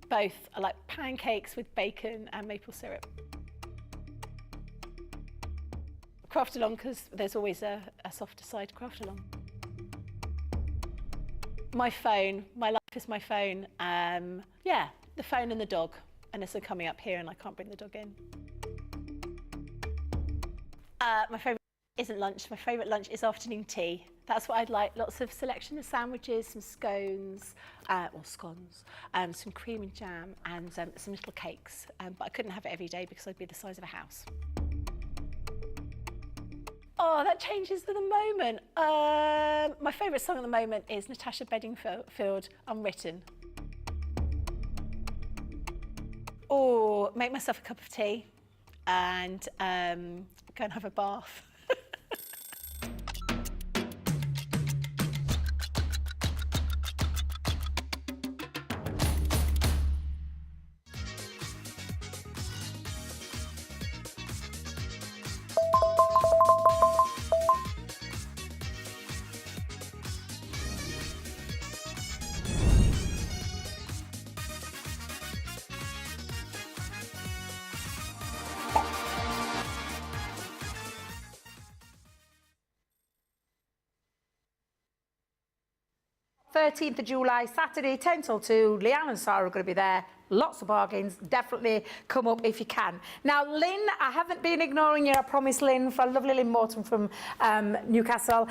Both. I like pancakes with bacon and maple syrup. Craft along, because there's always a softer side to craft along. My phone, my life is my phone. Yeah, the phone and the dog, unless I'm coming up here and I can't bring the dog in. My favourite isn't lunch. My favourite lunch is afternoon tea. That's what I'd like. Lots of selection of sandwiches, some scones, or scones, some cream and jam, and some little cakes. But I couldn't have it every day because I'd be the size of a house. Oh, that changes to the moment. My favourite song at the moment is Natasha Bedingfield, Unwritten. Or make myself a cup of tea. and go and have a bath. th of July, Saturday, 10 till 2. Leanne and Sara are going to be there. Lots of bargains. Definitely come up if you can. Now, Lynn, I haven't been ignoring you. I promise, Lynn, from lovely Lynn Morton from Newcastle.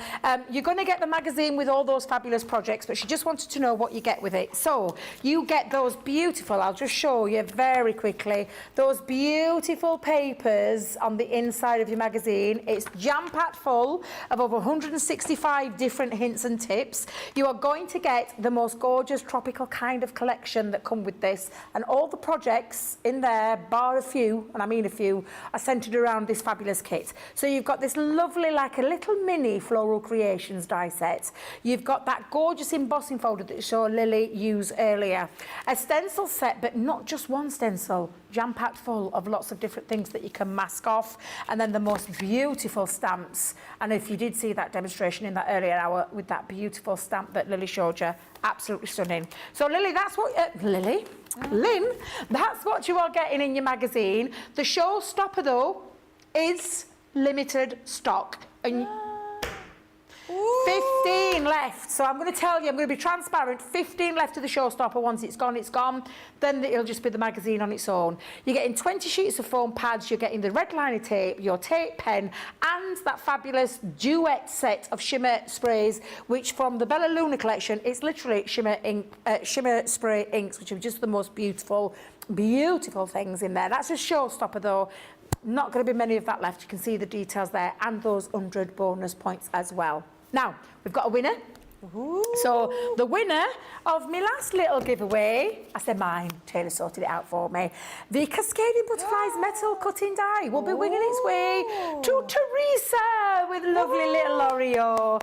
You're going to get the magazine with all those fabulous projects, but she just wanted to know what you get with it. So you get those beautiful, I'll just show you very quickly, those beautiful papers on the inside of your magazine. It's jam-packed full of over 165 different hints and tips. You are going to get the most gorgeous tropical kind of collection that come with this. And all the projects in there, bar a few, and I mean a few, are centred around this fabulous kit. So you've got this lovely, like a little mini Floral Creations die set. You've got that gorgeous embossing folder that you saw Lily use earlier. A stencil set, but not just one stencil, jam-packed full of lots of different things that you can mask off. And then the most beautiful stamps. And if you did see that demonstration in that earlier hour with that beautiful stamp that Lily showed you, absolutely stunning. So Lily, that's what... Lynn, that's what you are getting in your magazine. The Showstopper, though, is limited stock. And 15 left. So I'm going to tell you, I'm going to be transparent. 15 left of the Showstopper. Once it's gone, it's gone. Then it'll just be the magazine on its own. You're getting 20 sheets of foam pads. You're getting the red liner tape, your tape pen, and that fabulous duet set of shimmer sprays, which from the Bella Luna collection, it's literally shimmer spray inks, which are just the most beautiful things in there. That's a Showstopper, though. Not going to be many of that left. You can see the details there and those 100 bonus points as well. Now, we've got a winner. Ooh. So the winner of my last little giveaway, I said mine, Taylor sorted it out for me. The Cascading Butterflies metal cutting die will be winging its way to Teresa with lovely little Oreo.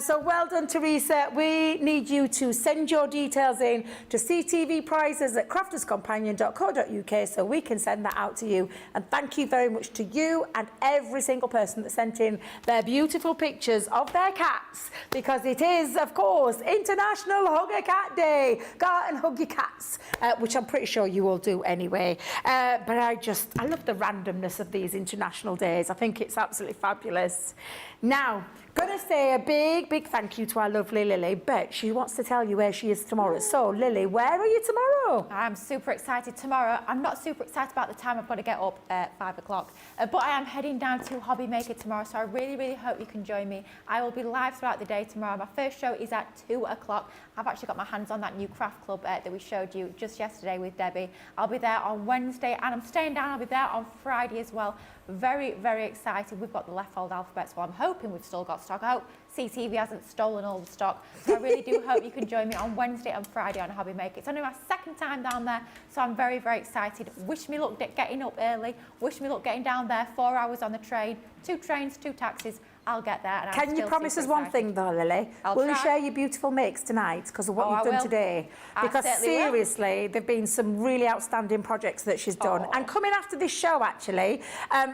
So well done, Teresa. We need you to send your details in to ctvprizes@crafterscompanion.co.uk so we can send that out to you. And thank you very much to you and every single person that sent in their beautiful pictures of their cats, because it is, of course, International Hug a Cat Day. Go out and hug your cats, which I'm pretty sure you all do anyway. But I love the randomness of these international days. I think it's absolutely fabulous. Now, going to say a big thank you to our lovely Lily, but she wants to tell you where she is tomorrow. So, Lily, where are you tomorrow? I'm super excited tomorrow. I'm not super excited about the time I've got to get up at 5 o'clock, but I am heading down to Hobby Maker tomorrow, so I really hope you can join me. I will be live throughout the day tomorrow. My first show is at 2 o'clock. I've actually got my hands on that new craft club that we showed you just yesterday with Debbie. I'll be there on Wednesday, and I'm staying down. I'll be there on Friday as well. Very excited. We've got the left fold alphabet, so I'm hoping we've still got stock. I hope CTV hasn't stolen all the stock. So I really do hope you can join me on Wednesday and Friday on Hobby Maker. It's only my second time down there, so I'm very excited. Wish me luck getting up early. Wish me luck getting down there. 4 hours on the train, 2 trains, 2 taxis. I'll get there. And Can you promise us one thing though, Lily? Will you share your beautiful mix tonight because of what you've done today? Because seriously, there've been some really outstanding projects that she's done. And coming after this show, actually,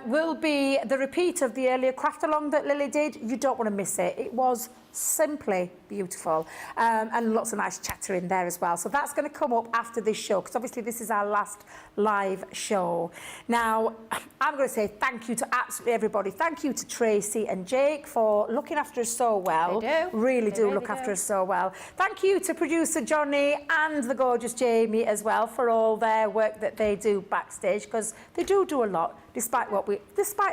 will be the repeat of the earlier craft along that Lily did. You don't want to miss it. It was simply beautiful, and lots of nice chatter in there as well. So that's going to come up after this show, because obviously this is our last live show. Now, I'm going to say thank you to absolutely everybody. Thank you to Tracy and Jake for looking after us so well. They do. Really do look after us so well. Thank you to producer Johnny and the gorgeous Jamie as well for all their work that they do backstage, because they do a lot. Despite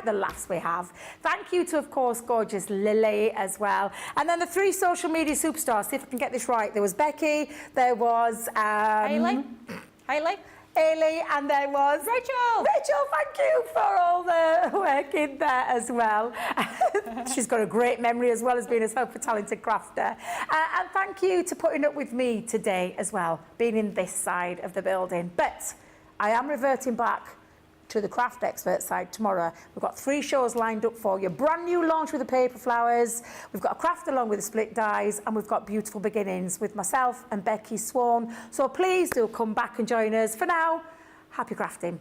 the laughs we have. Thank you to, of course, gorgeous Lily as well. And then the 3 social media superstars, see if I can get this right. There was Becky, there was... Hayley, and there was... Rachel, thank you for all the work in there as well. She's got a great memory as well as being a super talented crafter. And thank you to putting up with me today as well, being in this side of the building. But I am reverting back to the craft expert side tomorrow. We've got 3 shows lined up for you. Brand new launch with the paper flowers. We've got a craft along with the split dies, and we've got beautiful beginnings with myself and Becky Swan. So please do come back and join us. For now, happy crafting.